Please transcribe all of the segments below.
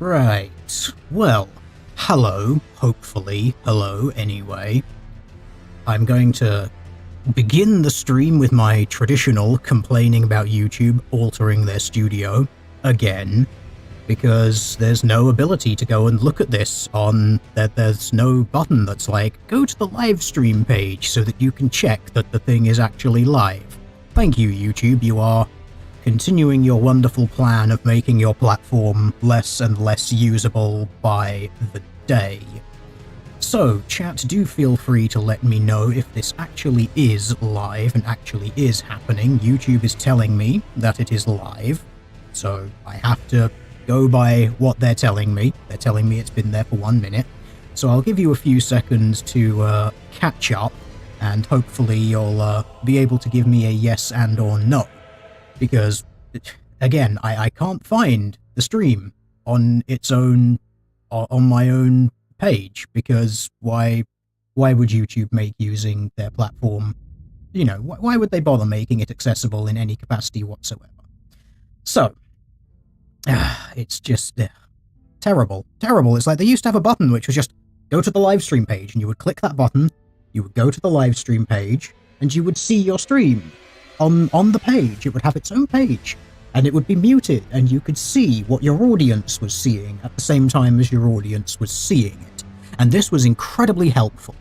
Right, well, hello, hopefully, hello anyway. I'm going to begin the stream with my traditional complaining about YouTube altering their studio again, because there's no ability to go and look at this on that. There's no button that's like, go to the live stream page so that you can check that the thing is actually live. Thank you, YouTube, you are continuing your wonderful plan of making your platform less and less usable by the day. So, chat, do feel free to let me know if this actually is live and actually is happening. YouTube is telling me that it is live, so I have to go by what they're telling me. They're telling me it's been there for 1 minute, so I'll give you a few seconds to catch up, and hopefully you'll be able to give me a yes and or no. Because, again, I can't find the stream on its own, on my own page, because why would YouTube make using their platform, you know, why would they bother making it accessible in any capacity whatsoever? So, it's just terrible. It's like they used to have a button which was just go to the live stream page, and you would click that button, you would go to the live stream page, and you would see your stream. On the page, it would have its own page, and it would be muted, and you could see what your audience was seeing at the same time as your audience was seeing it. And this was incredibly helpful.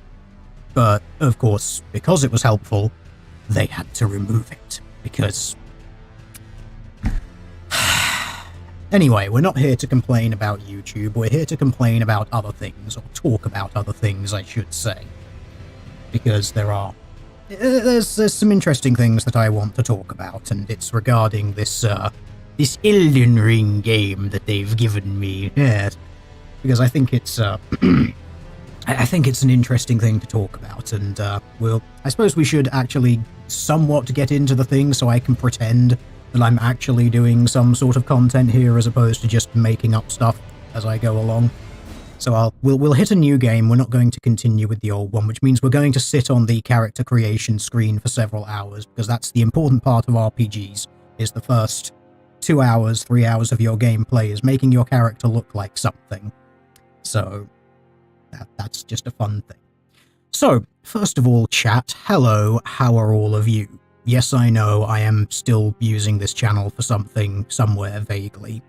But, of course, because it was helpful, they had to remove it, because... Anyway, we're not here to complain about YouTube, we're here to complain about other things, or talk about other things, I should say. Because there's some interesting things that I want to talk about, and it's regarding this this Elden Ring game that they've given me. Yes, because I think it's I think it's an interesting thing to talk about, and I suppose we should actually somewhat get into the thing so I can pretend that I'm actually doing some sort of content here as opposed to just making up stuff as I go along. So we'll hit a new game. We're not going to continue with the old one, which means we're going to sit on the character creation screen for several hours, because that's the important part of RPGs, is the first 2 hours, 3 hours of your gameplay is making your character look like something. So that's just a fun thing. So, first of all, chat, hello, how are all of you? Yes, I know, I am still using this channel for something somewhere vaguely.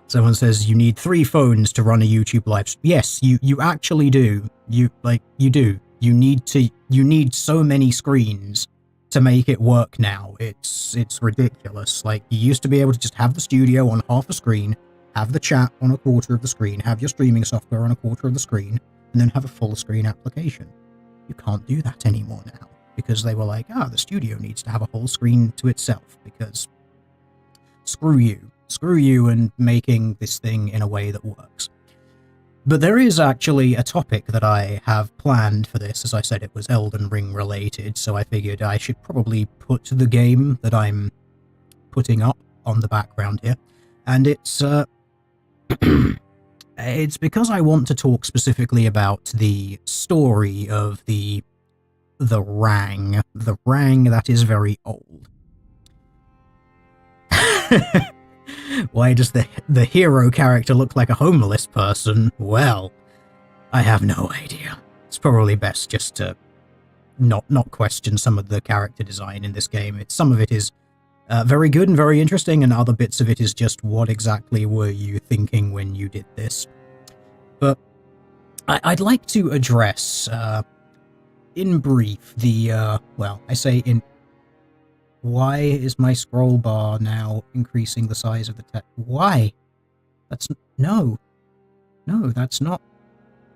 Someone says you need 3 phones to run a YouTube live stream. Yes, you actually do. You do. You need so many screens to make it work now. It's ridiculous. Like, you used to be able to just have the studio on half a screen, have the chat on a quarter of the screen, have your streaming software on a quarter of the screen, and then have a full screen application. You can't do that anymore now, because they were like, the studio needs to have a whole screen to itself, because screw you. Screw you and making this thing in a way that works. But there is actually a topic that I have planned for this. As I said, it was Elden Ring related, so I figured I should probably put the game that I'm putting up on the background here. And it's it's because I want to talk specifically about the story of the Rang that is very old. Why does the hero character look like a homeless person? Well, I have no idea. It's probably best just to not question some of the character design in this game. Some of it is very good and very interesting, and other bits of it is just what exactly were you thinking when you did this. But I'd like to address, in brief, why is my scroll bar now increasing the size of the text? Why? No, that's not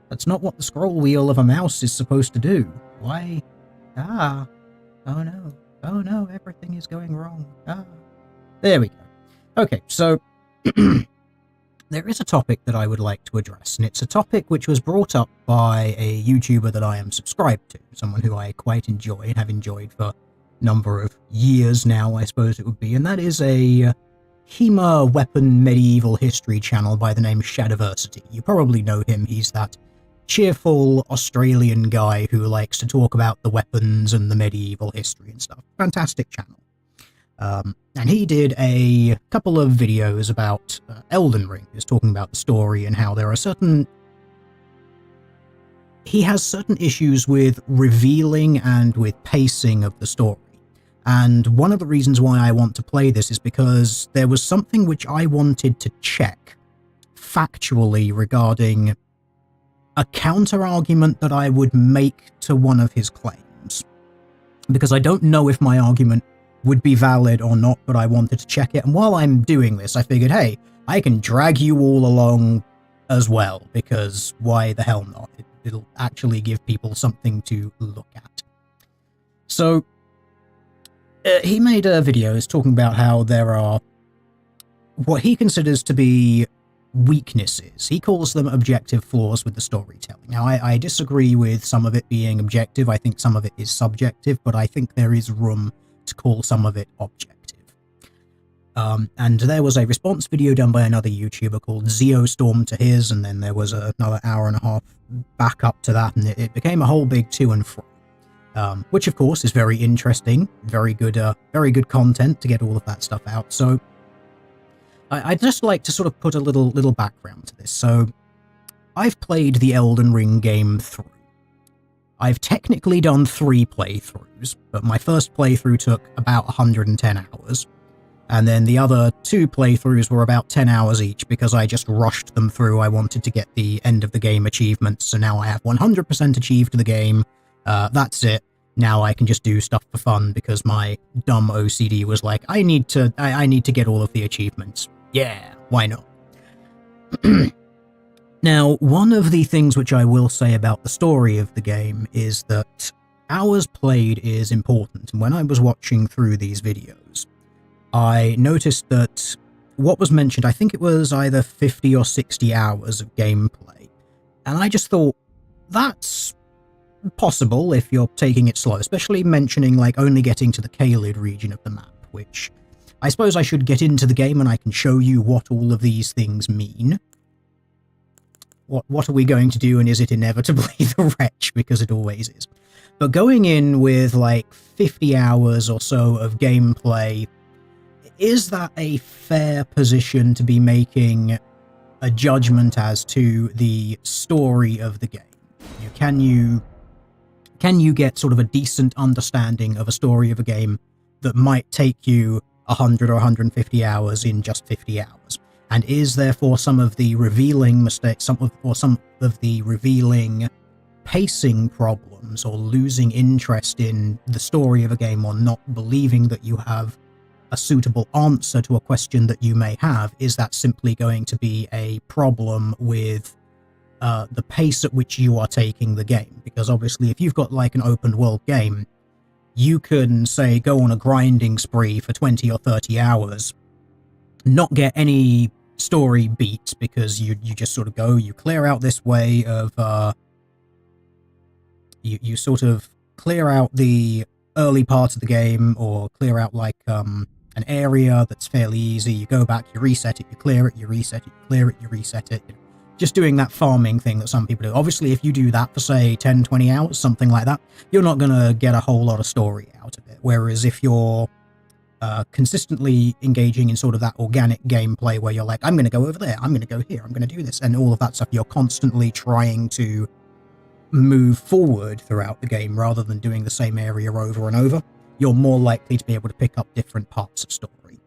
what the scroll wheel of a mouse is supposed to do. Why? Oh no, everything is going wrong. There we go. Okay, so there is a topic that I would like to address, and it's a topic which was brought up by a YouTuber that I am subscribed to, someone who I quite enjoy and have enjoyed for number of years now, I suppose it would be, and that is a HEMA weapon medieval history channel by the name Shadiversity. You probably know him. He's that cheerful Australian guy who likes to talk about the weapons and the medieval history and stuff. Fantastic channel. And he did a couple of videos about Elden Ring. He was talking about the story and how there are he has certain issues with revealing and with pacing of the story. And one of the reasons why I want to play this is because there was something which I wanted to check factually regarding a counter-argument that I would make to one of his claims. Because I don't know if my argument would be valid or not, but I wanted to check it. And while I'm doing this, I figured, hey, I can drag you all along as well, because why the hell not? It'll actually give people something to look at. So, he made videos talking about how there are what he considers to be weaknesses. He calls them objective flaws with the storytelling. Now, I disagree with some of it being objective. I think some of it is subjective, but I think there is room to call some of it objective. And there was a response video done by another YouTuber called ZioStorm to his, and then there was another hour and a half back up to that, and it became a whole big to and fro. Which of course is very interesting, very good content to get all of that stuff out. So I'd just like to sort of put a little background to this. So I've played the Elden Ring game through. I've technically done 3 playthroughs, but my first playthrough took about 110 hours, and then the other 2 playthroughs were about 10 hours each because I just rushed them through. I wanted to get the end of the game achievements, so now I have 100% achieved the game. That's it. Now I can just do stuff for fun because my dumb OCD was like, I need to get all of the achievements. Yeah, why not? Now, one of the things which I will say about the story of the game is that hours played is important. And when I was watching through these videos, I noticed that what was mentioned, I think it was either 50 or 60 hours of gameplay. And I just thought, that's possible if you're taking it slow, especially mentioning like only getting to the Caelid region of the map, which I suppose I should get into the game and I can show you what all of these things mean. What are we going to do, and is it inevitably the wretch, because it always is. But going in with like 50 hours or so of gameplay, is that a fair position to be making a judgment as to the story of the game? Can you get sort of a decent understanding of a story of a game that might take you 100 or 150 hours in just 50 hours? And is therefore some of the revealing mistakes, some of the revealing pacing problems, or losing interest in the story of a game, or not believing that you have a suitable answer to a question that you may have, is that simply going to be a problem with the pace at which you are taking the game? Because obviously if you've got like an open world game, you can say go on a grinding spree for 20 or 30 hours, not get any story beats, because you just sort of go, you clear out this way of you sort of clear out the early part of the game, or clear out like an area that's fairly easy, you go back, you reset it, you clear it, you reset it, you clear it, you reset it. Just doing that farming thing that some people do. Obviously, if you do that for, say, 10, 20 hours, something like that, you're not going to get a whole lot of story out of it. Whereas if you're consistently engaging in sort of that organic gameplay where you're like, I'm going to go over there, I'm going to go here, I'm going to do this, and all of that stuff, you're constantly trying to move forward throughout the game rather than doing the same area over and over, you're more likely to be able to pick up different parts of story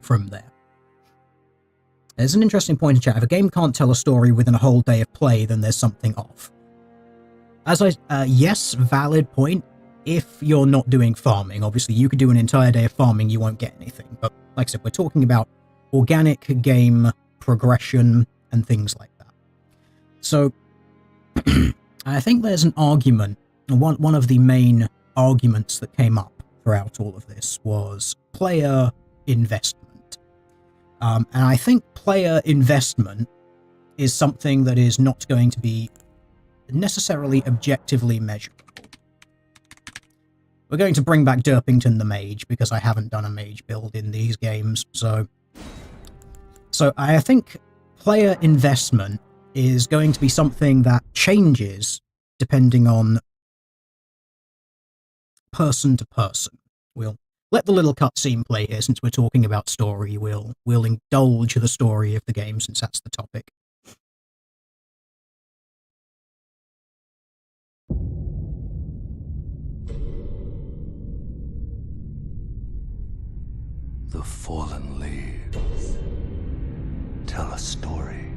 from there. There's an interesting point in chat. If a game can't tell a story within a whole day of play, then there's something off. Yes, valid point. If you're not doing farming, obviously you could do an entire day of farming, you won't get anything. But like I said, we're talking about organic game progression and things like that. So I think there's an argument, one of the main arguments that came up throughout all of this was player investment. And I think player investment is something that is not going to be necessarily objectively measurable. We're going to bring back Derpington the Mage, because I haven't done a mage build in these games, so I think player investment is going to be something that changes depending on person to person. We'll let the little cutscene play here since we're talking about story. We'll indulge the story of the game since that's the topic. The fallen leaves tell a story.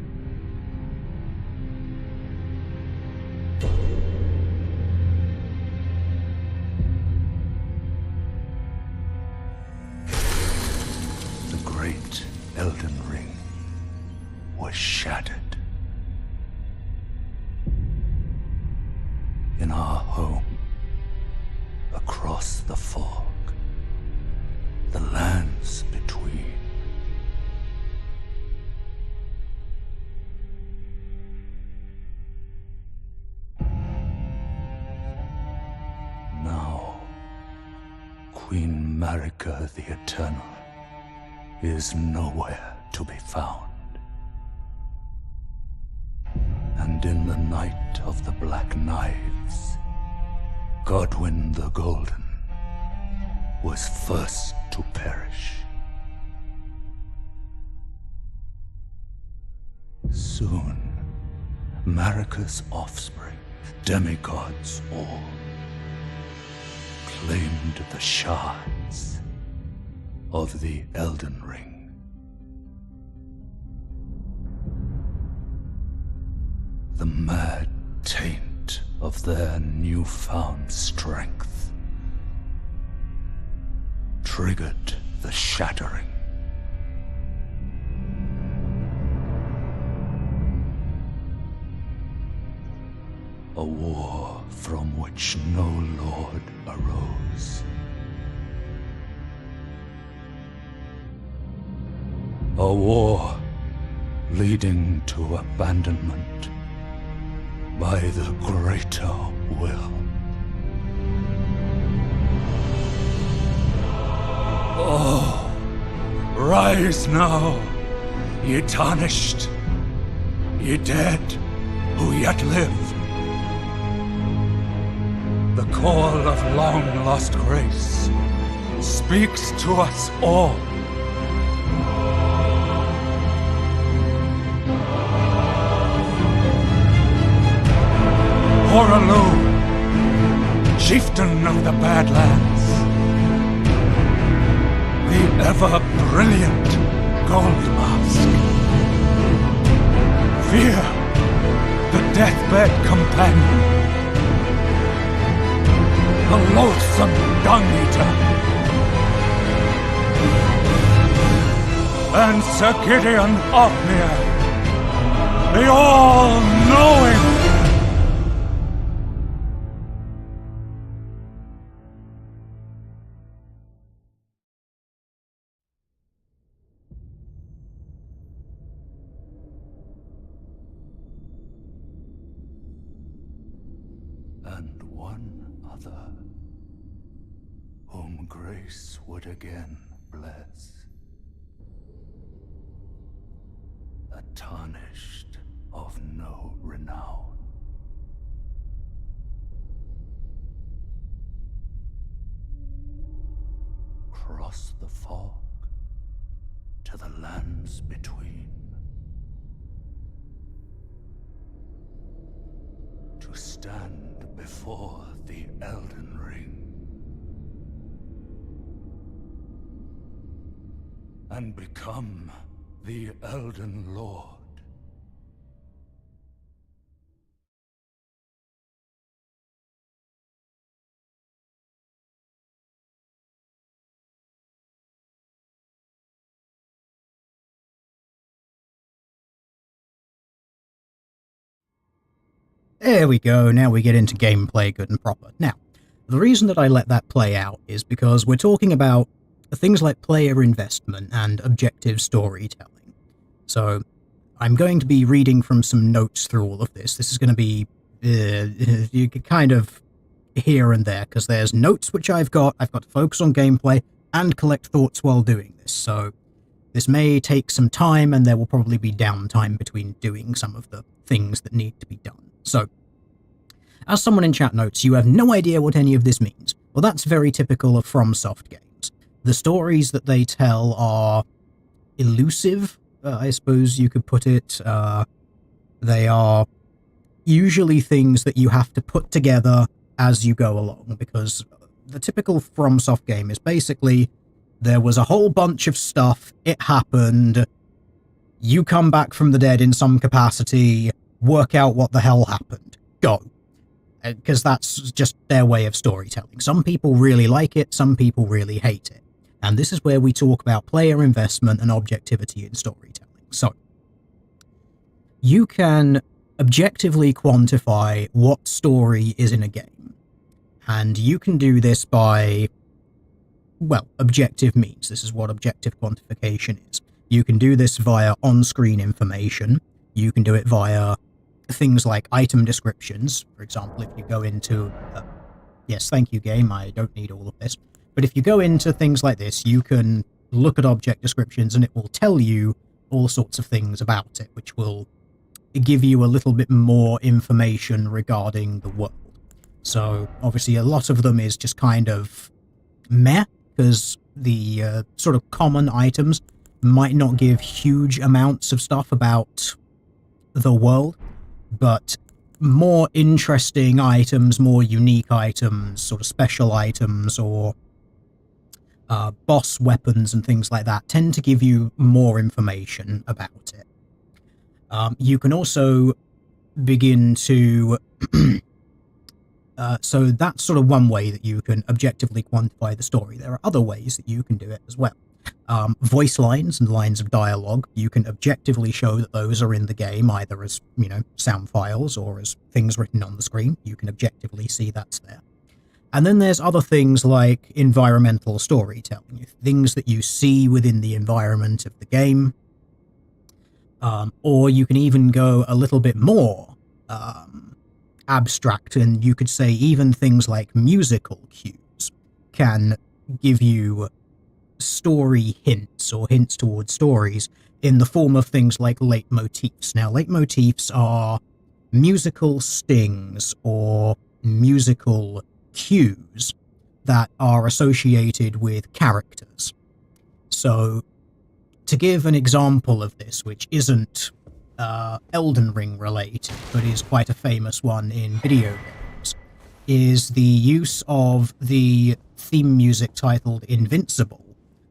The great Elden Ring was shattered. In our home, across the fog, the lands between. Now, Queen Marika the Eternal is nowhere to be found. And in the night of the Black Knives, Godwyn the Golden was first to perish. Soon, Marika's offspring, demigods all, claimed the shards of the Elden Ring. The mad taint of their newfound strength triggered the shattering. A war from which no lord arose. A war leading to abandonment by the greater will. Oh, rise now, ye tarnished, ye dead who yet live. The call of long-lost grace speaks to us all. Horalu, chieftain of the Badlands, the ever-brilliant Gold Mask. Fear, the deathbed companion, the loathsome dung-eater, and Sir Gideon Ofnir, the all-knowing. And one other, whom grace would again bless. A tarnished of no renown. Cross the fog to the lands between. To stand before the Elden Ring and become the Elden Lord. There we go, now we get into gameplay good and proper. Now, the reason that I let that play out is because we're talking about things like player investment and objective storytelling. So, I'm going to be reading from some notes through all of this. This is going to be kind of here and there, because there's notes which I've got to focus on gameplay and collect thoughts while doing this, so this may take some time and there will probably be downtime between doing some of the things that need to be done. So, as someone in chat notes, you have no idea what any of this means. Well, that's very typical of FromSoft games. The stories that they tell are elusive, I suppose you could put it. They are usually things that you have to put together as you go along, because the typical FromSoft game is basically there was a whole bunch of stuff, it happened, you come back from the dead in some capacity, work out what the hell happened, go. Because that's just their way of storytelling. Some people really like it, some people really hate it. And this is where we talk about player investment and objectivity in storytelling. So, you can objectively quantify what story is in a game. And you can do this by, well, objective means. This is what objective quantification is. You can do this via on-screen information. You can do it via things like item descriptions. For example, if you go into... yes, thank you, game, I don't need all of this. But if you go into things like this, you can look at object descriptions and it will tell you all sorts of things about it, which will give you a little bit more information regarding the world. So, obviously, a lot of them is just kind of meh, because the sort of common items might not give huge amounts of stuff about the world, but more interesting items, more unique items, sort of special items, or boss weapons and things like that tend to give you more information about it. You can also begin to... so that's sort of one way that you can objectively quantify the story. There are other ways that you can do it as well. Voice lines and lines of dialogue, you can objectively show that those are in the game, either as, you know, sound files or as things written on the screen. You can objectively see that's there. And then there's other things like environmental storytelling, things that you see within the environment of the game. Or you can even go a little bit more abstract, and you could say even things like musical cues can give you story hints or hints towards stories in the form of things like leitmotifs. Now, leitmotifs are musical stings or musical cues that are associated with characters. So, to give an example of this, which isn't Elden Ring related, but is quite a famous one in video games, is the use of the theme music titled Invincible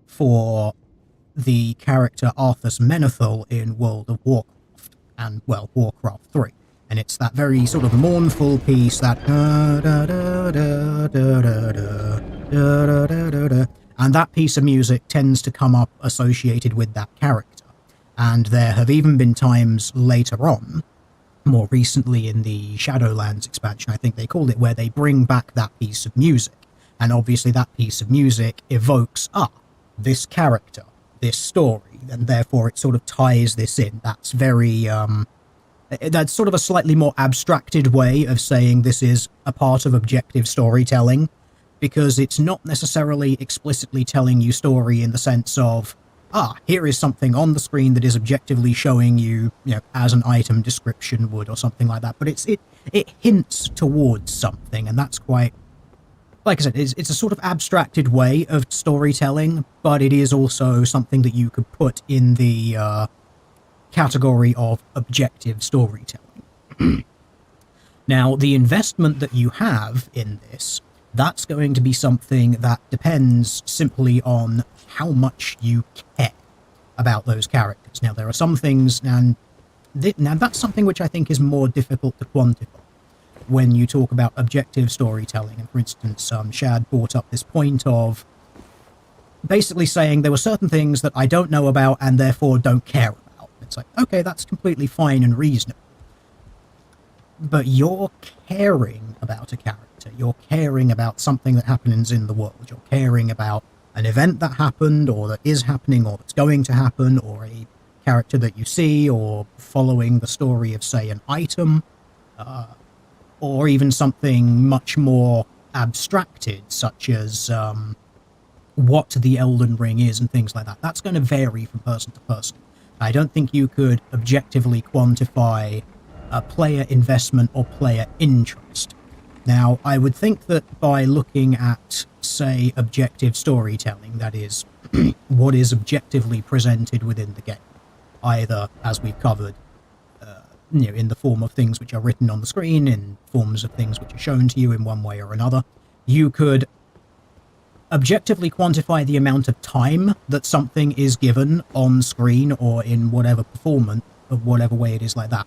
for the character Arthas Menethil in World of Warcraft, and, well, Warcraft 3. And it's that very sort of mournful piece, that and that piece of music tends to come up associated with that character. And there have even been times later on, more recently in the Shadowlands expansion, I think they called it, where they bring back that piece of music. And obviously that piece of music evokes, this character, this story, and therefore it sort of ties this in. That's very, that's sort of a slightly more abstracted way of saying this is a part of objective storytelling, because it's not necessarily explicitly telling you story in the sense of, here is something on the screen that is objectively showing you, you know, as an item description would, or something like that. But it hints towards something, and that's quite, like I said, it's a sort of abstracted way of storytelling, but it is also something that you could put in the category of objective storytelling. Now, the investment that you have in this, that's going to be something that depends simply on how much you care about those characters. Now, there are some things, and now that's something which I think is more difficult to quantify when you talk about objective storytelling. And for instance, Shad brought up this point of basically saying there were certain things that I don't know about and therefore don't care about. It's like, okay, that's completely fine and reasonable. But you're caring about a character. You're caring about something that happens in the world. You're caring about an event that happened, or that is happening, or that's going to happen, or a character that you see, or following the story of, say, an item, or even something much more abstracted, such as what the Elden Ring is and things like that. That's going to vary from person to person. I don't think you could objectively quantify player investment or player interest Now, I would think that by looking at, say, objective storytelling, that is, what is objectively presented within the game, either, as we've covered, in the form of things which are written on the screen, in forms of things which are shown to you in one way or another, you could objectively quantify the amount of time that something is given on screen or in whatever performance, of whatever way it is like that,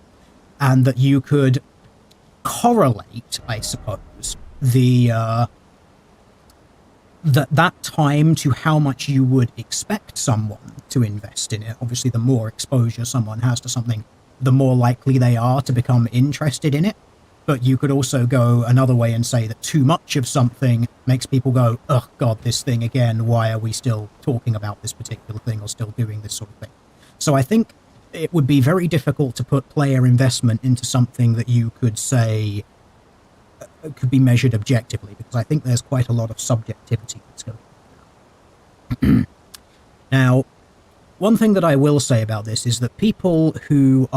and that you could correlate, I suppose, that time to how much you would expect someone to invest in it. Obviously, the more exposure someone has to something, the more likely they are to become interested in it. But you could also go another way and say that too much of something makes people go, oh god, this thing again, why are we still talking about this particular thing or still doing this sort of thing? So I think it would be very difficult to put player investment into something that you could say could be measured objectively, because I think there's quite a lot of subjectivity that's going on. Now, one thing that I will say about this is that people who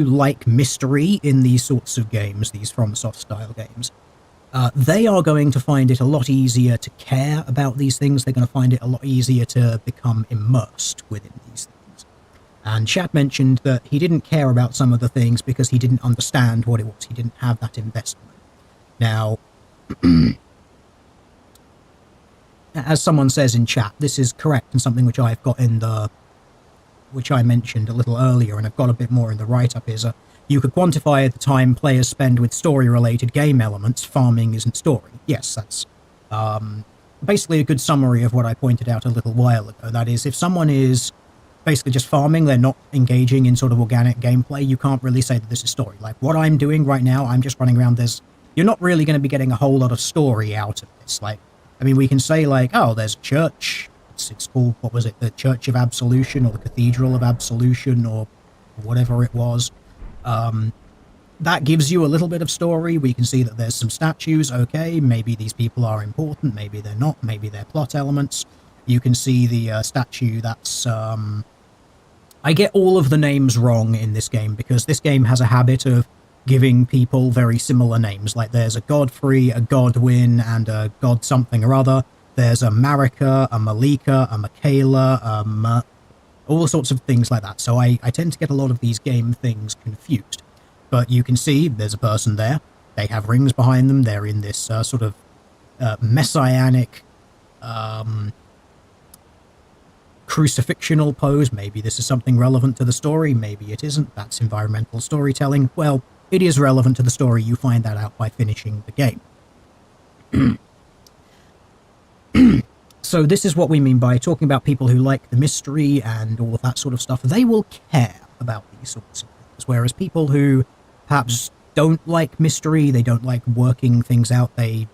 like mystery in these sorts of games, these FromSoft style games, they are going to find it a lot easier to care about these things. They're going to find it a lot easier to become immersed within these things. And Shad mentioned that he didn't care about some of the things because he didn't understand what it was. He didn't have that investment. Now, as someone says in chat, this is correct and something which I've got which I mentioned a little earlier, and I've got a bit more in the write-up, is you could quantify the time players spend with story-related game elements. Farming isn't story. Yes, that's basically a good summary of what I pointed out a little while ago. That is, if someone is basically just farming, they're not engaging in sort of organic gameplay, you can't really say that this is story. Like, what I'm doing right now, I'm just running around, you're not really going to be getting a whole lot of story out of this. Like, I mean, we can say, like, oh, there's a church, it's called, what was it, the Church of Absolution, or the Cathedral of Absolution, or whatever it was. That gives you a little bit of story. We can see that there's some statues. Okay, maybe these people are important, maybe they're not, maybe they're plot elements. You can see the statue that's... I get all of the names wrong in this game, because this game has a habit of giving people very similar names. Like, there's a Godfrey, a Godwin, and a God something or other. There's a Marika, a Malika, a Michaela, all sorts of things like that. So I tend to get a lot of these game things confused. But you can see there's a person there. They have rings behind them. They're in this sort of messianic crucifixional pose. Maybe this is something relevant to the story. Maybe it isn't. That's environmental storytelling. Well, it is relevant to the story. You find that out by finishing the game. So this is what we mean by talking about people who like the mystery and all of that sort of stuff. They will care about these sorts of things, whereas people who perhaps don't like mystery, they don't like working things out, they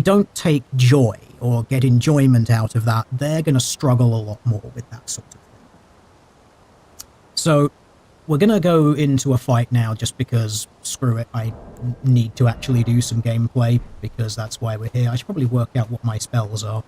don't take joy or get enjoyment out of that, they're going to struggle a lot more with that sort of thing. So we're going to go into a fight now, just because, screw it, I need to actually do some gameplay, because that's why we're here. I should probably work out what my spells are.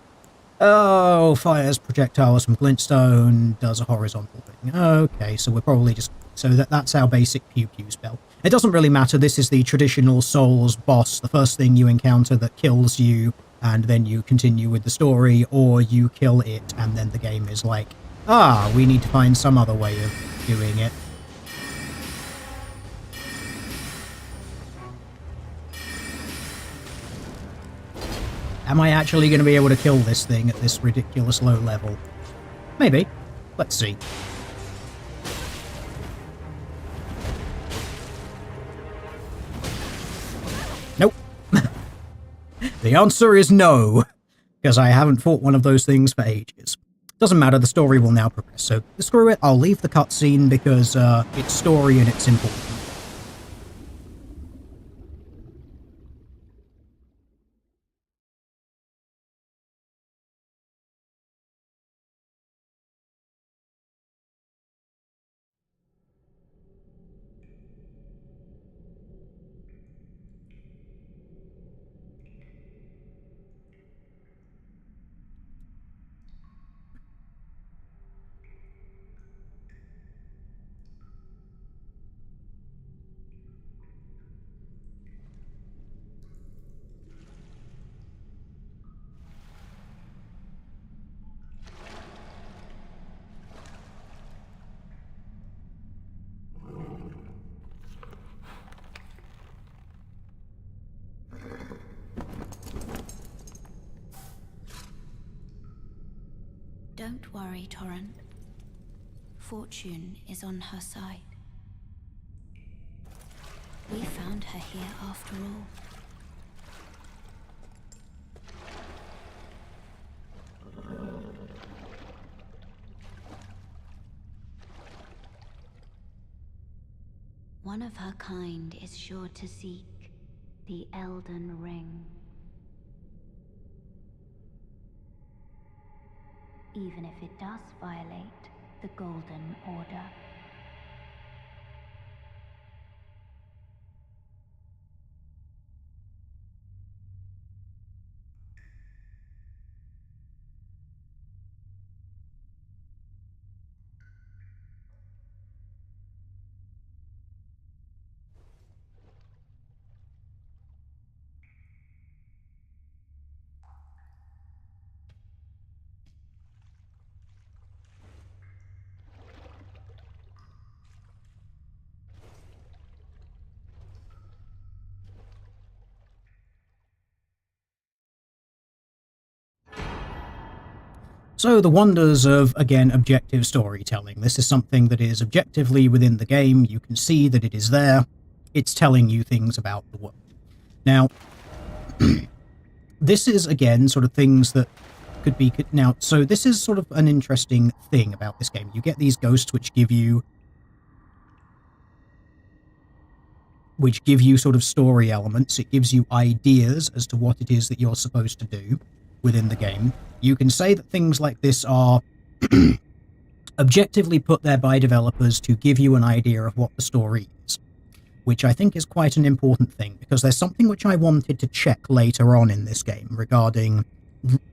Oh, fires projectiles from glintstone, does a horizontal thing. Okay, so we're probably just... So that's our basic pew-pew spell. It doesn't really matter. This is the traditional Souls boss, the first thing you encounter that kills you, and then you continue with the story, or you kill it, and then the game is like, ah, we need to find some other way of doing it. Am I actually going to be able to kill this thing at this ridiculous low level? Maybe. Let's see. Nope. The answer is no, because I haven't fought one of those things for ages. Doesn't matter, the story will now progress, so screw it, I'll leave the cutscene because it's story and it's important. Don't worry, Torrent. Fortune is on her side. We found her here after all. One of her kind is sure to seek the Elden Ring. Even if it does violate the Golden Order. So the wonders of, again, objective storytelling. This is something that is objectively within the game. You can see that it is there. It's telling you things about the world. Now, this is, again, sort of things that could be... Now, so this is sort of an interesting thing about this game. You get these ghosts which give you sort of story elements. It gives you ideas as to what it is that you're supposed to do within the game. You can say that things like this are objectively put there by developers to give you an idea of what the story is, which I think is quite an important thing, because there's something which I wanted to check later on in this game regarding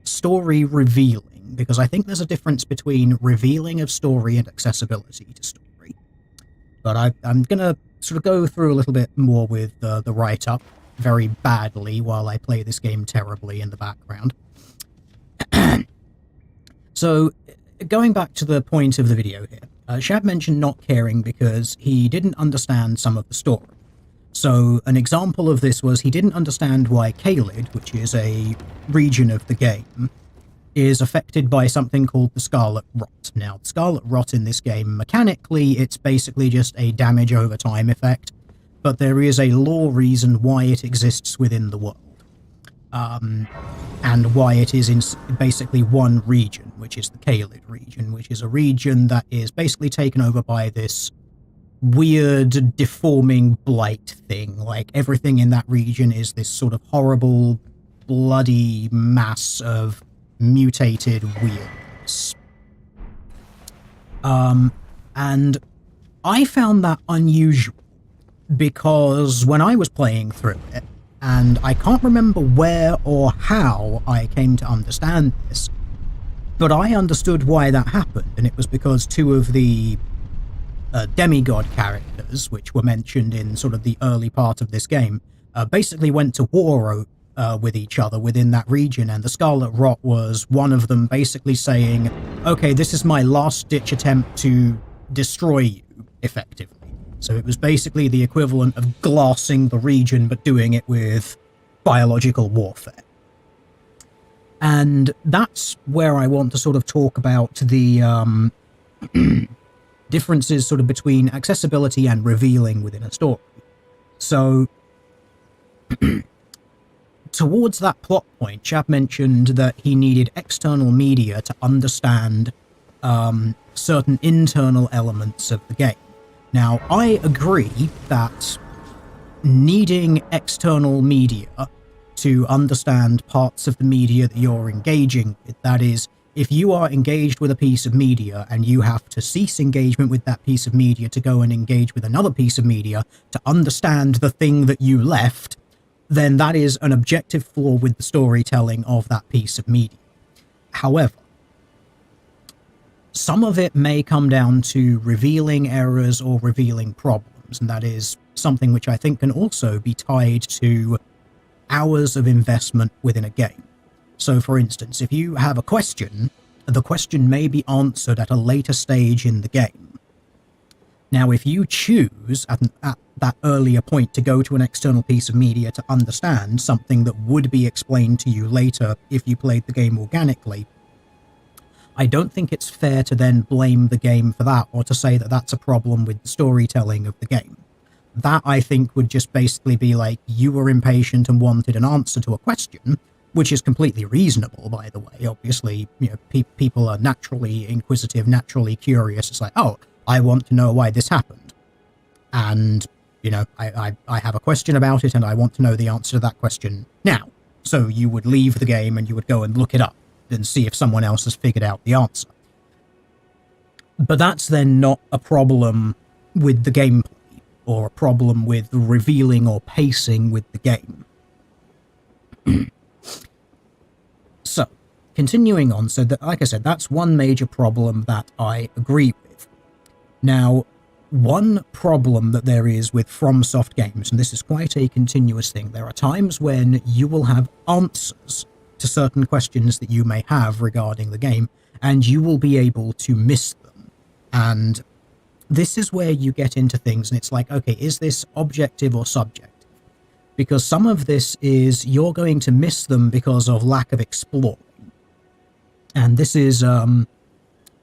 story revealing, because I think there's a difference between revealing of story and accessibility to story. But I'm going to sort of go through a little bit more with the write-up very badly while I play this game terribly in the background. So, going back to the point of the video here, Shad mentioned not caring because he didn't understand some of the story. So, an example of this was he didn't understand why Caelid, which is a region of the game, is affected by something called the Scarlet Rot. Now, the Scarlet Rot in this game, mechanically, it's basically just a damage over time effect, but there is a lore reason why it exists within the world. And why it is in basically one region, which is the Caelid region, which is a region that is basically taken over by this weird, deforming blight thing. Like, everything in that region is this sort of horrible, bloody mass of mutated weirdness. And I found that unusual, because when I was playing through it, and I can't remember where or how I came to understand this, but I understood why that happened, and it was because two of the demigod characters, which were mentioned in sort of the early part of this game, basically went to war with each other within that region, and the Scarlet Rot was one of them basically saying, okay, this is my last-ditch attempt to destroy you, effectively. So it was basically the equivalent of glassing the region, but doing it with biological warfare. And that's where I want to sort of talk about the differences sort of between accessibility and revealing within a story. So, towards that plot point, Chap mentioned that he needed external media to understand certain internal elements of the game. Now, I agree that needing external media to understand parts of the media that you're engaging with, that is, if you are engaged with a piece of media and you have to cease engagement with that piece of media to go and engage with another piece of media to understand the thing that you left, then that is an objective flaw with the storytelling of that piece of media. However, some of it may come down to revealing errors or revealing problems, and that is something which I think can also be tied to hours of investment within a game. So, for instance, if you have a question, the question may be answered at a later stage in the game. Now, if you choose at that earlier point to go to an external piece of media to understand something that would be explained to you later if you played the game organically, I don't think it's fair to then blame the game for that, or to say that that's a problem with the storytelling of the game. That, I think, would just basically be like, you were impatient and wanted an answer to a question, which is completely reasonable, by the way. Obviously, people are naturally inquisitive, naturally curious. It's like, oh, I want to know why this happened. And, I have a question about it, and I want to know the answer to that question now. So you would leave the game and you would go and look it up and see if someone else has figured out the answer. But that's then not a problem with the gameplay, or a problem with revealing or pacing with the game. So, continuing on, so that, like I said, that's one major problem that I agree with. Now, one problem that there is with FromSoft games, and this is quite a continuous thing, there are times when you will have answers to certain questions that you may have regarding the game, and you will be able to miss them. And this is where you get into things, and it's like, okay, is this objective or subjective? Because some of this is you're going to miss them because of lack of exploring. And this is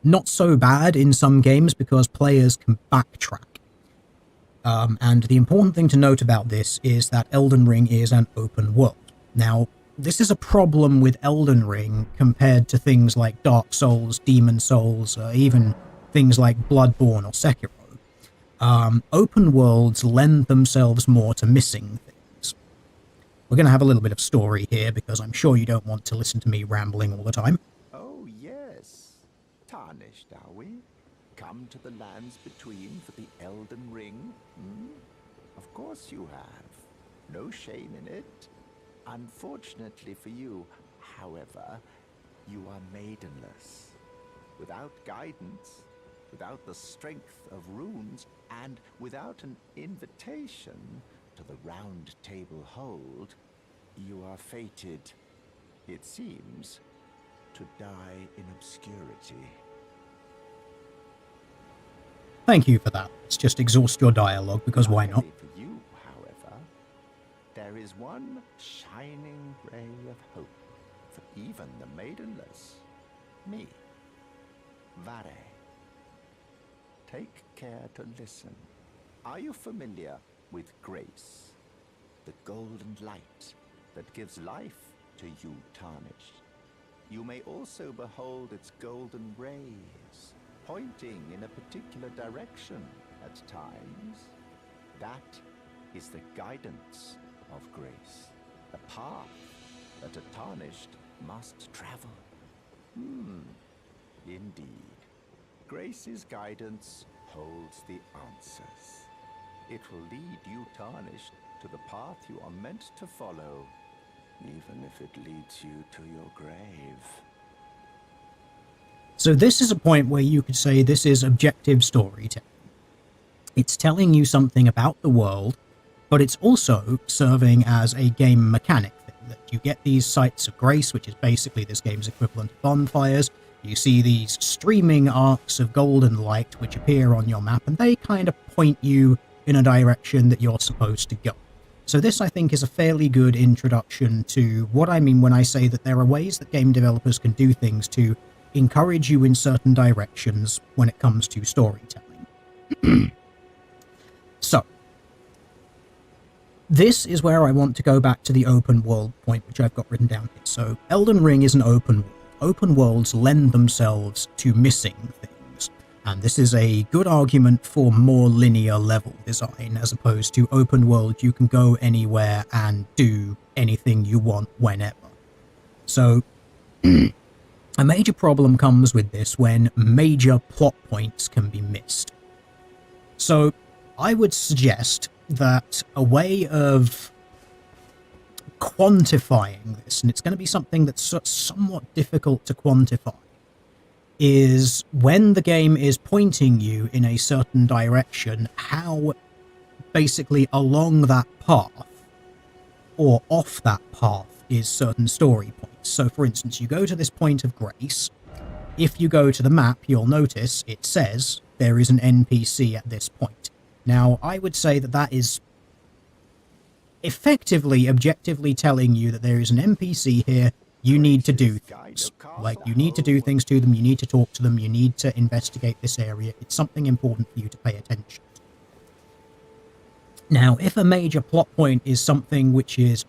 not so bad in some games because players can backtrack. And the important thing to note about this is that Elden Ring is an open world. Now, this is a problem with Elden Ring compared to things like Dark Souls, Demon Souls, even things like Bloodborne or Sekiro. Open worlds lend themselves more to missing things. We're going to have a little bit of story here because I'm sure you don't want to listen to me rambling all the time. Oh, yes. Tarnished, are we? Come to the lands between for the Elden Ring? Of course you have. No shame in it. Unfortunately for you, however, you are maidenless. Without guidance, without the strength of runes, and without an invitation to the Round Table Hold, you are fated, it seems, to die in obscurity. Thank you for that. Let's just exhaust your dialogue, because why not? For you, however, there is one shining ray of hope for even the maidenless. Me. Vare. Take care to listen. Are you familiar with grace? The golden light that gives life to you tarnished. You may also behold its golden rays, pointing in a particular direction at times. That is the guidance of grace, the path that a tarnished must travel. Indeed. Grace's guidance holds the answers. It will lead you tarnished to the path you are meant to follow, even if it leads you to your grave. So this is a point where you could say this is objective storytelling. It's telling you something about the world, but it's also serving as a game mechanic thing, that you get these sites of grace, which is basically this game's equivalent to bonfires. You see these streaming arcs of golden light which appear on your map, and they kind of point you in a direction that you're supposed to go. So this, I think, is a fairly good introduction to what I mean when I say that there are ways that game developers can do things to encourage you in certain directions when it comes to storytelling. So, this is where I want to go back to the open world point, which I've got written down here. So, Elden Ring is an open world. Open worlds lend themselves to missing things, and this is a good argument for more linear level design, as opposed to open world you can go anywhere and do anything you want whenever. So, a major problem comes with this when major plot points can be missed. So, I would suggest that a way of quantifying this, and it's going to be something that's somewhat difficult to quantify, is when the game is pointing you in a certain direction, how basically along that path or off that path is certain story points. So for instance, you go to this point of grace. If you go to the map, you'll notice it says there is an NPC at this point. Now, I would say that that is effectively, objectively telling you that there is an NPC here, you need to do things. Like, you need to do things to them, you need to talk to them, you need to investigate this area. It's something important for you to pay attention to. Now, if a major plot point is something which is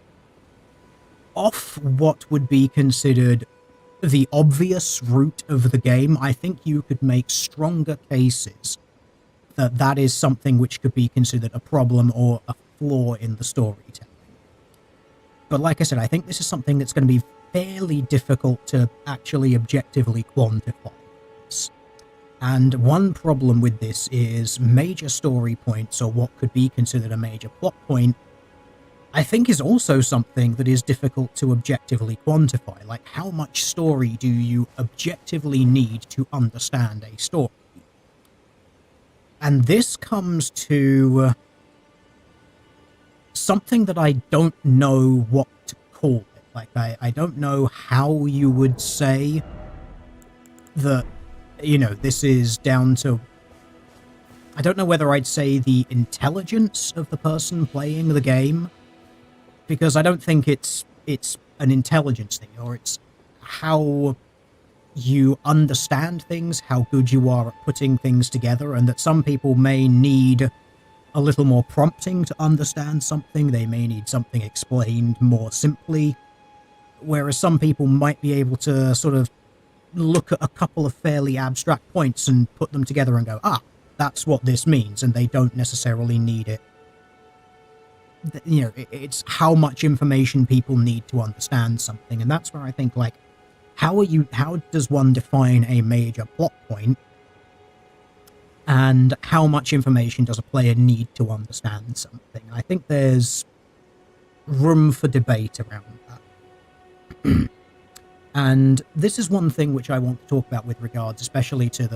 off what would be considered the obvious route of the game, I think you could make stronger cases that that is something which could be considered a problem or a flaw in the storytelling. But like I said, I think this is something that's going to be fairly difficult to actually objectively quantify. And one problem with this is major story points, or what could be considered a major plot point, I think is also something that is difficult to objectively quantify. Like, how much story do you objectively need to understand a story? And this comes to something that I don't know what to call it. Like, I don't know how you would say that, you know, this is down to... I don't know whether I'd say the intelligence of the person playing the game, because I don't think it's an intelligence thing, or it's how you understand things, how good you are at putting things together, and that some people may need a little more prompting to understand something. They may need something explained more simply, whereas some people might be able to sort of look at a couple of fairly abstract points and put them together and go, ah, that's what this means, and they don't necessarily need it. You know, it's how much information people need to understand something, and that's where I think, like, how does one define a major plot point, and how much information does a player need to understand something? I think there's room for debate around that. And this is one thing which I want to talk about with regards especially to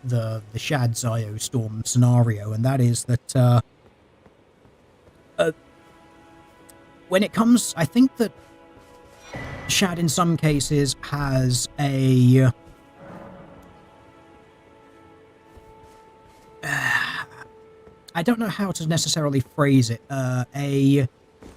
the Shad ZioStorm scenario, and that is that when it comes, I think that Shad in some cases has a I don't know how to necessarily phrase it, a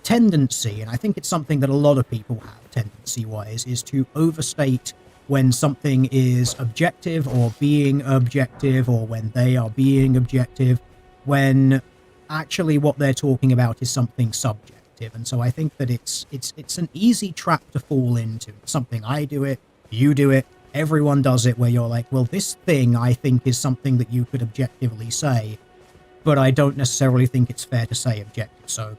tendency, and I think it's something that a lot of people have tendency-wise, is to overstate when something is objective or being objective, or when they are being objective, when actually what they're talking about is something subjective. And so I think that it's an easy trap to fall into. It's something I do it, you do it, everyone does it, where you're like, well, this thing I think is something that you could objectively say, but I don't necessarily think it's fair to say objective. So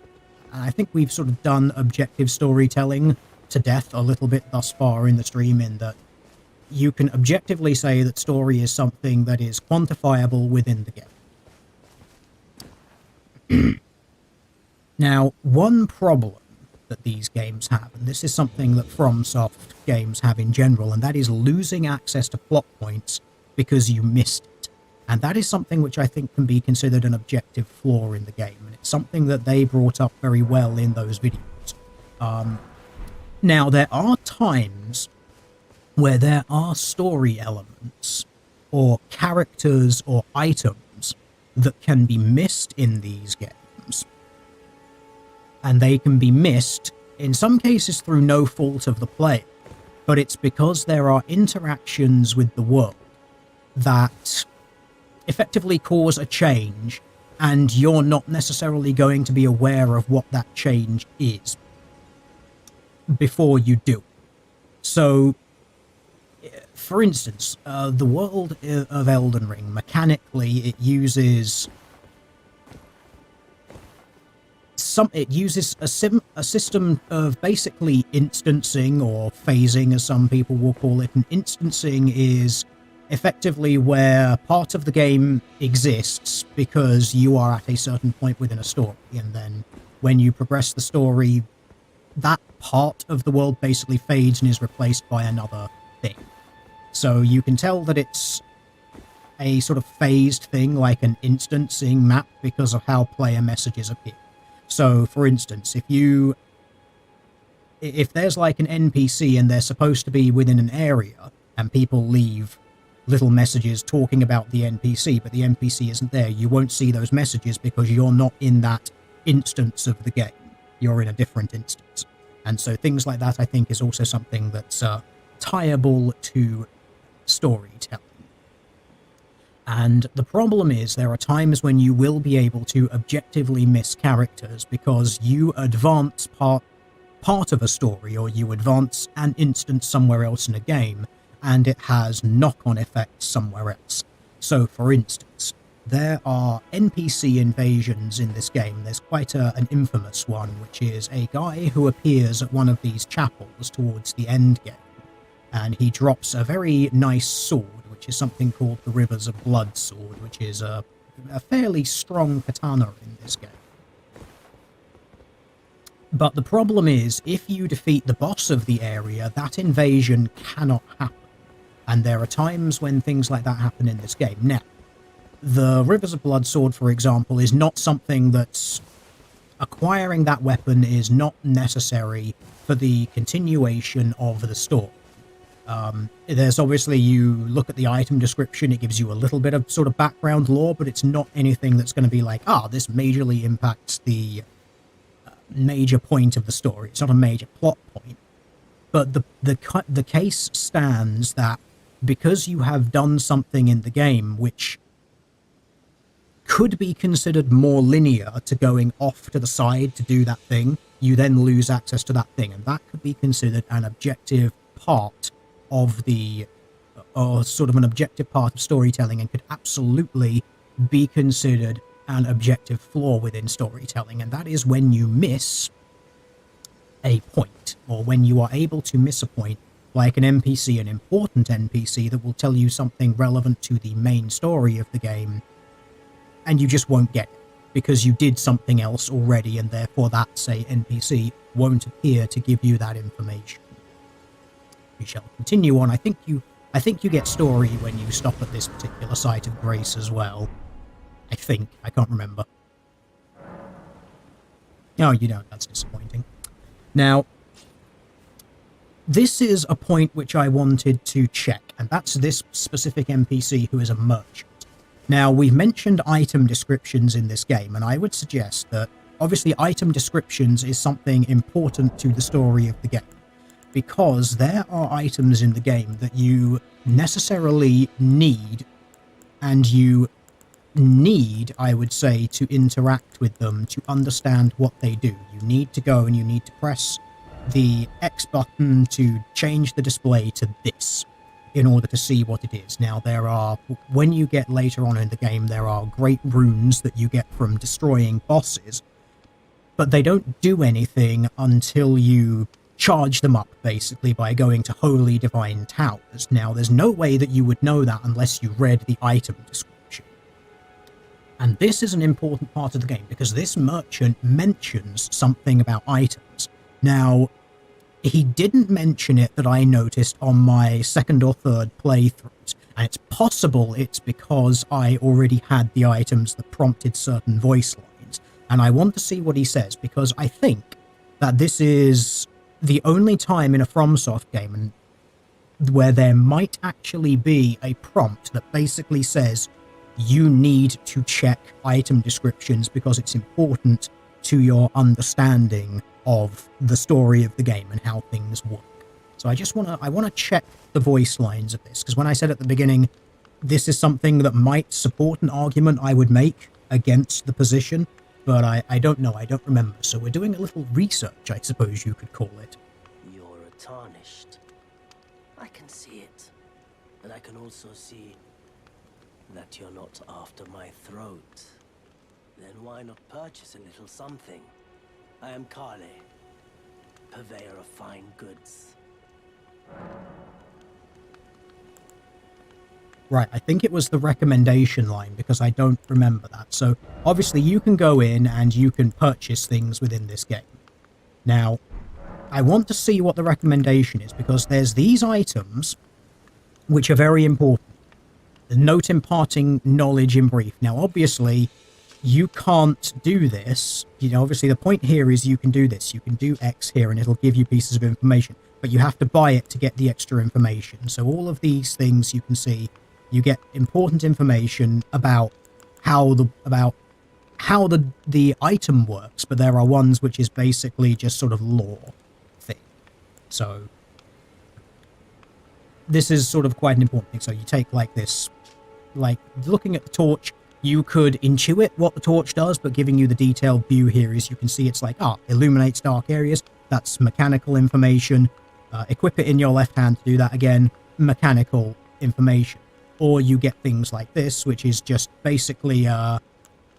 I think we've sort of done objective storytelling to death a little bit thus far in the stream, in that you can objectively say that story is something that is quantifiable within the game. Now, one problem that these games have, and this is something that FromSoft games have in general, and that is losing access to plot points because you missed it. And that is something which I think can be considered an objective flaw in the game, and it's something that they brought up very well in those videos. Now, there are times where there are story elements, or characters, or items that can be missed in these games. And they can be missed, in some cases, through no fault of the player, but it's because there are interactions with the world that effectively cause a change, and you're not necessarily going to be aware of what that change is before you do. So, for instance, the world of Elden Ring, mechanically, it uses a system of basically instancing, or phasing as some people will call it. And instancing is effectively where part of the game exists because you are at a certain point within a story, and then when you progress the story, that part of the world basically fades and is replaced by another thing. So you can tell that it's a sort of phased thing, like an instancing map, because of how player messages appear. So, for instance, if there's like an NPC and they're supposed to be within an area, and people leave little messages talking about the NPC, but the NPC isn't there, you won't see those messages because you're not in that instance of the game. You're in a different instance. And so things like that, I think, is also something that's tieable to storytelling. And the problem is there are times when you will be able to objectively miss characters because you advance part of a story, or you advance an instance somewhere else in a game, and it has knock-on effects somewhere else. So, for instance, there are NPC invasions in this game. There's quite an infamous one, which is a guy who appears at one of these chapels towards the end game, and he drops a very nice sword, which is something called the Rivers of Blood sword, which is a fairly strong katana in this game. But the problem is, if you defeat the boss of the area, that invasion cannot happen. And there are times when things like that happen in this game. Now, the Rivers of Blood sword, for example, is not something that's... Acquiring that weapon is not necessary for the continuation of the story. There's obviously, you look at the item description, it gives you a little bit of sort of background lore, but it's not anything that's going to be like, this majorly impacts the major point of the story. It's not a major plot point. But the case stands that because you have done something in the game which could be considered more linear to going off to the side to do that thing, you then lose access to that thing, and that could be considered an objective part of the, or sort of an objective part of storytelling, and could absolutely be considered an objective flaw within storytelling, and that is when you miss a point, or when you are able to miss a point, like an NPC, an important NPC that will tell you something relevant to the main story of the game, and you just won't get it, because you did something else already, and therefore that, say, NPC won't appear to give you that information. We shall continue on. I think you get story when you stop at this particular site of grace as well. I can't remember. No, you don't. That's disappointing. Now, this is a point which I wanted to check, and that's this specific NPC who is a merchant. Now, we've mentioned item descriptions in this game, and I would suggest that, obviously, item descriptions is something important to the story of the game, because there are items in the game that you necessarily need, and you need, I would say, to interact with them to understand what they do. You need to go and you need to press the X button to change the display to this in order to see what it is. Now, there are, when you get later on in the game, there are great runes that you get from destroying bosses, but they don't do anything until you charge them up, basically, by going to Holy Divine Towers. Now, there's no way that you would know that unless you read the item description. And this is an important part of the game, because this merchant mentions something about items. Now, he didn't mention it that I noticed on my second or third playthroughs, and it's possible it's because I already had the items that prompted certain voice lines, and I want to see what he says, because I think that this is the only time in a FromSoft game where there might actually be a prompt that basically says, you need to check item descriptions because it's important to your understanding of the story of the game and how things work. So I want to check the voice lines of this, because when I said at the beginning, this is something that might support an argument I would make against the position, but I don't know, I don't remember. So we're doing a little research, I suppose you could call it. You're a tarnished. I can see it. And I can also see that you're not after my throat. Then why not purchase a little something? I am Kale, purveyor of fine goods. Right, I think it was the recommendation line, because I don't remember that. So, obviously you can go in and you can purchase things within this game. Now, I want to see what the recommendation is, because there's these items which are very important. The note imparting knowledge in brief. Now, obviously, you can't do this. You know, obviously the point here is you can do this. You can do X here and it'll give you pieces of information, but you have to buy it to get the extra information. So all of these things you can see, you get important information about how the item works, but there are ones which is basically just sort of lore. So this is sort of quite an important thing. So you take like this, like looking at the torch, you could intuit what the torch does, but giving you the detailed view here is you can see it's like, illuminates dark areas. That's mechanical information. Equip it in your left hand to do that again. Mechanical information. Or you get things like this, which is just basically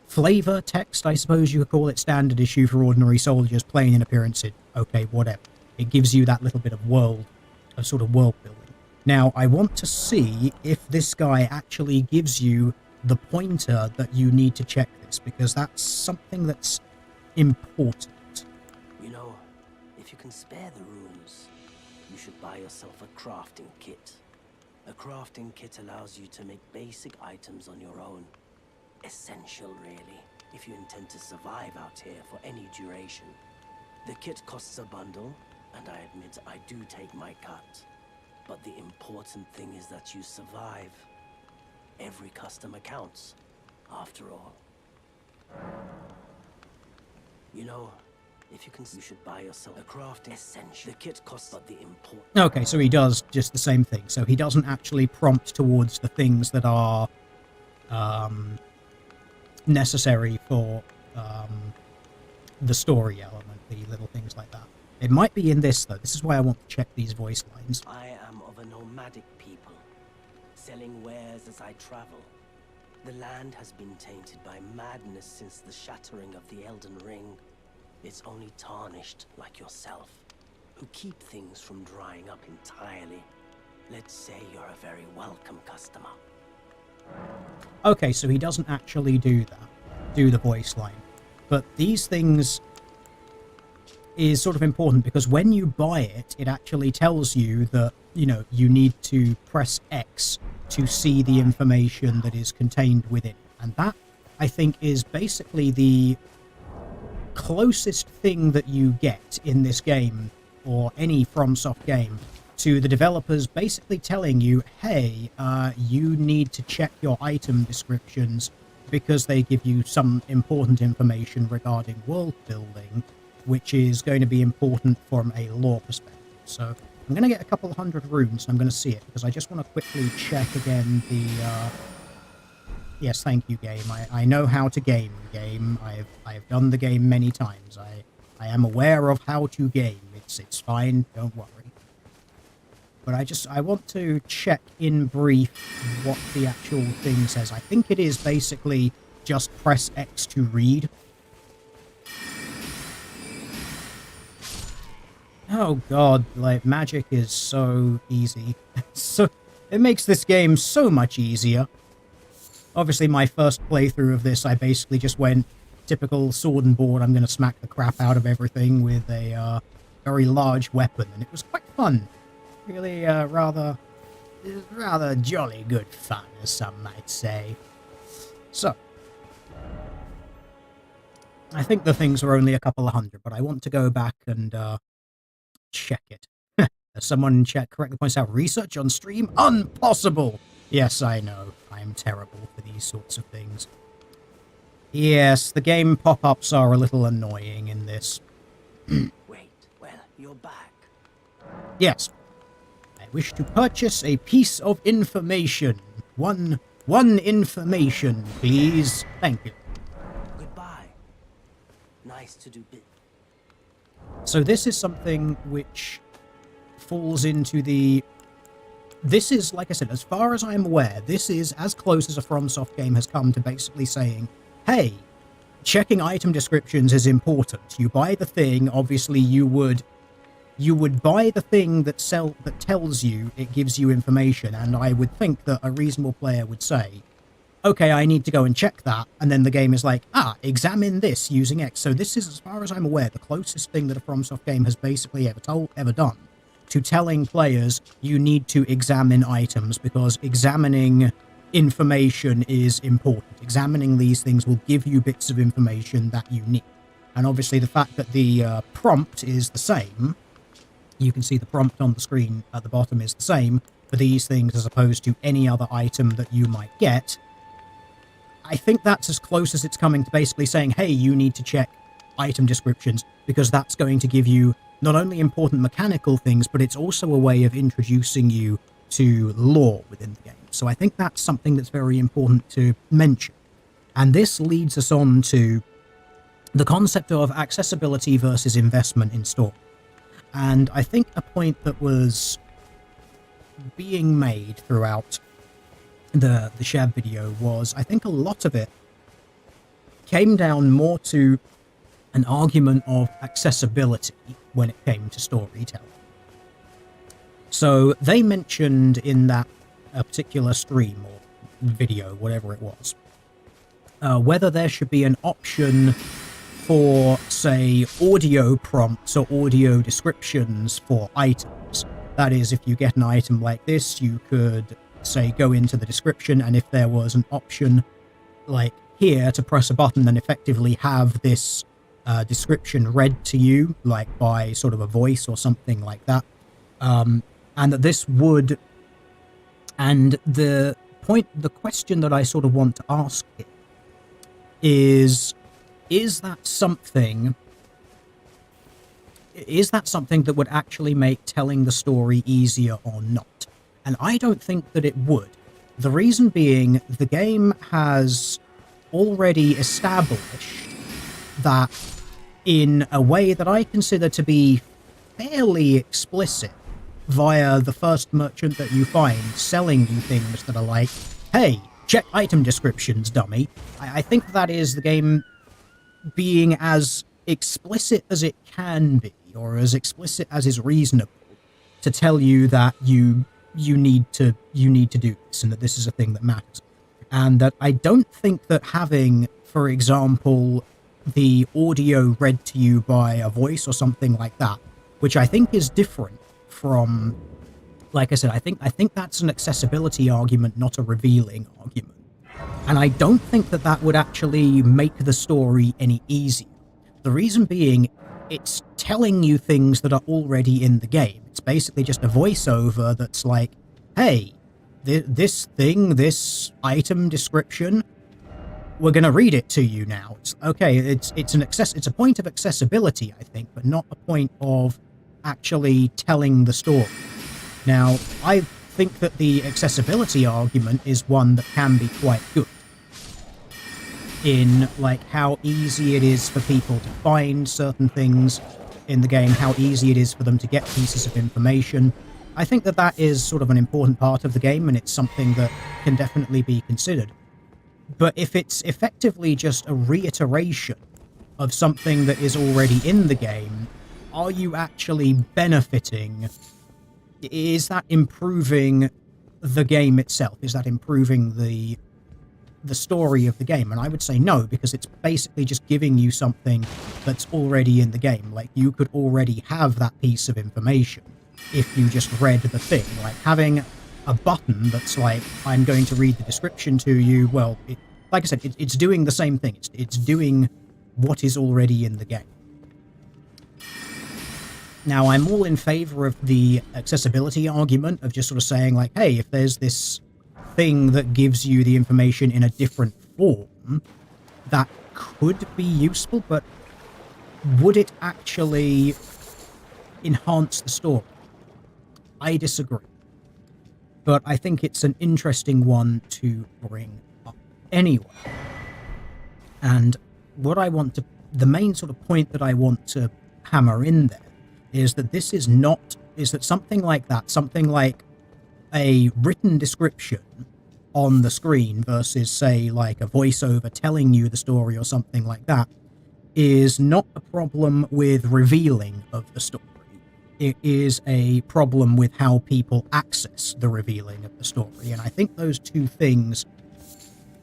flavor text, I suppose you could call it, standard issue for ordinary soldiers, plain in appearance, okay, whatever. It gives you that little bit of sort of world building. Now, I want to see if this guy actually gives you the pointer that you need to check this, because that's something that's important. You know, if you can spare the rooms, you should buy yourself a crafting kit. A crafting kit allows you to make basic items on your own. Essential, really, if you intend to survive out here for any duration. The kit costs a bundle, and I admit I do take my cut. But the important thing is that you survive. Every customer counts, after all. You know, if you can, you should buy yourself a crafting essential. The kit costs, but the important. Okay, so he does just the same thing. So he doesn't actually prompt towards the things that are necessary for the story element, the little things like that. It might be in this, though. This is why I want to check these voice lines. I am of a nomadic people, selling wares as I travel. The land has been tainted by madness since the shattering of the Elden Ring. It's only tarnished like yourself, who keep things from drying up entirely. Let's say you're a very welcome customer. Okay, so he doesn't actually do the voice line. But these things is sort of important, because when you buy it, it actually tells you that, you know, you need to press X to see the information that is contained within it. And that, I think, is basically the closest thing that you get in this game, or any FromSoft game, to the developers basically telling you, hey, you need to check your item descriptions because they give you some important information regarding world building, which is going to be important from a lore perspective. So I'm going to get a couple of 100 runes, and I'm going to see it, because I just want to quickly check again the... Yes, thank you, game. I know how to game. I've done the game many times. I am aware of how to game. It's fine, don't worry. But I want to check in brief what the actual thing says. I think it is basically just press X to read. Oh god, like, magic is so easy. So it makes this game so much easier. Obviously, my first playthrough of this, I basically just went typical sword and board. I'm going to smack the crap out of everything with a very large weapon, and it was quite fun. Really, rather jolly good fun, as some might say. So, I think the things are only a couple of 100, but I want to go back and check it. As someone correctly points out, research on stream? Impossible! Yes, I know. I'm terrible for these sorts of things. Yes, the game pop-ups are a little annoying in this. Wait, well, you're back. Yes. I wish to purchase a piece of information. One information, please. Thank you. Goodbye. Nice to do bit. So this is something which falls into the... This is, like I said, as far as I'm aware, this is as close as a FromSoft game has come to basically saying, hey, checking item descriptions is important. You buy the thing, obviously you would buy the thing that tells you it gives you information, and I would think that a reasonable player would say, okay, I need to go and check that, and then the game is like, examine this using X. So this is, as far as I'm aware, the closest thing that a FromSoft game has basically ever done to telling players you need to examine items, because examining information is important. Examining these things will give you bits of information that you need. And obviously the fact that the prompt is the same, you can see the prompt on the screen at the bottom is the same for these things as opposed to any other item that you might get. I think that's as close as it's coming to basically saying, hey, you need to check item descriptions, because that's going to give you not only important mechanical things, but it's also a way of introducing you to lore within the game. So I think that's something that's very important to mention. And this leads us on to the concept of accessibility versus investment in story. And I think a point that was being made throughout the Shab video was, I think a lot of it came down more to an argument of accessibility when it came to storytelling. So they mentioned in that particular stream or video, whatever it was, whether there should be an option for, say, audio prompts or audio descriptions for items. That is, if you get an item like this, you could, say, go into the description, and if there was an option like here to press a button and effectively have this description read to you, like by sort of a voice or something like that, and that this would, and the question that I sort of want to ask here is that something that would actually make telling the story easier or not? And I don't think that it would. The reason being, the game has already established that in a way that I consider to be fairly explicit via the first merchant that you find selling you things that are like, hey, check item descriptions, dummy. I think that is the game being as explicit as it can be, or as explicit as is reasonable, to tell you that you need to do this, and that this is a thing that matters. And that I don't think that having, for example, the audio read to you by a voice or something like that, which I think is different from, like I said, I think that's an accessibility argument, not a revealing argument. And I don't think that that would actually make the story any easier. The reason being, it's telling you things that are already in the game. It's basically just a voiceover that's like, hey, this item description, we're going to read it to you now. It's okay, it's a point of accessibility, I think, but not a point of actually telling the story. Now, I think that the accessibility argument is one that can be quite good, in like how easy it is for people to find certain things in the game, how easy it is for them to get pieces of information. I think that that is sort of an important part of the game, and it's something that can definitely be considered. But if it's effectively just a reiteration of something that is already in the game, are you actually benefiting? Is that improving the game itself? Is that improving the story of the game? And I would say no, because it's basically just giving you something that's already in the game. Like, you could already have that piece of information if you just read the thing. Like, having a button that's like, I'm going to read the description to you, well, like I said, it's doing the same thing. It's doing what is already in the game. Now, I'm all in favor of the accessibility argument of just sort of saying, like, hey, if there's this thing that gives you the information in a different form, that could be useful, but would it actually enhance the story? I disagree. But I think it's an interesting one to bring up anyway. And what I want to, the main sort of point that I want to hammer in there is that this is not, is that something like that, something like a written description on the screen versus, say, like a voiceover telling you the story or something like that, is not a problem with revealing of the story. It is a problem with how people access the revealing of the story. And I think those two things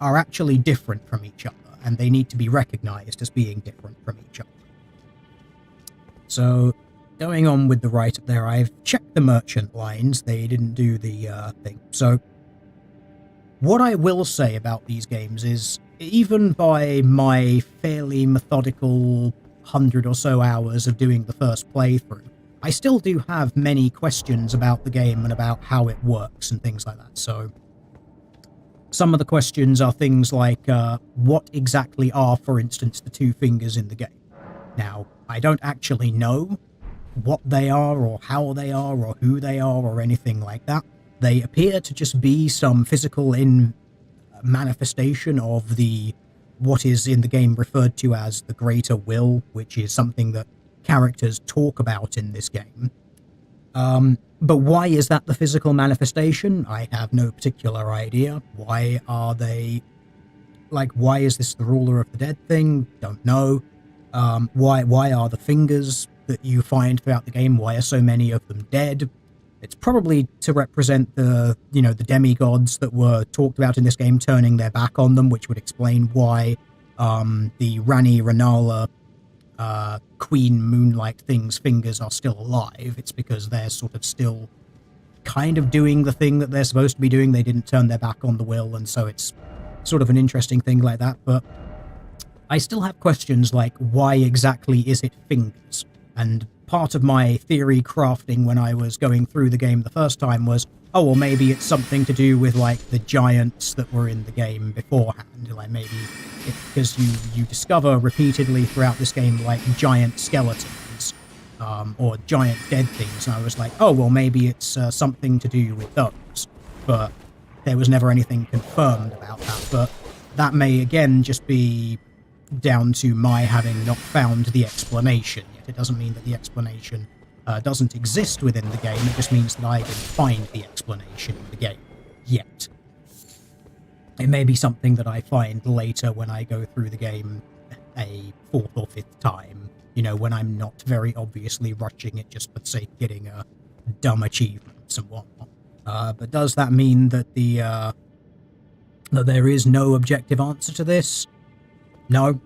are actually different from each other, and they need to be recognized as being different from each other. So, going on with the write-up there, I've checked the merchant lines. They didn't do the thing. So, what I will say about these games is, even by my fairly methodical 100 or so hours of doing the first playthrough, I still do have many questions about the game and about how it works and things like that. So, some of the questions are things like, what exactly are, for instance, the two fingers in the game? Now, I don't actually know what they are or how they are or who they are or anything like that. They appear to just be some physical manifestation of what is in the game referred to as the greater will, which is something that characters talk about in this game. But why is that the physical manifestation? I have no particular idea. Why are they... why is this the ruler of the dead thing? Don't know. Why are the fingers that you find throughout the game, why are so many of them dead? It's probably to represent the demigods that were talked about in this game turning their back on them, which would explain why the Rani Renala Queen Moonlight thing's fingers are still alive. It's because they're sort of still kind of doing the thing that they're supposed to be doing. They didn't turn their back on the will, and so it's sort of an interesting thing like that. But I still have questions like, why exactly is it fingers? And part of my theory crafting when I was going through the game the first time was, oh, well, maybe it's something to do with, the giants that were in the game beforehand. Maybe because you discover repeatedly throughout this game, giant skeletons, or giant dead things. And I was like, oh, well, maybe it's something to do with those. But there was never anything confirmed about that. But that may, again, just be down to my having not found the explanation yet. It doesn't mean that the explanation doesn't exist within the game, it just means that I didn't find the explanation in the game yet. It may be something that I find later when I go through the game a fourth or fifth time, when I'm not very obviously rushing it just for the sake of getting dumb achievements and whatnot. But does that mean that that there is no objective answer to this? No,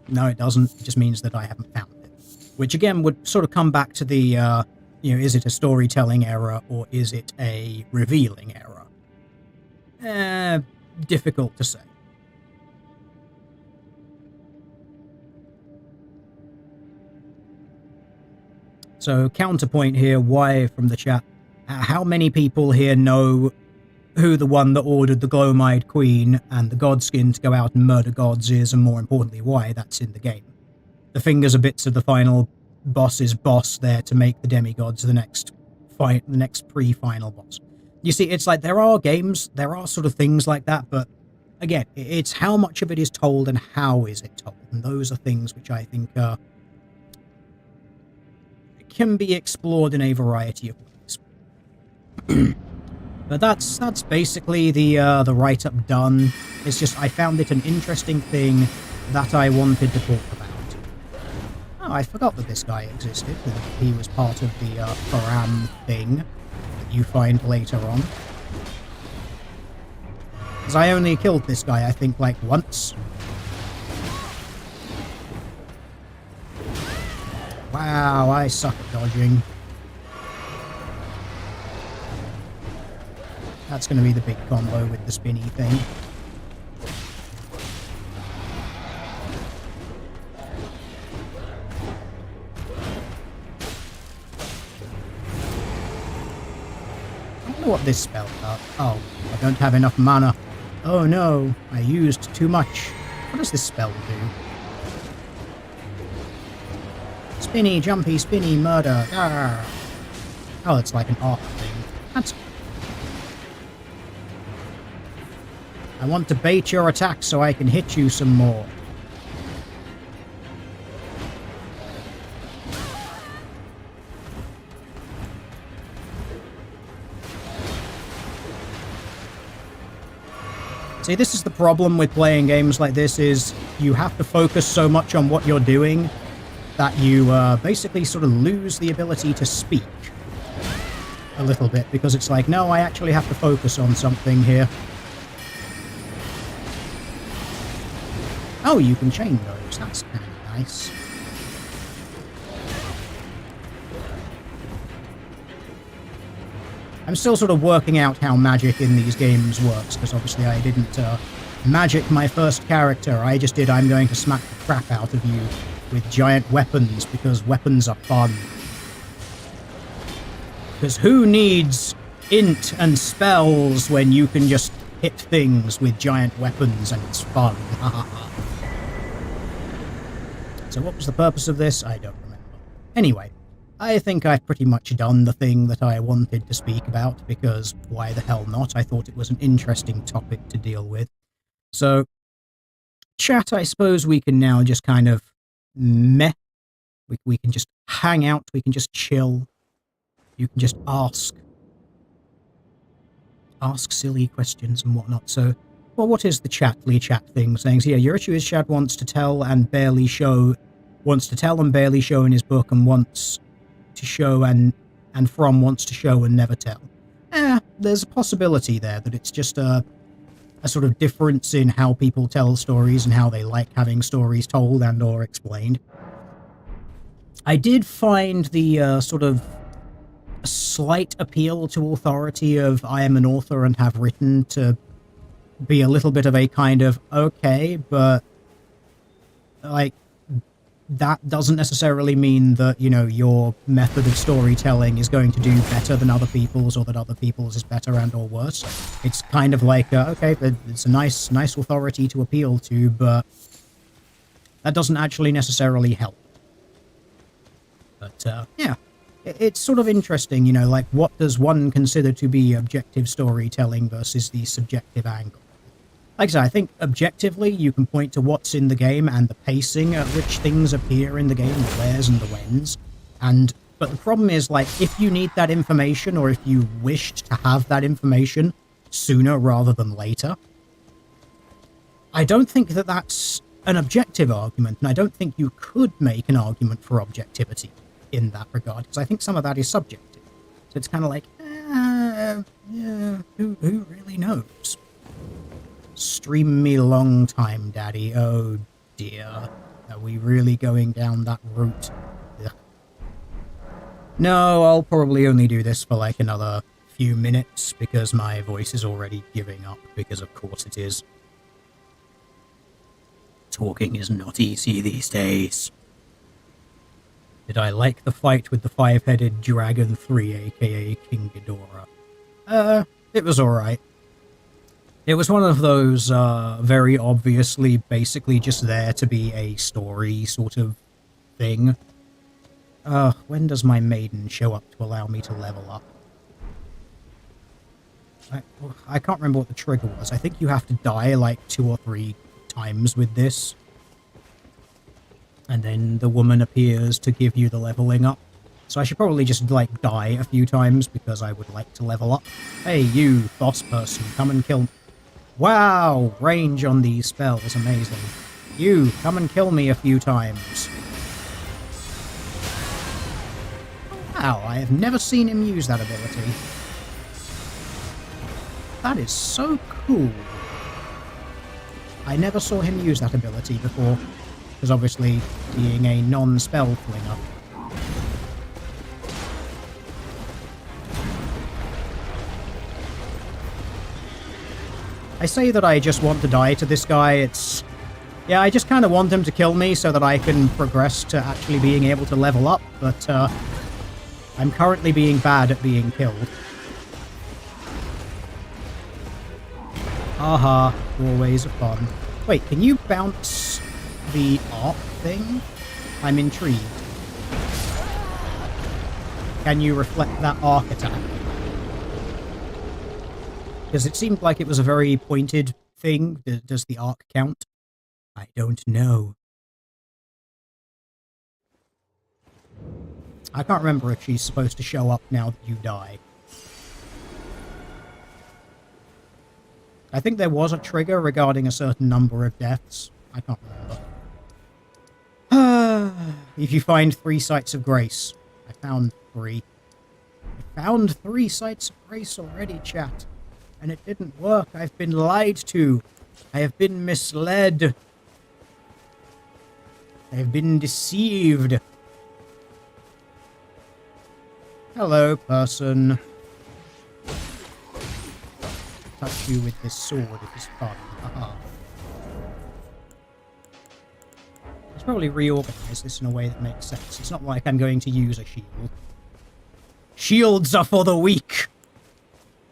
it doesn't. It just means that I haven't found it. Which again would sort of come back to the, is it a storytelling error or is it a revealing error? Difficult to say. So counterpoint here, why from the chat, how many people here know who the one that ordered the Glowmide Queen and the Godskin to go out and murder gods is, and more importantly, why that's in the game? The fingers are bits of the final boss's boss there to make the demigods the next pre-final boss. You see, it's like there are games, there are sort of things like that, but again, it's how much of it is told and how is it told, and those are things which I think can be explored in a variety of ways. But that's basically the write-up done. It's just I found it an interesting thing that I wanted to talk about. Oh, I forgot that this guy existed, that he was part of the Faram thing that you find later on. Because I only killed this guy, I think, once. Wow, I suck at dodging. That's going to be the big combo with the spinny thing. I wonder what this spell does. Oh, I don't have enough mana. Oh no, I used too much. What does this spell do? Spinny, jumpy, spinny, murder. Arrgh. Oh, it's like an arc thing. That's... I want to bait your attack so I can hit you some more. See, this is the problem with playing games like this, is you have to focus so much on what you're doing that you basically sort of lose the ability to speak a little bit, because it's like, no, I actually have to focus on something here. Oh, you can chain those. That's kind of nice. I'm still sort of working out how magic in these games works, because obviously I didn't magic my first character. I just did, I'm going to smack the crap out of you with giant weapons, because weapons are fun. Because who needs int and spells when you can just hit things with giant weapons and it's fun? So what was the purpose of this? I don't remember. Anyway, I think I've pretty much done the thing that I wanted to speak about, because why the hell not? I thought it was an interesting topic to deal with. So, chat, I suppose we can now just kind of meh. We can just hang out, we can just chill. You can just ask silly questions and whatnot. So, well, what is the chatly chat thing saying? So yeah, your issue is Chad wants to tell and barely show in his book, and wants to show and wants to show and never tell. There's a possibility there that it's just a sort of difference in how people tell stories and how they like having stories told and or explained. I did find the sort of slight appeal to authority of I am an author and have written to be a little bit of a kind of, okay, but like, that doesn't necessarily mean that, you know, your method of storytelling is going to do better than other people's, or that other people's is better and or worse. It's kind of like, okay, it's a nice authority to appeal to, but that doesn't actually necessarily help. But, yeah. It's sort of interesting, you know, like, what does one consider to be objective storytelling versus the subjective angle? Like I said, I think objectively you can point to what's in the game and the pacing at which things appear in the game, the wheres and the whens. But the problem is, like, if you need that information, or if you wished to have that information sooner rather than later, I don't think that that's an objective argument, and I don't think you could make an argument for objectivity in that regard, because I think some of that is subjective. So it's kind of like, yeah, who really knows? Stream me long time, daddy. Oh dear. Are we really going down that route? Ugh. No, I'll probably only do this for like another few minutes, because my voice is already giving up, because of course it is. Talking is not easy these days. Did I like the fight with the 5-headed Dragon 3, aka King Ghidorah? It was alright. It was one of those, very obviously basically just there to be a story sort of thing. When does my maiden show up to allow me to level up? I can't remember what the trigger was. I think you have to die like 2 or 3 times with this. And then the woman appears to give you the leveling up. So I should probably just, like, die a few times, because I would like to level up. Hey, you, boss person, come and kill me. Wow, range on these spells, amazing. You, come and kill me a few times. Wow, I have never seen him use that ability. That is so cool. I never saw him use that ability before, because obviously being a non-spell flinger. I say that I just want to die to this guy, yeah, I just kind of want him to kill me so that I can progress to actually being able to level up, but I'm currently being bad at being killed. Aha, always fun. Wait, can you bounce the arc thing? I'm intrigued. Can you reflect that arc attack? Because it seemed like it was a very pointed thing. Does the arc count? I don't know. I can't remember if she's supposed to show up now that you die. I think there was a trigger regarding a certain number of deaths. I can't remember. If you find 3 sites of grace. I found 3. I found 3 sites of grace already, chat. And it didn't work. I've been lied to. I have been misled. I have been deceived. Hello, person. Touch you with this sword. It is fun. Haha. Let's probably reorganize this in a way that makes sense. It's not like I'm going to use a shield. Shields are for the weak!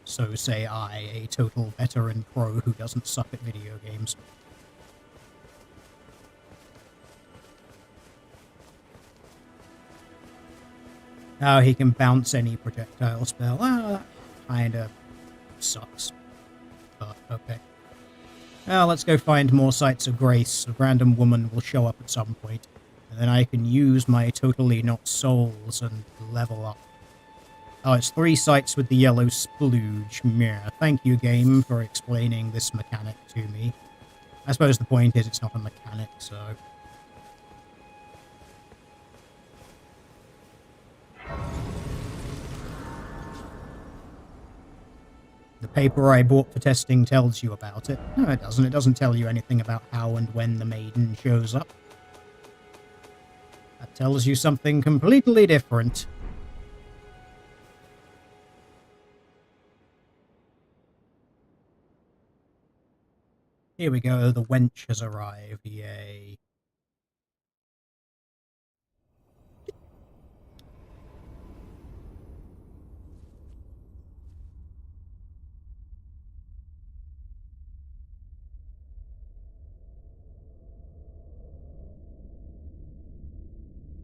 So say I, a total veteran pro who doesn't suck at video games. Oh, he can bounce any projectile spell. Well, that kinda sucks. But, okay. Well, let's go find more sites of grace. A random woman will show up at some point, and then I can use my totally not souls and level up. Oh, it's 3 sites with the yellow splooge. Meh. Thank you, game, for explaining this mechanic to me. I suppose the point is it's not a mechanic, so... The paper I bought for testing tells you about it. No, it doesn't. It doesn't tell you anything about how and when the maiden shows up. That tells you something completely different. Here we go, the wench has arrived, yay.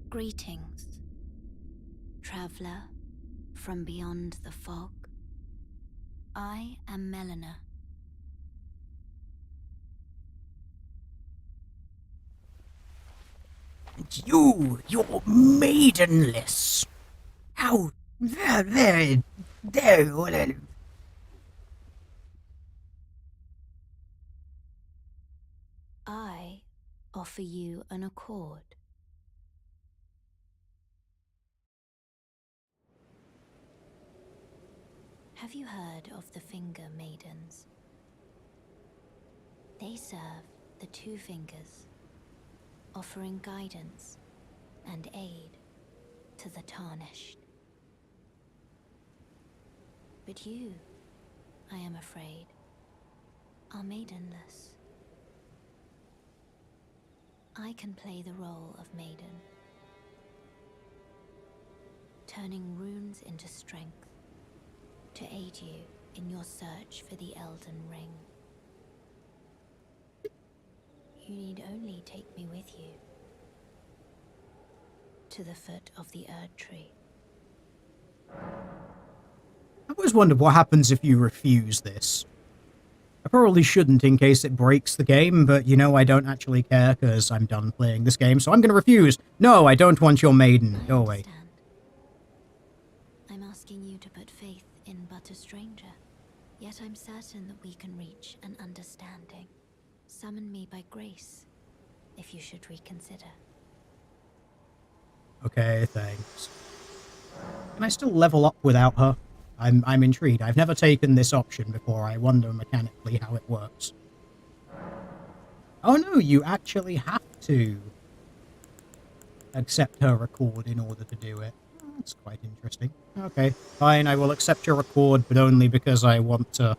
Greetings, traveler from beyond the fog. I am Melina. You're maidenless. How very. I offer you an accord. Have you heard of the Finger Maidens? They serve the 2 fingers, offering guidance and aid to the tarnished. But you, I am afraid, are maidenless. I can play the role of maiden, turning runes into strength to aid you in your search for the Elden Ring. You need only take me with you to the foot of the Erd Tree. I always wondered what happens if you refuse this. I probably shouldn't in case it breaks the game, but you know I don't actually care because I'm done playing this game, so I'm going to refuse. No, I don't want your maiden. Go away. I'm asking you to put faith in but a stranger, yet I'm certain that we can reach an understanding. Summon me by grace, if you should reconsider. Okay, thanks. Can I still level up without her? I'm intrigued. I've never taken this option before. I wonder mechanically how it works. Oh no, you actually have to accept her accord in order to do it. That's quite interesting. Okay, fine, I will accept your accord, but only because I want to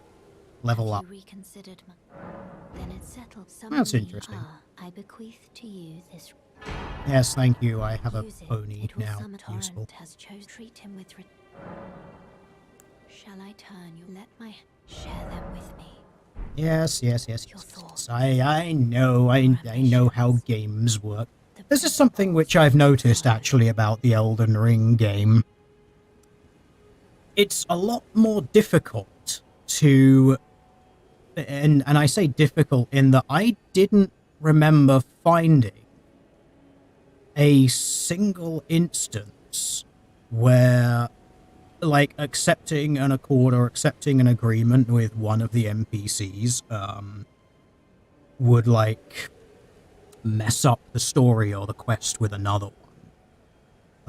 level up. Have you reconsidered then it's settled. That's interesting. I bequeath to you this. Yes, thank you. I have a Use it. pony It will now. summon Useful. Torrent has chosen treat him with. Shall I turn you? Let my share them with me. Yes. Your thoughts. I know how games work. This is something which I've noticed actually about the Elden Ring game. It's a lot more difficult to, and I say difficult in that I didn't remember finding a single instance where like accepting an accord or accepting an agreement with one of the NPCs would like mess up the story or the quest with another one.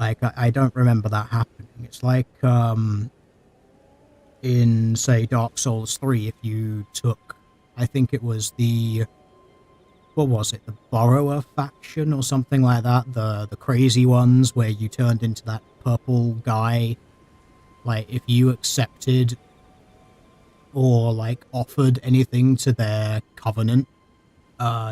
Like I don't remember that happening. It's like in say Dark Souls 3, if you took, I think it was the, what was it, the Borrower faction or something like that, the crazy ones where you turned into that purple guy. Like, if you accepted or, like, offered anything to their covenant,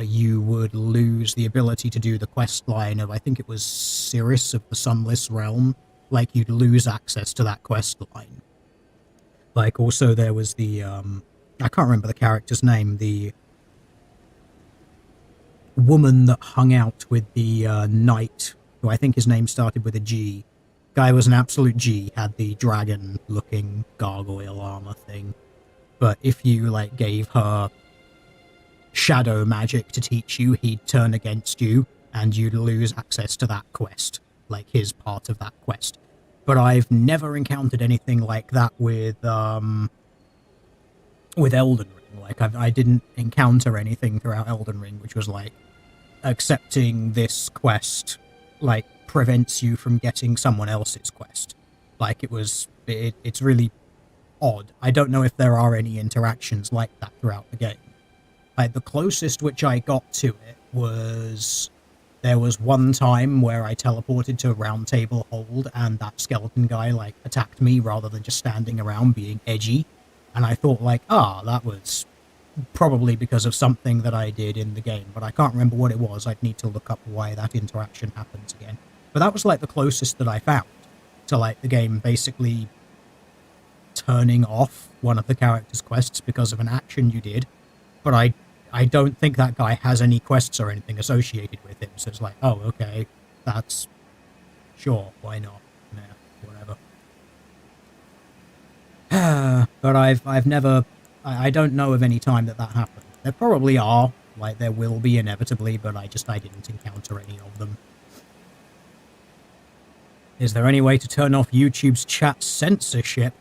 you would lose the ability to do the quest line of, I think it was Cirrus of the Sunless Realm. Like, you'd lose access to that quest line. Like, also there was the, I can't remember the character's name, the woman that hung out with the knight, who I think his name started with a G. Guy was an absolute G, had the dragon-looking gargoyle armor thing. But if you, like, gave her shadow magic to teach you, he'd turn against you, and you'd lose access to that quest, like his part of that quest. But I've never encountered anything like that with Elden Ring. Like, I didn't encounter anything throughout Elden Ring which was like, accepting this quest, like, prevents you from getting someone else's quest. Like, it's really odd. I don't know if there are any interactions like that throughout the game. Like, the closest which I got to it was, there was one time where I teleported to Round Table Hold, and that skeleton guy, like, attacked me rather than just standing around being edgy. And I thought, like, that was probably because of something that I did in the game, but I can't remember what it was. I'd need to look up why that interaction happens again. But that was, like, the closest that I found to, like, the game basically turning off one of the character's quests because of an action you did. But I don't think that guy has any quests or anything associated with him, so it's like, oh, okay, that's... sure, why not? Yeah, whatever. But I've never... I don't know of any time that happened. There probably are, like, there will be inevitably, but I didn't encounter any of them. Is there any way to turn off YouTube's chat censorship?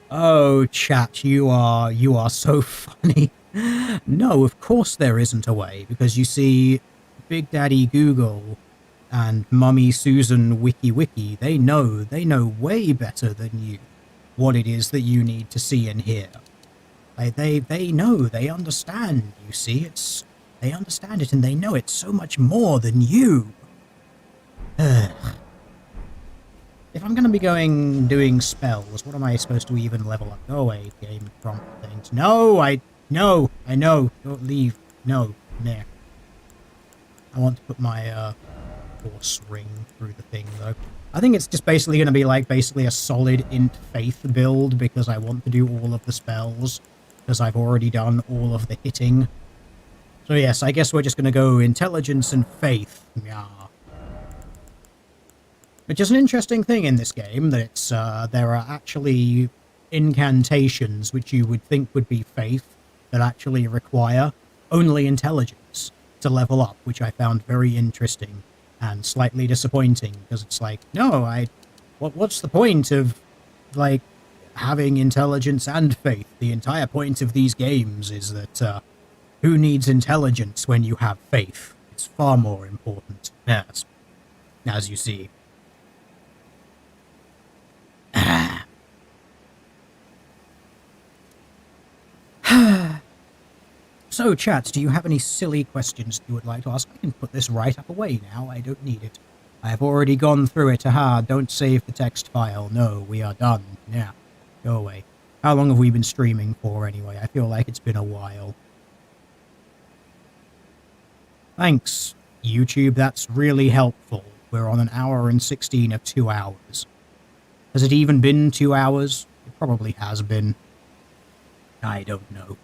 Oh, chat, you are so funny. No, of course there isn't a way, because you see, Big Daddy Google and Mummy Susan Wiki, they know way better than you what it is that you need to see and hear. They know, they understand, you see, they understand it and they know it so much more than you. If I'm going to be doing spells, what am I supposed to even level up? Go away, game prompt things. No, I know. Don't leave. No, nah. I want to put my force ring through the thing, though. I think it's just basically going to be like a solid int faith build, because I want to do all of the spells, because I've already done all of the hitting. So yes, I guess we're just going to go intelligence and faith. Yeah. Which is an interesting thing in this game, that it's, there are actually incantations which you would think would be faith that actually require only intelligence to level up, which I found very interesting and slightly disappointing, because it's like, no, what's the point of, like, having intelligence and faith? The entire point of these games is that, who needs intelligence when you have faith? It's far more important, yes, as you see. So, chat, do you have any silly questions you would like to ask? I can put this right up away now. I don't need it. I have already gone through it. Aha, don't save the text file. No, we are done. Yeah, go away. How long have we been streaming for, anyway? I feel like it's been a while. Thanks, YouTube. That's really helpful. We're on an hour and 16 of 2 hours. Has it even been 2 hours? It probably has been. I don't know.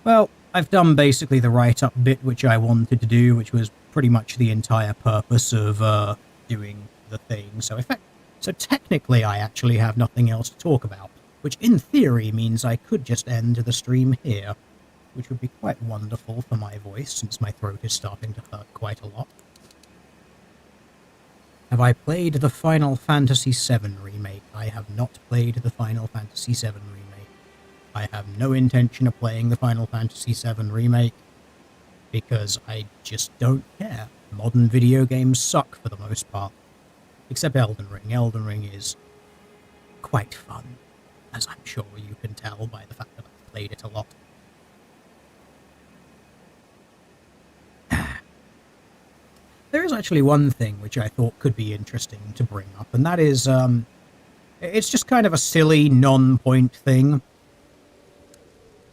Well, I've done basically the write-up bit which I wanted to do, which was pretty much the entire purpose of doing the thing. So technically I actually have nothing else to talk about, which in theory means I could just end the stream here, which would be quite wonderful for my voice, since my throat is starting to hurt quite a lot. Have I played the Final Fantasy VII Remake? I have not played the Final Fantasy VII Remake. I have no intention of playing the Final Fantasy VII Remake, because I just don't care. Modern video games suck for the most part. Except Elden Ring. Elden Ring is quite fun, as I'm sure you can tell by the fact that I've played it a lot. There is actually one thing which I thought could be interesting to bring up, and that is, it's just kind of a silly, non-point thing.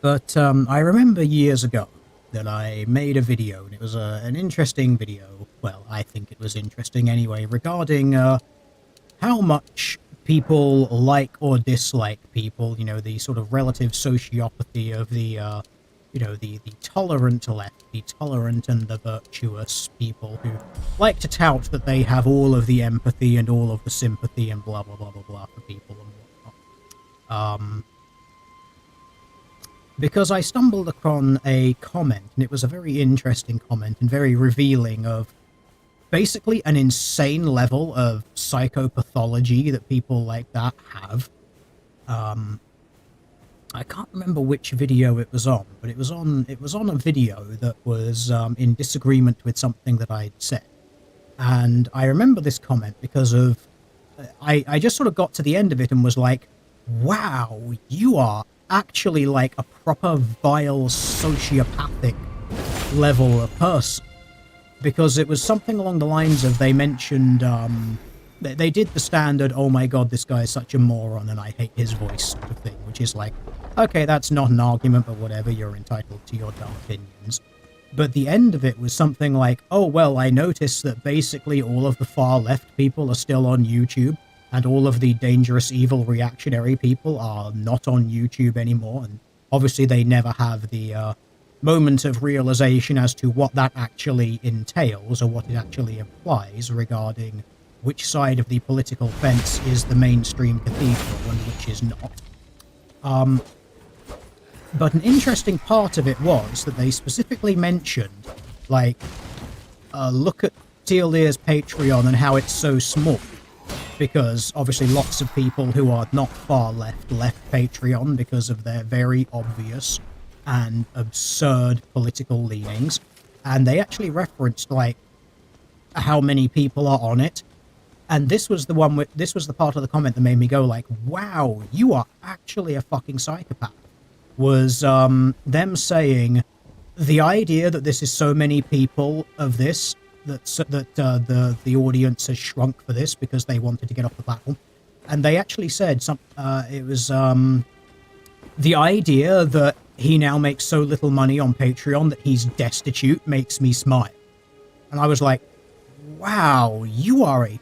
But I remember years ago that I made a video, and it was an interesting video, well, I think it was interesting anyway, regarding how much people like or dislike people, you know, the sort of relative sociopathy of the the tolerant left, the tolerant and the virtuous people who like to tout that they have all of the empathy and all of the sympathy and blah, blah, blah, blah, blah for people and whatnot. Because I stumbled upon a comment, and it was a very interesting comment and very revealing of basically an insane level of psychopathology that people like that have. I can't remember which video it was on, but it was on a video that was in disagreement with something that I'd said. And I remember this comment because of I just sort of got to the end of it and was like, wow, you are actually like a proper vile sociopathic level of person. Because it was something along the lines of, they mentioned, they did the standard, oh my god, this guy is such a moron and I hate his voice sort of thing, which is like, okay, that's not an argument, but whatever, you're entitled to your dumb opinions. But the end of it was something like, oh, well, I noticed that basically all of the far left people are still on YouTube, and all of the dangerous, evil, reactionary people are not on YouTube anymore, and obviously they never have the moment of realization as to what that actually entails, or what it actually implies regarding which side of the political fence is the mainstream cathedral and which is not. But an interesting part of it was that they specifically mentioned, like, look at Teal'c's Patreon and how it's so small. Because obviously lots of people who are not far left Patreon because of their very obvious and absurd political leanings. And they actually referenced, like, how many people are on it. And this was the part of the comment that made me go like, wow, you are actually a fucking psychopath. Was them saying the idea that this is so many people of this, that the audience has shrunk for this because they wanted to get off the platform. And they actually said it was the idea that he now makes so little money on Patreon that he's destitute makes me smile. And I was like, wow, you are an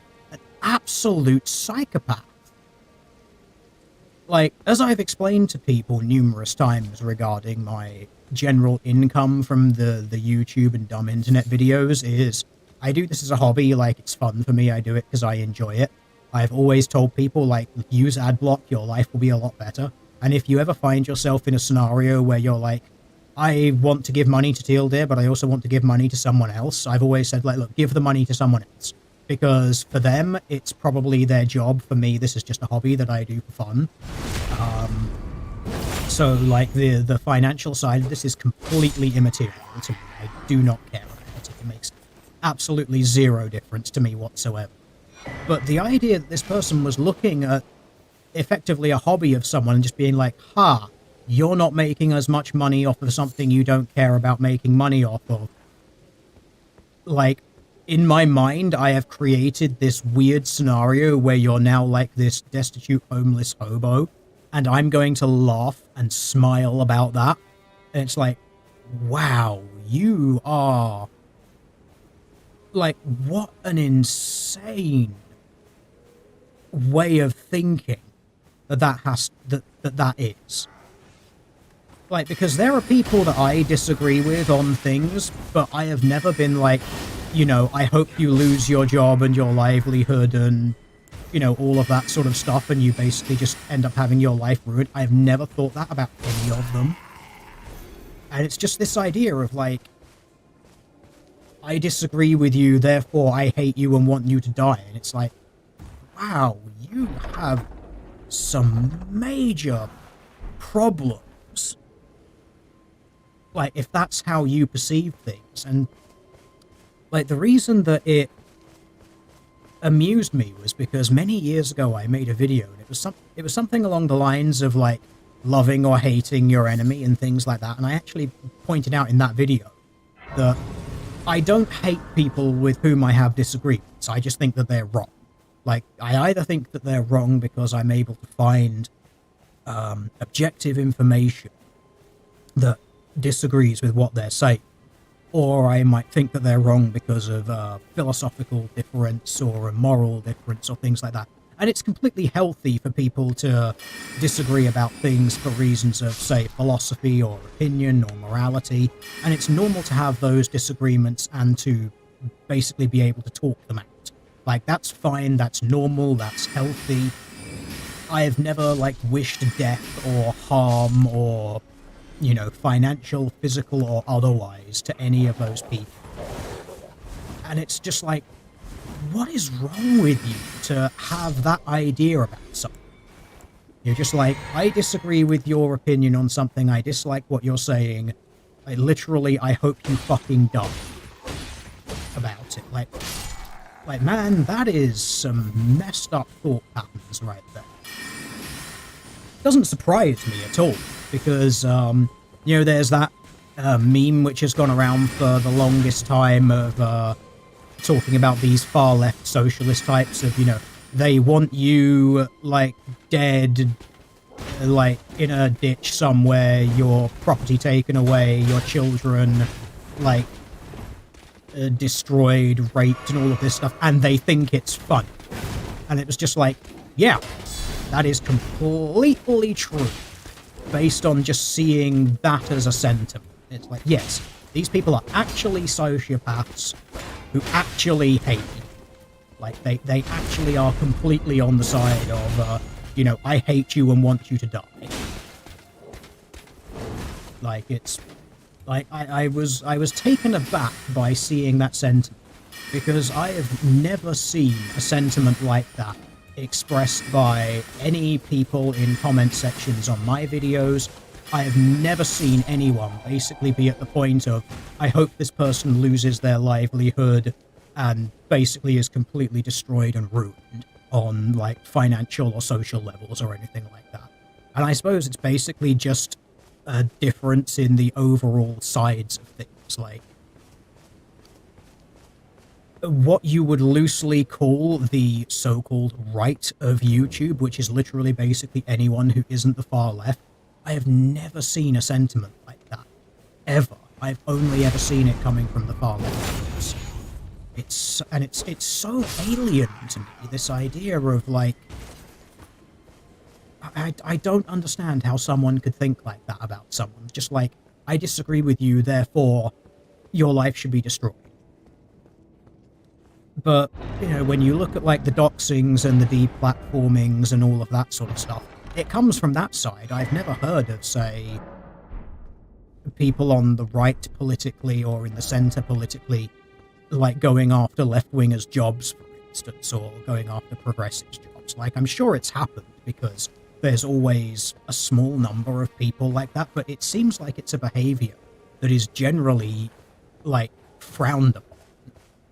absolute psychopath. Like, as I've explained to people numerous times regarding my general income from the YouTube and dumb internet videos is, I do this as a hobby, like, it's fun for me, I do it because I enjoy it. I've always told people, like, use adblock, your life will be a lot better. And if you ever find yourself in a scenario where you're like, I want to give money to Teal'c, but I also want to give money to someone else, I've always said, like, look, give the money to someone else. Because for them, it's probably their job. For me, this is just a hobby that I do for fun. So, like, the financial side of this is completely immaterial to me. I do not care about it. It makes absolutely zero difference to me whatsoever. But the idea that this person was looking at effectively a hobby of someone and just being like, ha, you're not making as much money off of something you don't care about making money off of. Like, in my mind, I have created this weird scenario where you're now like this destitute, homeless hobo, and I'm going to laugh and smile about that. And it's like, wow, you are... Like, what an insane way of thinking that is. Like, because there are people that I disagree with on things, but I have never been like, you know, I hope you lose your job and your livelihood and, you know, all of that sort of stuff, and you basically just end up having your life ruined. I've never thought that about any of them. And it's just this idea of, like, I disagree with you, therefore I hate you and want you to die. And it's like, wow, you have some major problems. Like, if that's how you perceive things. And, like, the reason that it amused me was because many years ago I made a video, and it was something along the lines of, like, loving or hating your enemy and things like that. And I actually pointed out in that video that I don't hate people with whom I have disagreements. I just think that they're wrong. Like, I either think that they're wrong because I'm able to find objective information that disagrees with what they're saying, or I might think that they're wrong because of a philosophical difference or a moral difference or things like that. And it's completely healthy for people to disagree about things for reasons of, say, philosophy or opinion or morality. And it's normal to have those disagreements and to basically be able to talk them out. Like, that's fine, that's normal, that's healthy. I have never, like, wished death or harm or, you know, financial, physical, or otherwise to any of those people. And it's just like, what is wrong with you to have that idea about something? You're just like, I disagree with your opinion on something, I dislike what you're saying, I hope you fucking die about it. Like, man, that is some messed up thought patterns right there. Doesn't surprise me at all, because, you know, there's that meme which has gone around for the longest time of, talking about these far-left socialist types of, you know, they want you, like, dead, like, in a ditch somewhere, your property taken away, your children, like, destroyed, raped, and all of this stuff, and they think it's fun. And it was just like, yeah, that is completely true, based on just seeing that as a sentiment. It's like, yes, these people are actually sociopaths who actually hate you. Like, they actually are completely on the side of, you know, I hate you and want you to die. Like, it's... Like, I was taken aback by seeing that sentiment, because I have never seen a sentiment like that expressed by any people in comment sections on my videos. I have never seen anyone basically be at the point of, I hope this person loses their livelihood and basically is completely destroyed and ruined on, like, financial or social levels or anything like that. And I suppose it's basically just a difference in the overall sides of things, like what you would loosely call the so-called right of YouTube, which is literally basically anyone who isn't the far left. I have never seen a sentiment like that, ever. I've only ever seen it coming from the far left. It's so alien to me, this idea of, like, I don't understand how someone could think like that about someone. Just like, I disagree with you, therefore your life should be destroyed. But, you know, when you look at, like, the doxings and the deplatformings and all of that sort of stuff, it comes from that side. I've never heard of, say, people on the right politically or in the centre politically, like, going after left-wingers' jobs, for instance, or going after progressives' jobs. Like, I'm sure it's happened, because there's always a small number of people like that, but it seems like it's a behaviour that is generally, like, frowned upon.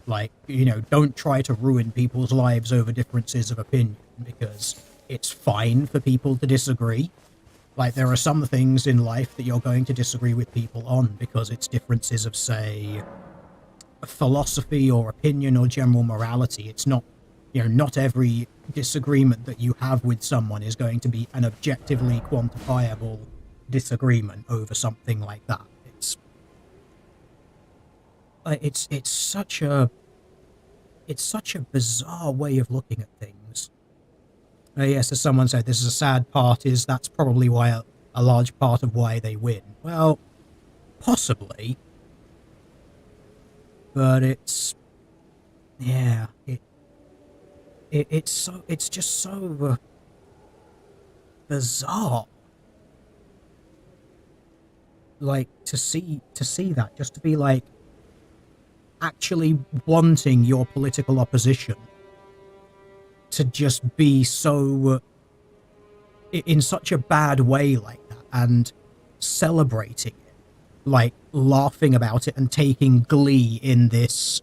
Like, you know, don't try to ruin people's lives over differences of opinion, because it's fine for people to disagree. Like, there are some things in life that you're going to disagree with people on because it's differences of, say, philosophy or opinion or general morality. It's not, you know, not every disagreement that you have with someone is going to be an objectively quantifiable disagreement over something like that. It's such a bizarre way of looking at things. Yes, as someone said, this is a sad part, is that's probably why a large part of why they win. Well, possibly. But it's... yeah, it's just so bizarre. Like, to see that, just to be like, actually wanting your political opposition to just be so in such a bad way like that, and celebrating it, like laughing about it and taking glee in this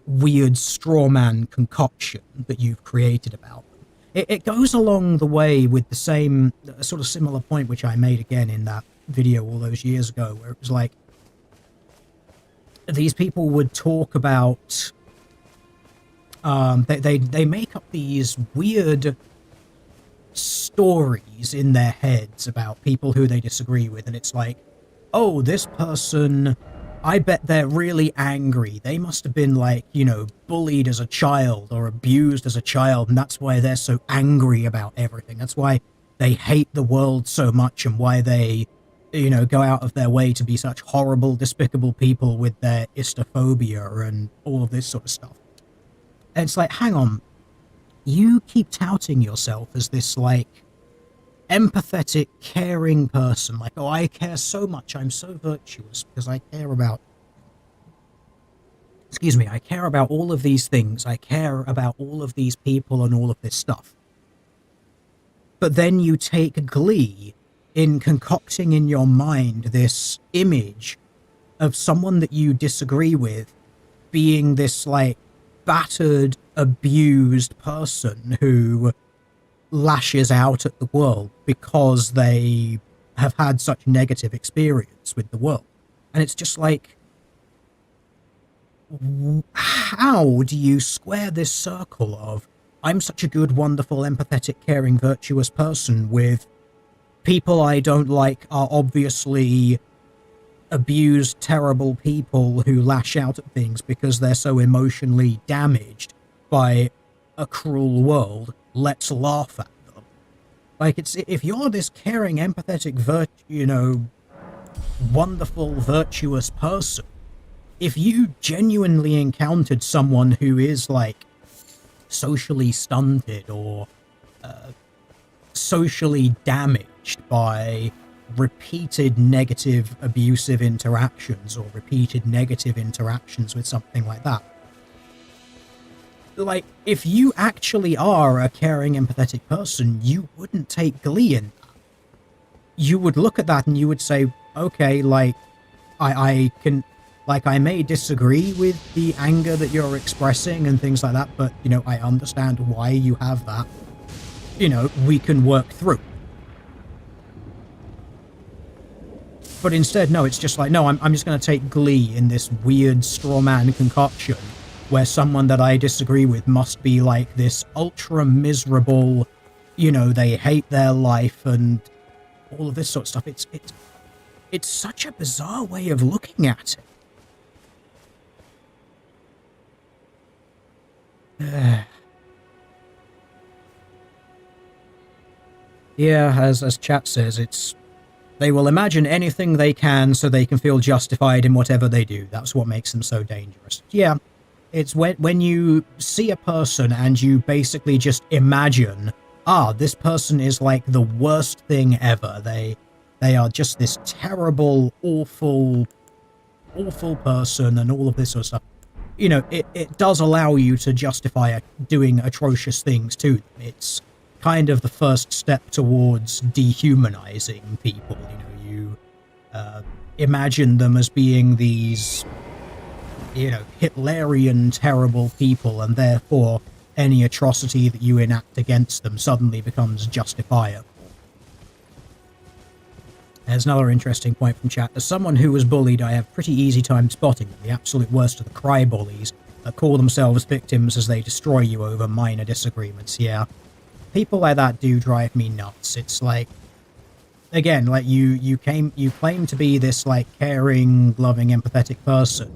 weird straw man concoction that you've created about them. It goes along the way with the same sort of similar point which I made again in that video all those years ago, where it was like, these people would talk about they make up these weird stories in their heads about people who they disagree with, and it's like, oh, this person I bet they're really angry. They must have been like, you know, bullied as a child or abused as a child, and that's why they're so angry about everything. That's why they hate the world so much, and why they, you know, go out of their way to be such horrible, despicable people with their istophobia and all of this sort of stuff. And it's like, hang on, you keep touting yourself as this, like, empathetic, caring person. Like, oh, I care so much, I'm so virtuous because I care about... Excuse me, I care about all of these things. I care about all of these people and all of this stuff. But then you take glee in concocting in your mind this image of someone that you disagree with being this, like, battered, abused person who lashes out at the world because they have had such negative experience with the world. And it's just like, how do you square this circle of, I'm such a good, wonderful, empathetic, caring, virtuous person with people I don't like are obviously abused, terrible people who lash out at things because they're so emotionally damaged by a cruel world. Let's laugh at them. Like, it's, if you're this caring, empathetic, you know, wonderful, virtuous person, if you genuinely encountered someone who is, like, socially stunted or socially damaged by repeated negative, abusive interactions or repeated negative interactions with something like that, like, if you actually are a caring, empathetic person, you wouldn't take glee in that. You would look at that and you would say, okay, like, I can, like, I may disagree with the anger that you're expressing and things like that, but, you know, I understand why you have that. You know, we can work through. But instead, no, it's just like, no, I'm just going to take glee in this weird straw man concoction where someone that I disagree with must be like this ultra miserable, you know, they hate their life and all of this sort of stuff. It's such a bizarre way of looking at it. Yeah, as chat says, it's, they will imagine anything they can so they can feel justified in whatever they do. That's what makes them so dangerous. Yeah, it's when you see a person and you basically just imagine, this person is like the worst thing ever. They are just this terrible, awful person and all of this sort of stuff. You know, it does allow you to justify doing atrocious things to them. It's kind of the first step towards dehumanizing people. You know, you imagine them as being these, you know, Hitlerian terrible people, and therefore any atrocity that you enact against them suddenly becomes justifiable. There's another interesting point from chat. As someone who was bullied, I have pretty easy time spotting them, the absolute worst of the cry bullies that call themselves victims as they destroy you over minor disagreements. Yeah. People like that do drive me nuts. It's like, again, like you claim to be this, like, caring, loving, empathetic person,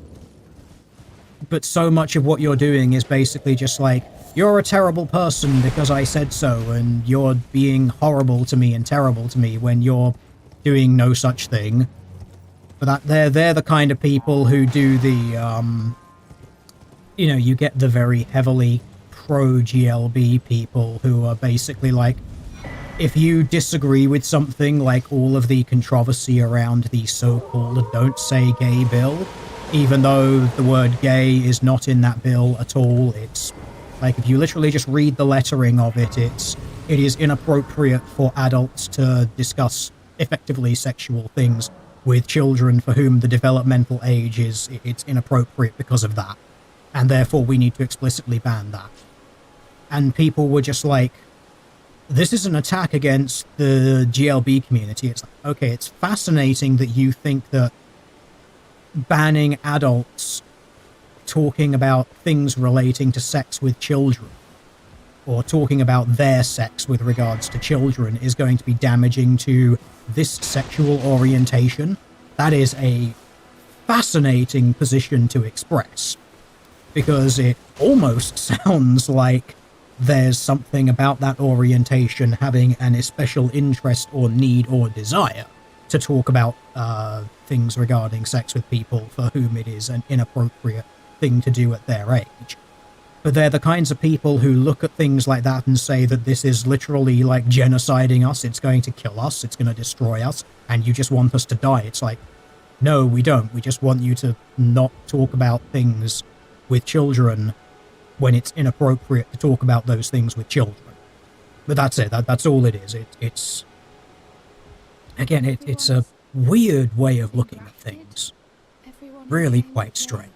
but so much of what you're doing is basically just like, you're a terrible person because I said so, and you're being horrible to me and terrible to me when you're doing no such thing. But that they're the kind of people who do the you know, you get the very heavily pro-GLB people who are basically like, if you disagree with something, like all of the controversy around the so-called Don't Say Gay bill, even though the word gay is not in that bill at all, it's like, if you literally just read the lettering of it, it is inappropriate for adults to discuss effectively sexual things with children for whom the developmental age it's inappropriate because of that, and therefore we need to explicitly ban that. And people were just like, this is an attack against the GLB community. It's like, okay, it's fascinating that you think that banning adults talking about things relating to sex with children, or talking about their sex with regards to children, is going to be damaging to this sexual orientation. That is a fascinating position to express, because it almost sounds like there's something about that orientation having an especial interest or need or desire to talk about things regarding sex with people for whom it is an inappropriate thing to do at their age. But they're the kinds of people who look at things like that and say that this is literally like genociding us, it's going to kill us, it's going to destroy us, and you just want us to die. It's like, no, we don't. We just want you to not talk about things with children when it's inappropriate to talk about those things with children. But that's it. That's all it is. It's again, it's a weird way of looking at things. Really quite strange.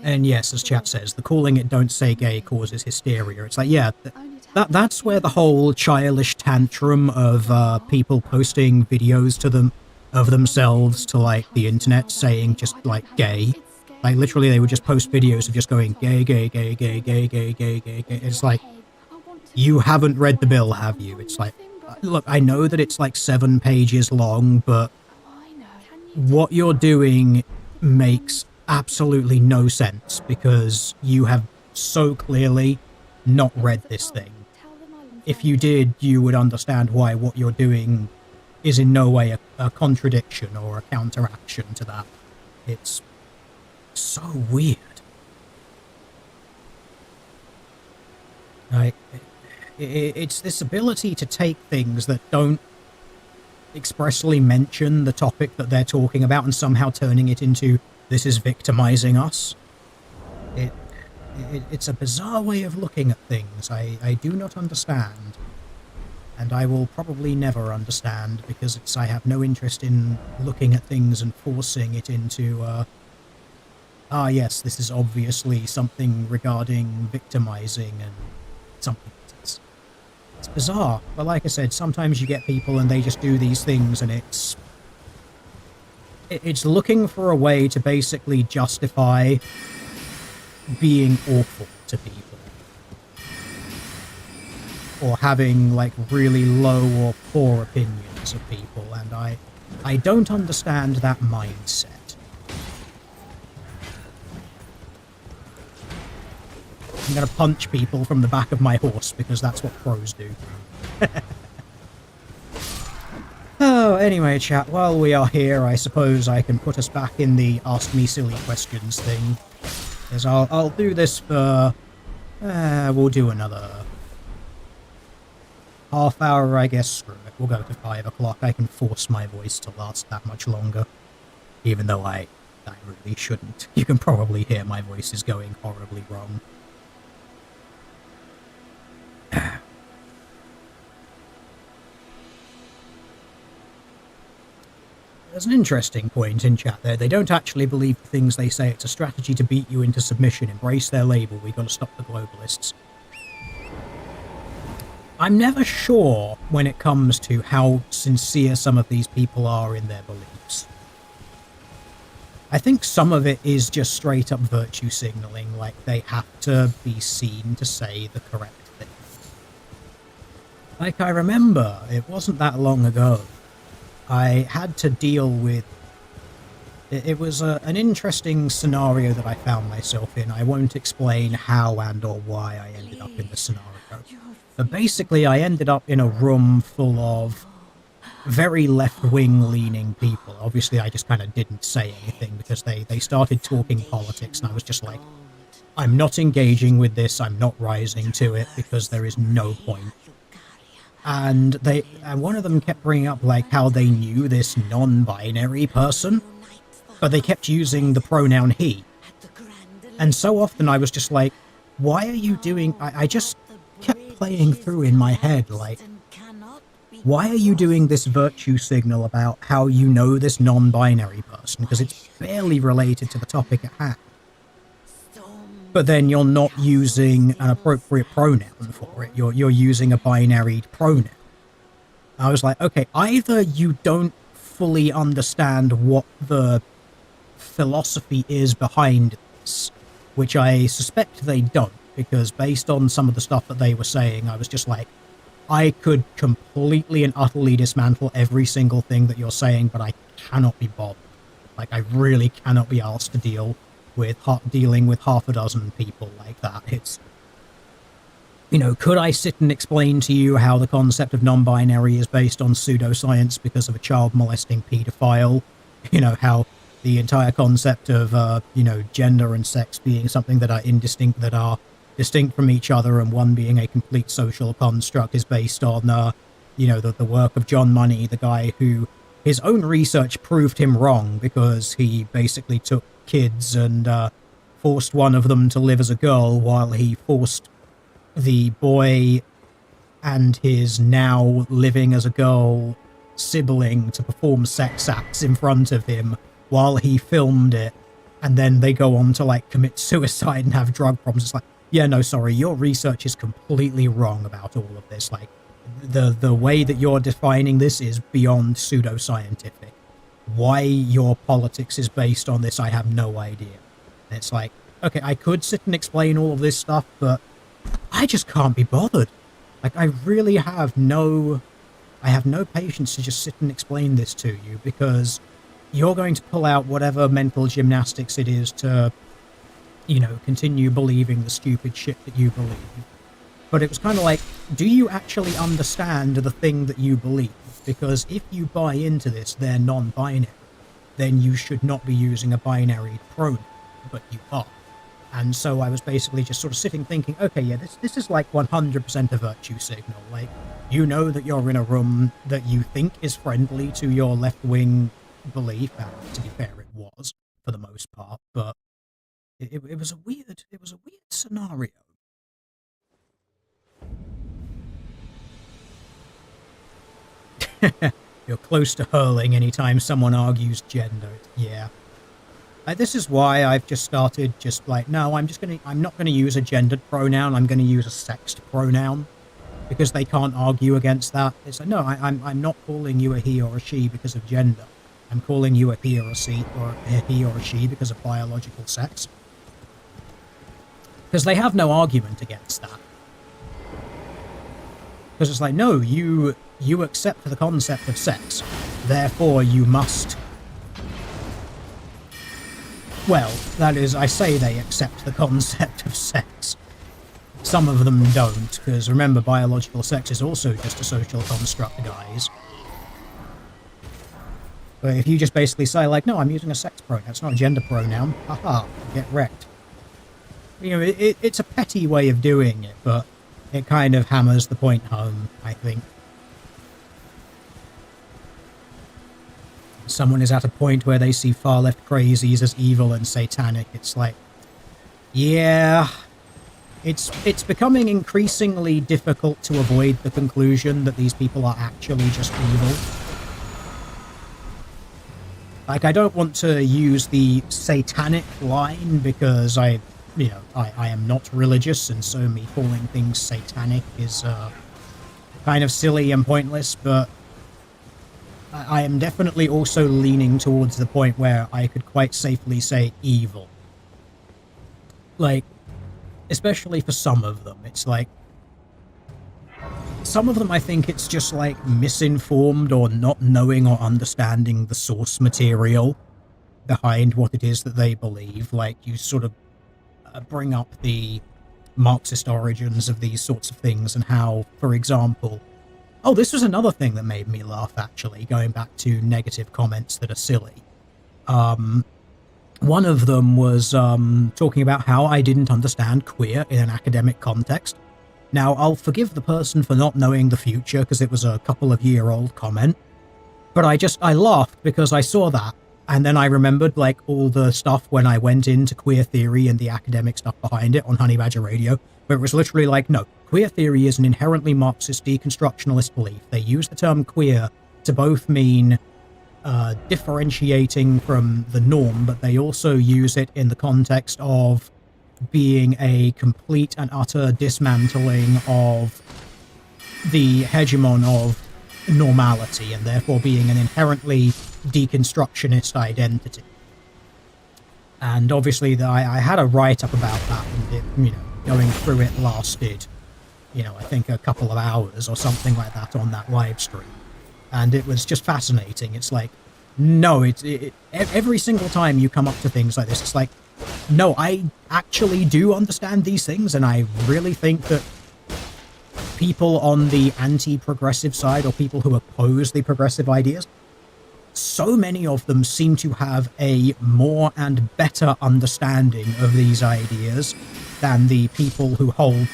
And yes, as chat says, the calling it "don't say gay" causes hysteria. It's like, yeah, that's where the whole childish tantrum of people posting videos to them of themselves to like the internet saying just like gay. Like literally they would just post videos of just going gay, gay, gay, gay, gay, gay, gay, gay, gay. It's like, you haven't read the bill, have you? It's like, look, I know that it's like 7 pages long, but what you're doing makes absolutely no sense, because you have so clearly not read this thing. If you did, you would understand why what you're doing is in no way a contradiction or a counteraction to that. It's so weird. Like, it's this ability to take things that don't expressly mention the topic that they're talking about and somehow turning it into, this is victimizing us. It's a bizarre way of looking at things. I do not understand. And I will probably never understand, because I have no interest in looking at things and forcing it into, yes, this is obviously something regarding victimizing and something. It's bizarre. But like I said, sometimes you get people and they just do these things, and it's looking for a way to basically justify being awful to people, or having like really low or poor opinions of people, and I don't understand that mindset. I'm gonna punch people from the back of my horse, because that's what pros do. Oh, anyway, chat, while we are here, I suppose I can put us back in the Ask Me Silly Questions thing. Because I'll do this for... we'll do another half hour, I guess. Screw it, we'll go to 5 o'clock. I can force my voice to last that much longer. Even though I really shouldn't. You can probably hear my voice is going horribly wrong. There's an interesting point in chat there. They don't actually believe the things they say. It's a strategy to beat you into submission. Embrace their label. We gotta stop the globalists. I'm never sure when it comes to how sincere some of these people are in their beliefs. I think some of it is just straight up virtue signaling, like they have to be seen to say the correct thing. Like, I remember, it wasn't that long ago, I had to deal with... It was an interesting scenario that I found myself in. I won't explain how and or why I ended up in the scenario. But basically, I ended up in a room full of very left-wing leaning people. Obviously, I just kind of didn't say anything, because they started talking politics, and I was just like, I'm not engaging with this, I'm not rising to it, because there is no point. And one of them kept bringing up like how they knew this non-binary person, but they kept using the pronoun he. And so often I was just like, why are you doing... I just kept playing through in my head, like, why are you doing this virtue signal about how you know this non-binary person? Because it's barely related to the topic at hand. But then you're not using an appropriate pronoun for it. You're using a binary pronoun. I was like, okay, either you don't fully understand what the philosophy is behind this, which I suspect they don't, because based on some of the stuff that they were saying, I was just like, I could completely and utterly dismantle every single thing that you're saying, but I cannot be bothered. Like, I really cannot be asked to deal with dealing with half a dozen people like that. It's, you know, could I sit and explain to you how the concept of non-binary is based on pseudoscience because of a child molesting paedophile? You know, how the entire concept of, you know, gender and sex being something that are distinct from each other, and one being a complete social construct, is based on, you know, the work of John Money, the guy who his own research proved him wrong because he basically took kids and forced one of them to live as a girl while he forced the boy and his now living as a girl sibling to perform sex acts in front of him while he filmed it, and then they go on to like commit suicide and have drug problems. It's like, yeah, no, sorry, your research is completely wrong about all of this. Like, the way that you're defining this is beyond pseudoscientific. Why your politics is based on this, I have no idea. And it's like, okay, I could sit and explain all of this stuff, but I just can't be bothered. Like, I really have no patience to just sit and explain this to you, because you're going to pull out whatever mental gymnastics it is to, you know, continue believing the stupid shit that you believe. But it was kind of like, do you actually understand the thing that you believe? Because if you buy into this, they're non-binary, then you should not be using a binary pronoun, but you are. And so I was basically just sort of sitting thinking, okay, yeah, this is like 100% a virtue signal. Like, you know that you're in a room that you think is friendly to your left-wing belief, and to be fair, it was, for the most part, but it was a weird scenario. You're close to hurling anytime someone argues gender. Yeah. This is why I've just started just like, no, I'm not gonna use a gendered pronoun, I'm gonna use a sexed pronoun. Because they can't argue against that. It's like, no, I'm not calling you a he or a she because of gender. I'm calling you a he or a she because of biological sex. Because they have no argument against that. Because it's like, no, you accept the concept of sex, therefore you must... Well, that is, I say they accept the concept of sex. Some of them don't, because remember, biological sex is also just a social construct, guys. But if you just basically say, like, no, I'm using a sex pronoun, it's not a gender pronoun, haha, get wrecked. You know, it's a petty way of doing it, but it kind of hammers the point home, I think. Someone is at a point where they see far-left crazies as evil and satanic, it's like, yeah... It's becoming increasingly difficult to avoid the conclusion that these people are actually just evil. Like, I don't want to use the satanic line because I am not religious, and so me calling things satanic is kind of silly and pointless, but I am definitely also leaning towards the point where I could quite safely say evil. Like, especially for some of them, it's like, some of them I think it's just like misinformed or not knowing or understanding the source material behind what it is that they believe. Like, you sort of bring up the Marxist origins of these sorts of things and how, for example, oh, this was another thing that made me laugh, actually, going back to negative comments that are silly. One of them was talking about how I didn't understand queer in an academic context. Now, I'll forgive the person for not knowing the future because it was a couple of year-old comment, but I laughed because I saw that, and then I remembered, like, all the stuff when I went into queer theory and the academic stuff behind it on Honey Badger Radio, where it was literally like, no, queer theory is an inherently Marxist deconstructionalist belief. They use the term queer to both mean differentiating from the norm, but they also use it in the context of being a complete and utter dismantling of the hegemon of normality, and therefore being an inherently deconstructionist identity. And obviously I had a write-up about that, and it, you know, going through it lasted I think a couple of hours or something like that on that live stream. And it was just fascinating. It's like, no, every single time you come up to things like this, it's like, no, I actually do understand these things, and I really think that people on the anti-progressive side, or people who oppose the progressive ideas, so many of them seem to have a more and better understanding of these ideas than the people who hold them,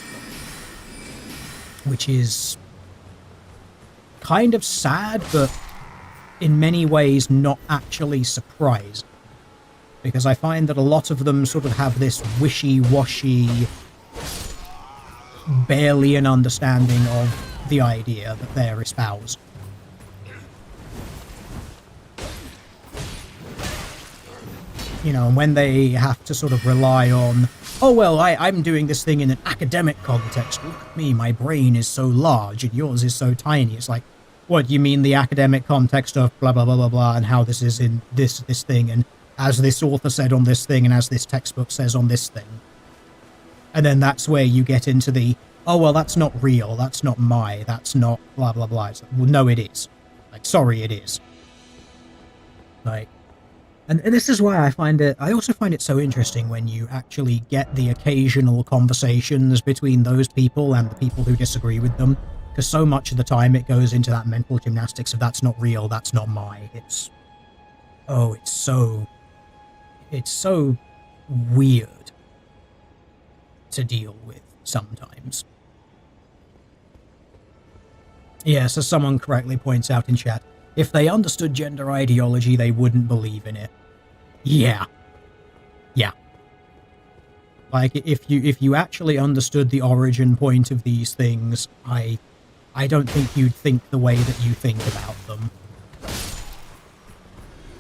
which is kind of sad, but in many ways not actually surprising, because I find that a lot of them sort of have this wishy-washy, barely an understanding of the idea that they're espousing. And when they have to sort of rely on, oh, well, I'm doing this thing in an academic context. Look at me, my brain is so large and yours is so tiny. It's like, what, you mean the academic context of blah, blah, blah, blah, blah, and how this is in this thing, and as this author said on this thing, and as this textbook says on this thing. And then that's where you get into the, oh, well, that's not real, that's not that's not blah, blah, blah. It's like, well, no, it is. Like, sorry, it is. Like, and this is why I also find it so interesting when you actually get the occasional conversations between those people and the people who disagree with them, because so much of the time it goes into that mental gymnastics of that's not real, that's not it's so weird to deal with sometimes. Yes, as someone correctly points out in chat, if they understood gender ideology, they wouldn't believe in it. Yeah. Like, if you actually understood the origin point of these things, I don't think you'd think the way that you think about them.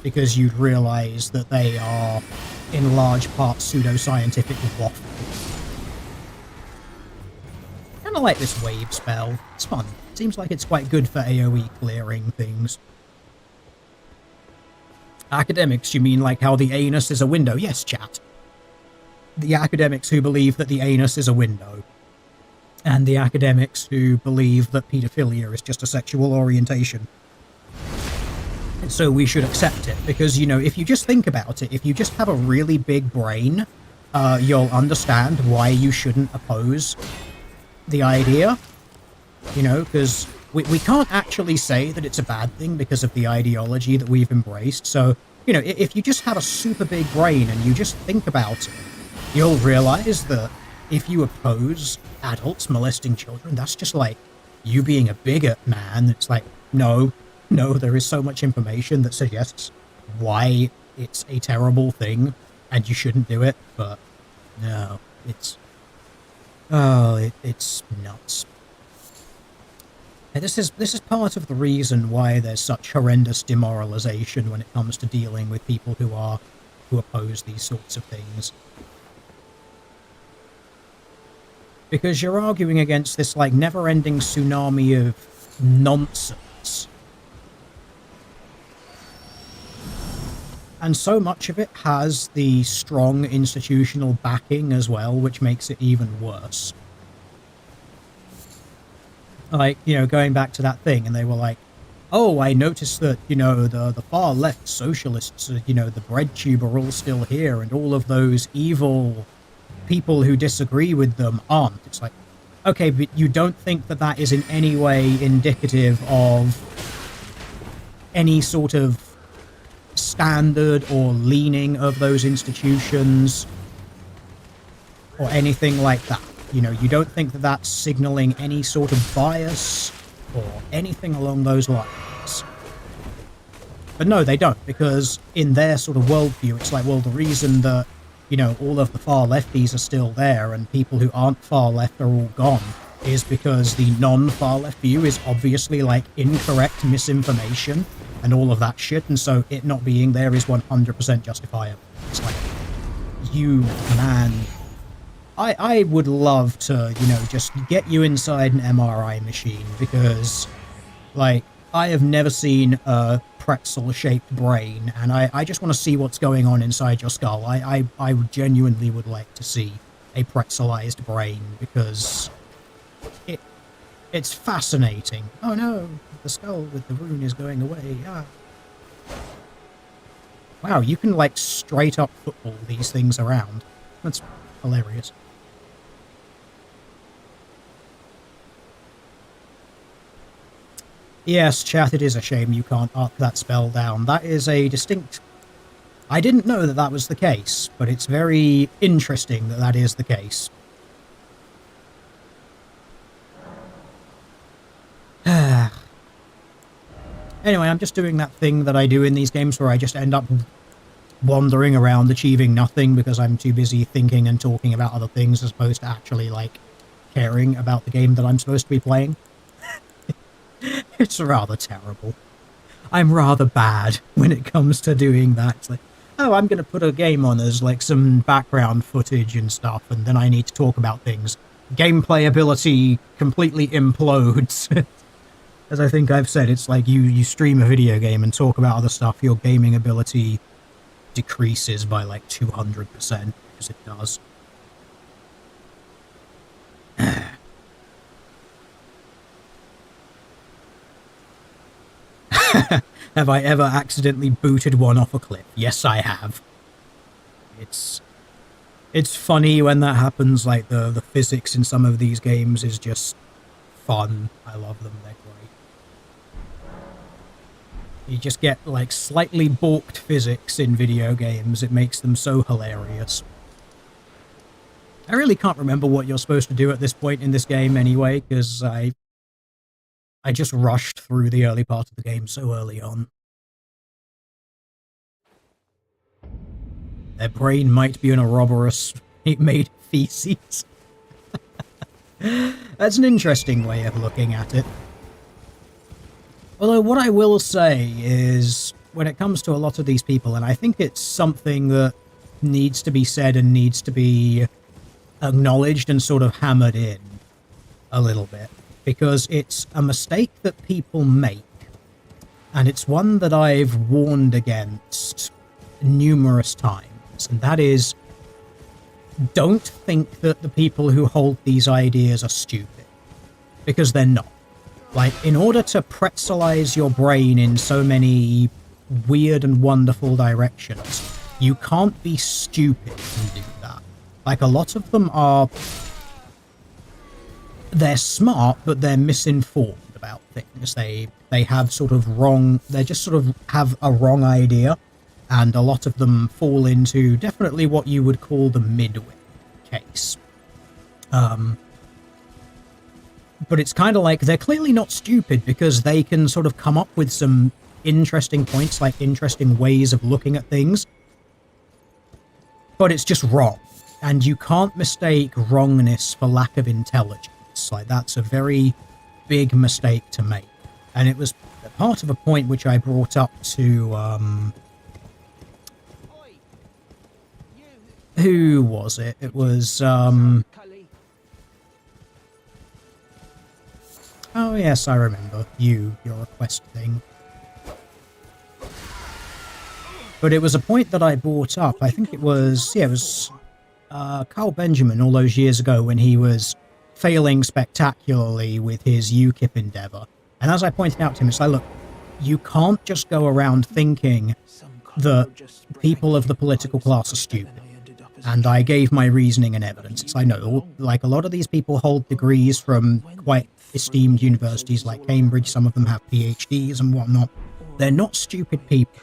Because you'd realize that they are, in large part, pseudoscientific waffle. Kind of like this wave spell. It's fun. Seems like it's quite good for AoE clearing things. Academics, you mean like how the anus is a window? Yes, chat. The academics who believe that the anus is a window. And the academics who believe that paedophilia is just a sexual orientation. And so we should accept it, because, if you just think about it, if you just have a really big brain, you'll understand why you shouldn't oppose the idea. Because we can't actually say that it's a bad thing because of the ideology that we've embraced. So, if you just have a super big brain and you just think about it, you'll realize that if you oppose adults molesting children, that's just like you being a bigot, man. It's like, no, there is so much information that suggests why it's a terrible thing and you shouldn't do it, but no, it's nuts. And this is part of the reason why there's such horrendous demoralization when it comes to dealing with people who oppose these sorts of things. Because you're arguing against this, like, never-ending tsunami of nonsense. And so much of it has the strong institutional backing as well, which makes it even worse. Like, going back to that thing, and they were like, oh, I noticed that, the far-left socialists, the bread tube are all still here, and all of those evil people who disagree with them aren't. It's like, okay, but you don't think that that is in any way indicative of any sort of standard or leaning of those institutions or anything like that. You don't think that that's signaling any sort of bias or anything along those lines. But no, they don't, because in their sort of worldview, it's like, well, the reason that, all of the far lefties are still there and people who aren't far left are all gone is because the non-far left view is obviously, like, incorrect misinformation and all of that shit, and so it not being there is 100% justifiable. It's like, you, man... I would love to, just get you inside an MRI machine, because, like, I have never seen a pretzel-shaped brain, and I just want to see what's going on inside your skull. I genuinely would like to see a pretzelized brain, because It's fascinating. Oh no, the skull with the rune is going away. Ah. Wow, you can like straight up football these things around. That's hilarious. Yes, chat, it is a shame you can't arc that spell down. That is a distinct... I didn't know that that was the case, but it's very interesting that that is the case. Anyway, I'm just doing that thing that I do in these games where I just end up wandering around achieving nothing because I'm too busy thinking and talking about other things as opposed to actually, like, caring about the game that I'm supposed to be playing. It's rather terrible. I'm rather bad when it comes to doing that. It's like, oh, I'm going to put a game on as, like, some background footage and stuff, and then I need to talk about things. Gameplay ability completely implodes. As I think I've said, it's like you stream a video game and talk about other stuff, your gaming ability decreases by like 200%, because it does. Have I ever accidentally booted one off a cliff? Yes, I have. It's funny when that happens, like the physics in some of these games is just fun. I love them, they're great. You just get, like, slightly balked physics in video games. It makes them so hilarious. I really can't remember what you're supposed to do at this point in this game anyway, because I just rushed through the early part of the game so early on. Their brain might be an Ouroboros made feces. That's an interesting way of looking at it. Although what I will say is, when it comes to a lot of these people, and I think it's something that needs to be said and needs to be acknowledged and sort of hammered in a little bit, because it's a mistake that people make, and it's one that I've warned against numerous times, and that is, don't think that the people who hold these ideas are stupid, because they're not. Like, in order to pretzelize your brain in so many weird and wonderful directions, you can't be stupid and do that. Like, a lot of them are... They're smart, but they're misinformed about things. They have sort of wrong... They just sort of have a wrong idea, and a lot of them fall into definitely what you would call the midway case. But it's kind of like, they're clearly not stupid because they can sort of come up with some interesting points, like interesting ways of looking at things. But it's just wrong. And you can't mistake wrongness for lack of intelligence. Like, that's a very big mistake to make. And it was part of a point which I brought up to, who was it? It was, oh yes, I remember. Your request thing. But it was a point that I brought up. I think it was, yeah, it was Carl Benjamin all those years ago when he was failing spectacularly with his UKIP endeavour. And as I pointed out to him, it's like, look, you can't just go around thinking that people of the political class are stupid. And I gave my reasoning and evidence. It's like, no, like, a lot of these people hold degrees from quite esteemed universities like Cambridge. Some of them have PhDs and whatnot. They're not stupid people.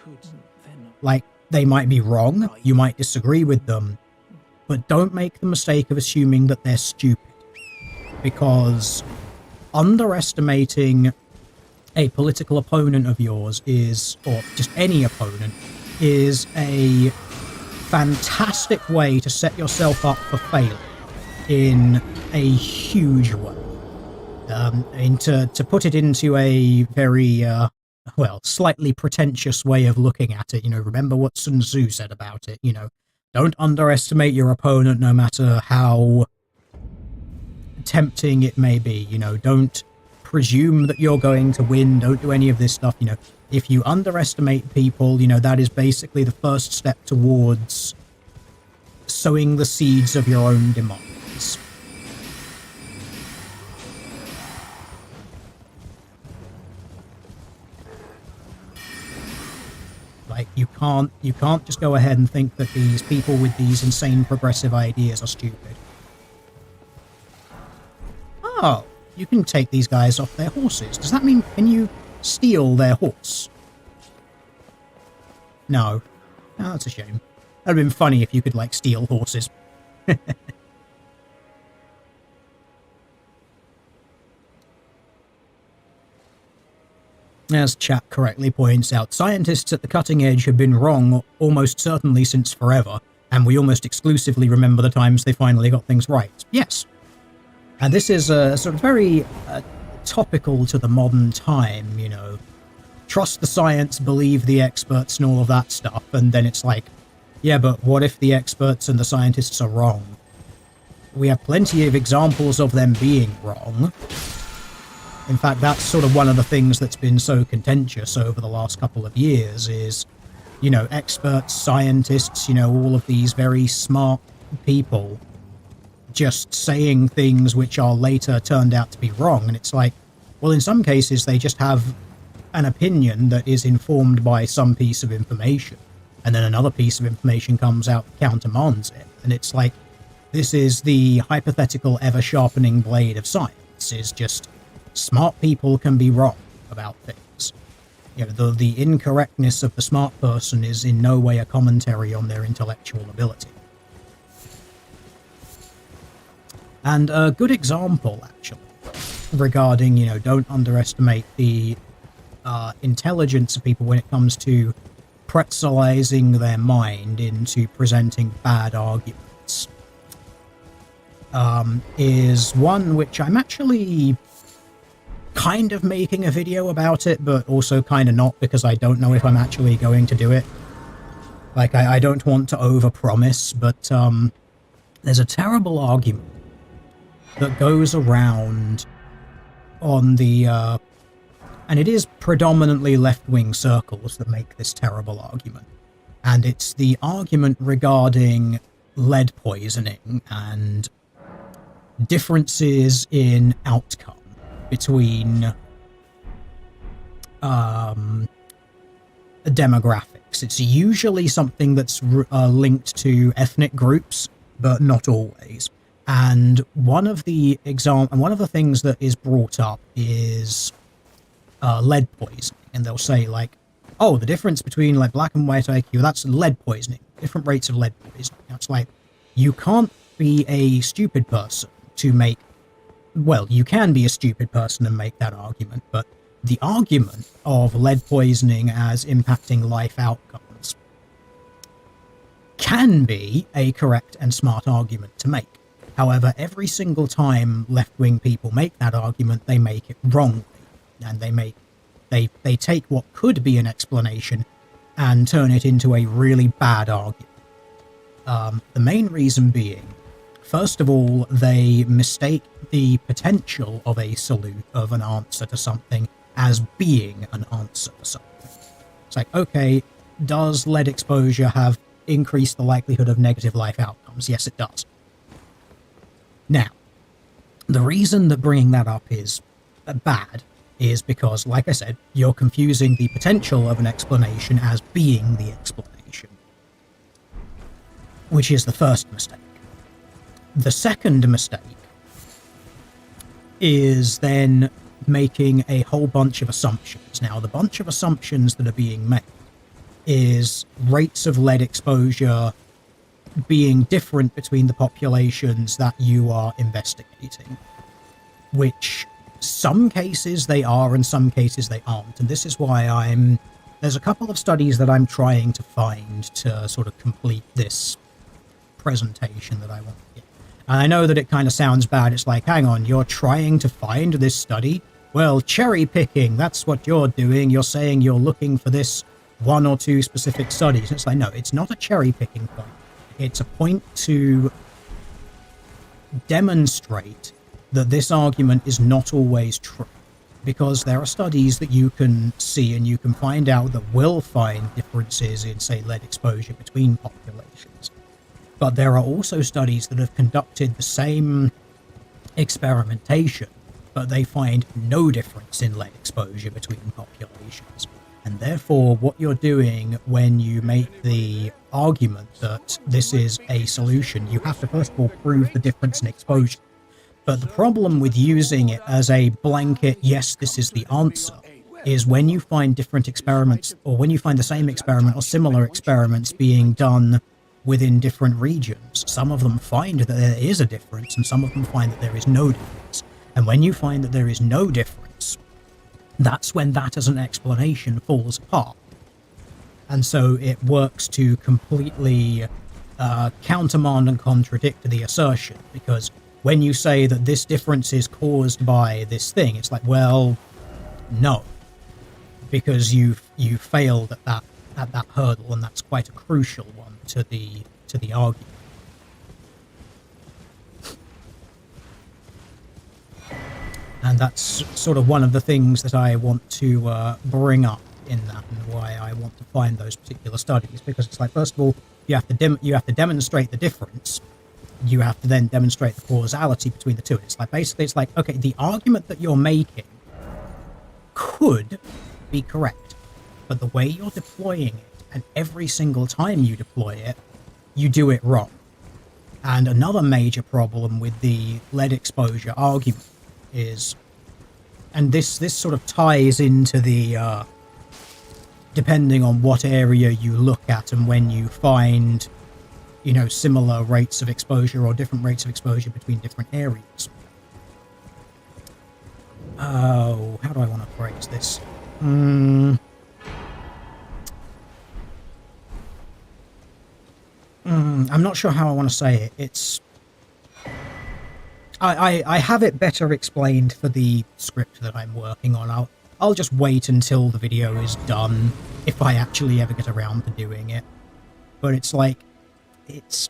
Like, they might be wrong, you might disagree with them, but don't make the mistake of assuming that they're stupid. Because underestimating a political opponent of yours is, or just any opponent, is a fantastic way to set yourself up for failure in a huge way. And to put it into a very, well, slightly pretentious way of looking at it, you know, remember what Sun Tzu said about it, you know, don't underestimate your opponent no matter how tempting it may be, you know, don't presume that you're going to win, don't do any of this stuff, you know. If you underestimate people, you know, that is basically the first step towards sowing the seeds of your own demise. You can't just go ahead and think that these people with these insane progressive ideas are stupid. Oh, you can take these guys off their horses. Does that mean, can you steal their horse? No. Oh, that's a shame. That'd have been funny if you could, like, steal horses. As chat correctly points out, scientists at the cutting edge have been wrong almost certainly since forever, and we almost exclusively remember the times they finally got things right. Yes. And this is sort of very topical to the modern time, you know. Trust the science, believe the experts and all of that stuff, and then it's like, yeah, but what if the experts and the scientists are wrong? We have plenty of examples of them being wrong. In fact, that's sort of one of the things that's been so contentious over the last couple of years is, you know, experts, scientists, you know, all of these very smart people just saying things which are later turned out to be wrong. And it's like, well, in some cases, they just have an opinion that is informed by some piece of information. And then another piece of information comes out that countermands it. And it's like, this is the hypothetical ever-sharpening blade of science, is just smart people can be wrong about things. You know, the incorrectness of the smart person is in no way a commentary on their intellectual ability. And a good example, actually, regarding, you know, don't underestimate the intelligence of people when it comes to pretzelizing their mind into presenting bad arguments, is one which I'm actually kind of making a video about it, but also kind of not, because I don't know if I'm actually going to do it. Like, I don't want to overpromise, but there's a terrible argument that goes around on the and it is predominantly left-wing circles that make this terrible argument, and it's the argument regarding lead poisoning and differences in outcome between demographics. It's usually something that's linked to ethnic groups, but not always. And one of the things that is brought up is lead poisoning, and they'll say, like, oh, the difference between, like, black and white IQ, that's lead poisoning, different rates of lead poisoning. That's like, you can't be a stupid person to make, well, you can be a stupid person and make that argument, but the argument of lead poisoning as impacting life outcomes can be a correct and smart argument to make. However, every single time left-wing people make that argument, they make it wrongly, and they take what could be an explanation and turn it into a really bad argument. The main reason being, first of all, they mistake the potential of an answer to something as being an answer for something. It's like, okay, does lead exposure have increased the likelihood of negative life outcomes? Yes, it does. Now, the reason that bringing that up is bad is because, like I said, you're confusing the potential of an explanation as being the explanation, which is the first mistake. The second mistake is then making a whole bunch of assumptions. Now, the bunch of assumptions that are being made is rates of lead exposure being different between the populations that you are investigating, which some cases they are and some cases they aren't. And this is why there's a couple of studies that I'm trying to find to sort of complete this presentation that I want to get. And I know that it kind of sounds bad. It's like, hang on, you're trying to find this study? Well, cherry picking, that's what you're doing. You're saying you're looking for this one or two specific studies. It's like, no, it's not a cherry picking point. It's a point to demonstrate that this argument is not always true, because there are studies that you can see and you can find out that will find differences in, say, lead exposure between populations. But there are also studies that have conducted the same experimentation, but they find no difference in lead exposure between populations. And therefore, what you're doing when you make the argument that this is a solution, you have to first of all prove the difference in exposure. But the problem with using it as a blanket, yes, this is the answer, is when you find different experiments, or when you find the same experiment or similar experiments being done within different regions, some of them find that there is a difference, and some of them find that there is no difference. And when you find that there is no difference, that's when that as an explanation falls apart. And so it works to completely countermand and contradict the assertion, because when you say that this difference is caused by this thing, it's like, well, no, because you failed at that hurdle, and that's quite a crucial one to the argument. And that's sort of one of the things that I want to bring up in that, and why I want to find those particular studies, because it's like, first of all, you have to demonstrate the difference. You have to then demonstrate the causality between the two. It's like, basically, it's like, okay, the argument that you're making could be correct, but the way you're deploying it, and every single time you deploy it, you do it wrong. And another major problem with the lead exposure argument is, and this sort of ties into the depending on what area you look at and when you find, you know, similar rates of exposure or different rates of exposure between different areas. Oh, how do I want to phrase this? I'm not sure how I want to say it. It's... I have it better explained for the script that I'm working on. I'll just wait until the video is done, if I actually ever get around to doing it. But it's like, it's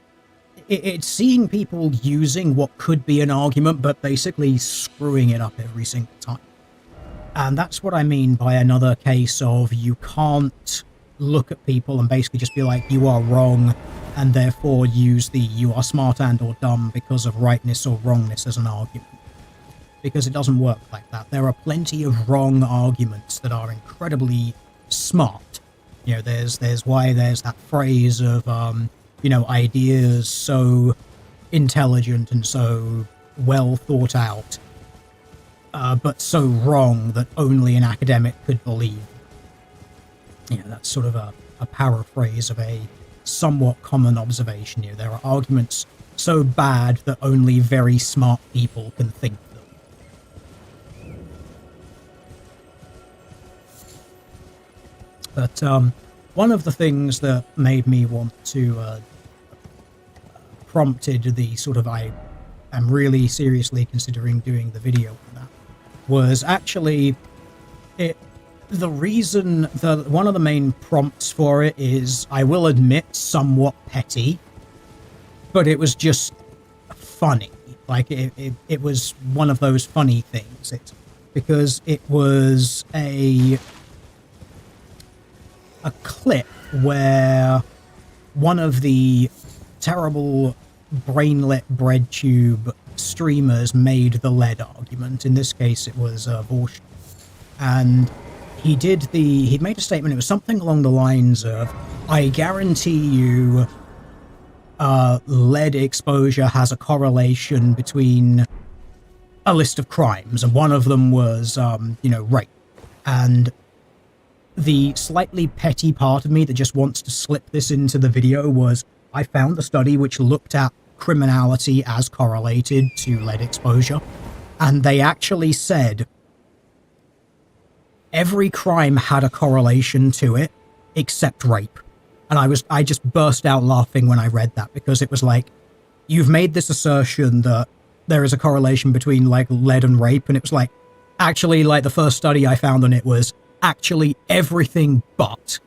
seeing people using what could be an argument, but basically screwing it up every single time. And that's what I mean by another case of, you can't look at people and basically just be like, you are wrong, and therefore use the you are smart and or dumb because of rightness or wrongness as an argument. Because it doesn't work like that. There are plenty of wrong arguments that are incredibly smart. You know, there's that phrase of, you know, ideas so intelligent and so well thought out, but so wrong that only an academic could believe. You know, that's sort of a paraphrase of a somewhat common observation here. There are arguments so bad that only very smart people can think them. But one of the things that made me want to prompted the sort of, I am really seriously considering doing the video on that, was actually the reason that one of the main prompts for it is, I will admit, somewhat petty, but it was just funny. Like, it was one of those funny things. Because it was a clip where one of the terrible brainlet bread tube streamers made the lead argument. In this case, it was Vorsh. And he made a statement. It was something along the lines of, I guarantee you lead exposure has a correlation between a list of crimes, and one of them was, you know, rape. And the slightly petty part of me that just wants to slip this into the video was, I found a study which looked at criminality as correlated to lead exposure, and they actually said every crime had a correlation to it except rape. And I just burst out laughing when I read that, because it was like, you've made this assertion that there is a correlation between like lead and rape, and it was like, actually, like, the first study I found on it was actually everything but,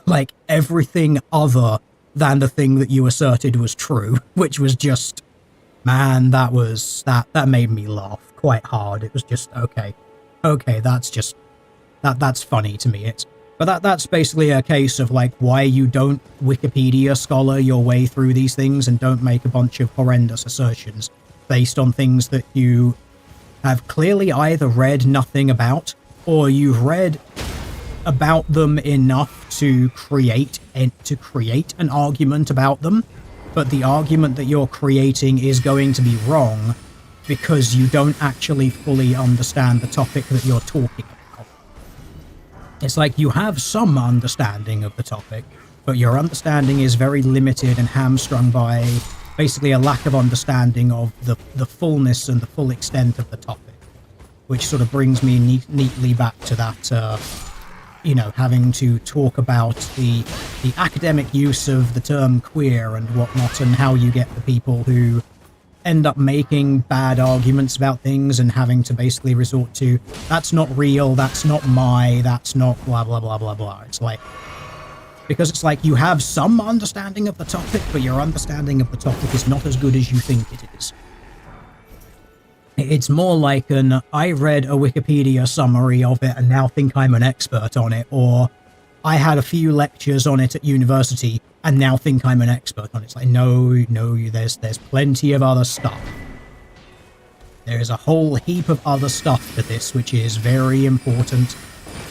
like, everything other than the thing that you asserted was true, which was just, man, that made me laugh quite hard. It was just, okay, that's funny to me. But that's basically a case of, like, why you don't Wikipedia scholar your way through these things and don't make a bunch of horrendous assertions based on things that you have clearly either read nothing about, or you've read about them enough to create an argument about them, but the argument that you're creating is going to be wrong because you don't actually fully understand the topic that you're talking about. It's like you have some understanding of the topic, but your understanding is very limited and hamstrung by basically a lack of understanding of the fullness and the full extent of the topic, which sort of brings me neatly back to that, having to talk about the academic use of the term queer and whatnot, and how you get the people who end up making bad arguments about things and having to basically resort to, that's not real, that's not that's not blah blah blah blah blah. It's like, because it's like you have some understanding of the topic, but your understanding of the topic is not as good as you think it is. It's more like I read a Wikipedia summary of it and now think I'm an expert on it, or I had a few lectures on it at university and now think I'm an expert on it. It's like, no, there's plenty of other stuff. There is a whole heap of other stuff to this which is very important,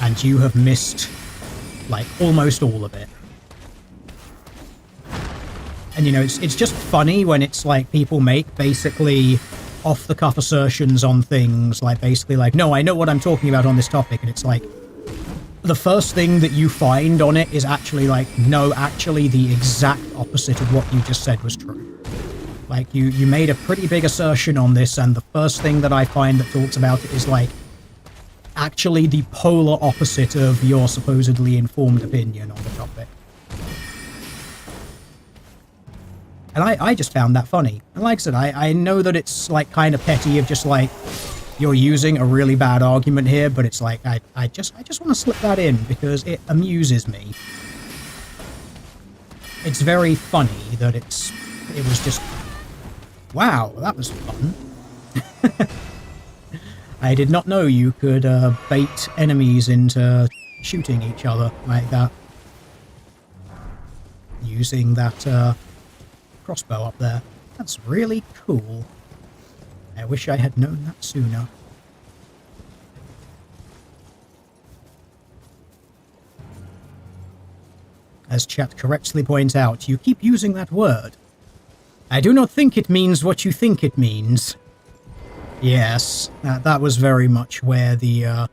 and you have missed, like, almost all of it. And, it's just funny when it's like people make basically off-the-cuff assertions on things, like basically like, no, I know what I'm talking about on this topic, and it's like, the first thing that you find on it is actually like, no, actually the exact opposite of what you just said was true. Like, you made a pretty big assertion on this, and the first thing that I find that talks about it is like, actually the polar opposite of your supposedly informed opinion on the topic. And I just found that funny. And like I said, I know that it's like kind of petty of just like, you're using a really bad argument here, but it's like, I just want to slip that in because it amuses me. It's very funny that it was just, wow, that was fun. I did not know you could bait enemies into shooting each other like that. Using that crossbow up there. That's really cool. I wish I had known that sooner. As chat correctly points out, you keep using that word. I do not think it means what you think it means. Yes, that was very much where the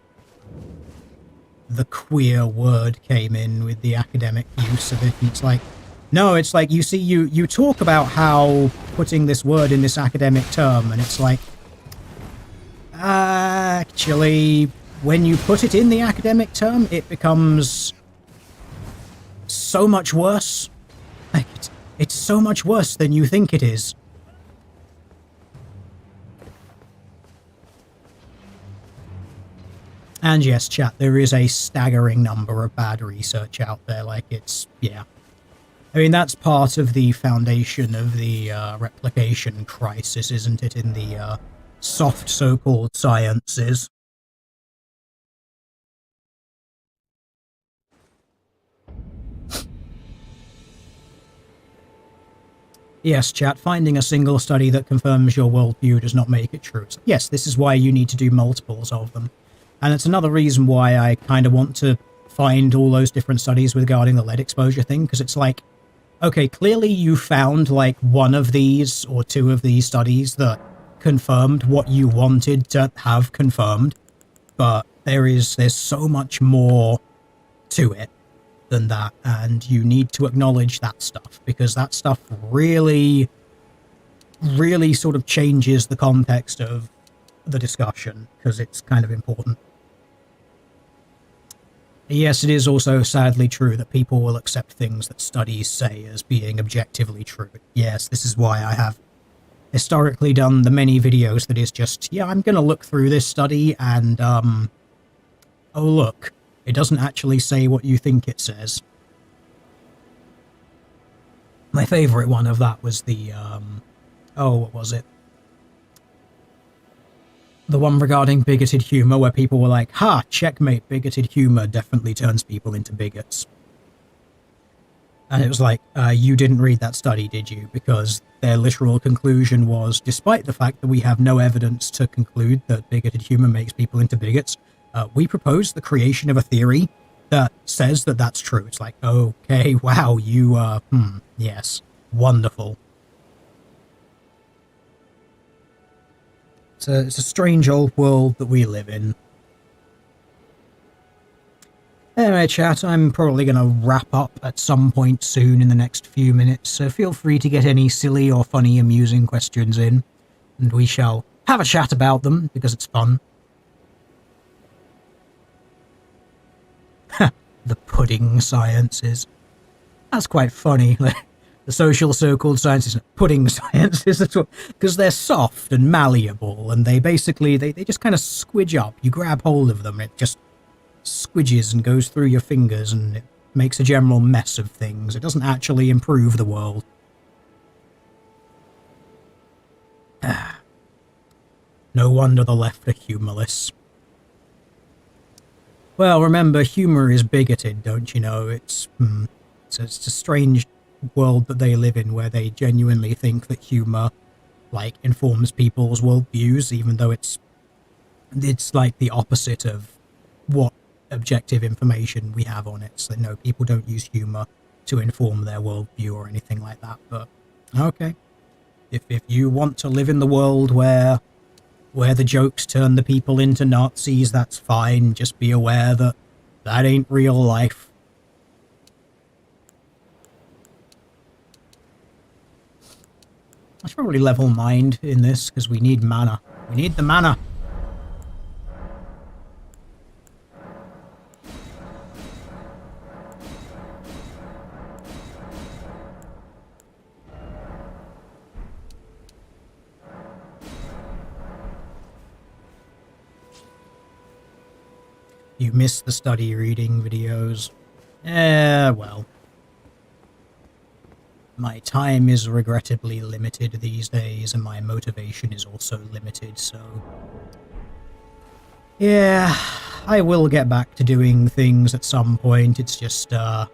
queer word came in with the academic use of it. And it's like, no, it's like, you see, you talk about how putting this word in this academic term, and it's like, actually, when you put it in the academic term, it becomes so much worse. Like, it's so much worse than you think it is. And yes, chat, there is a staggering number of bad research out there. Like, yeah. I mean, that's part of the foundation of the replication crisis, isn't it, in the soft so-called sciences? Yes, chat, finding a single study that confirms your worldview does not make it true. So, yes, this is why you need to do multiples of them. And it's another reason why I kind of want to find all those different studies regarding the lead exposure thing, because it's like, okay, clearly you found like one of these or two of these studies that confirmed what you wanted to have confirmed, but there's so much more to it than that, and you need to acknowledge that stuff, because that stuff really, really sort of changes the context of the discussion, because it's kind of important. Yes, it is also sadly true that people will accept things that studies say as being objectively true. Yes, this is why I have historically done the many videos that is just, yeah, I'm going to look through this study and, oh look, it doesn't actually say what you think it says. My favourite one of that was the, what was it? The one regarding bigoted humour, where people were like, ha, checkmate, bigoted humour definitely turns people into bigots. And it was like, you didn't read that study, did you? Because their literal conclusion was, despite the fact that we have no evidence to conclude that bigoted humour makes people into bigots, we propose the creation of a theory that says that that's true. It's like, okay, wow, you, yes, wonderful. It's a strange old world that we live in. Anyway, chat, I'm probably going to wrap up at some point soon in the next few minutes, so feel free to get any silly or funny, amusing questions in, and we shall have a chat about them, because it's fun. The pudding sciences. That's quite funny. The social so-called sciences, pudding sciences, because they're soft and malleable, and they basically, they just kind of squidge up. You grab hold of them, and it just squidges and goes through your fingers, and it makes a general mess of things. It doesn't actually improve the world. No wonder the left are humorless. Well, remember, humor is bigoted, don't you know? It's a strange world that they live in, where they genuinely think that humor, like, informs people's worldviews, even though it's like the opposite of what objective information we have on it. So, no, people don't use humor to inform their worldview or anything like that, but okay. If you want to live in the world where the jokes turn the people into Nazis, that's fine. Just be aware that that ain't real life. I should probably level mind in this, because we need mana. We need the mana. You missed the study reading videos. Well. My time is regrettably limited these days, and my motivation is also limited, so... yeah, I will get back to doing things at some point. It's just, I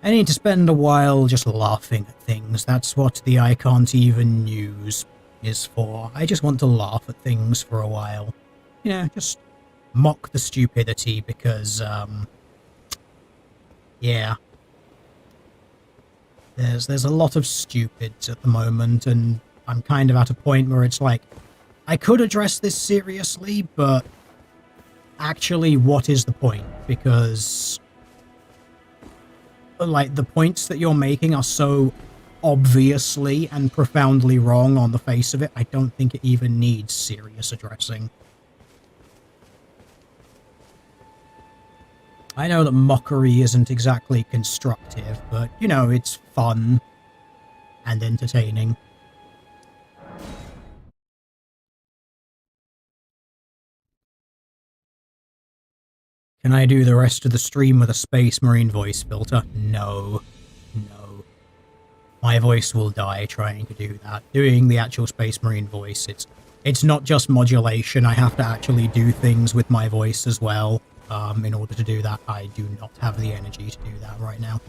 need to spend a while just laughing at things. That's what the I Can't Even News is for. I just want to laugh at things for a while. Yeah, just mock the stupidity, because, yeah. There's a lot of stupids at the moment, and I'm kind of at a point where it's like, I could address this seriously, but actually, what is the point? Because, like, the points that you're making are so obviously and profoundly wrong on the face of it, I don't think it even needs serious addressing. I know that mockery isn't exactly constructive, but, you know, it's fun and entertaining. Can I do the rest of the stream with a Space Marine voice filter? No. No. My voice will die trying to do that. Doing the actual Space Marine voice, it's not just modulation, I have to actually do things with my voice as well. In order to do that, I do not have the energy to do that right now.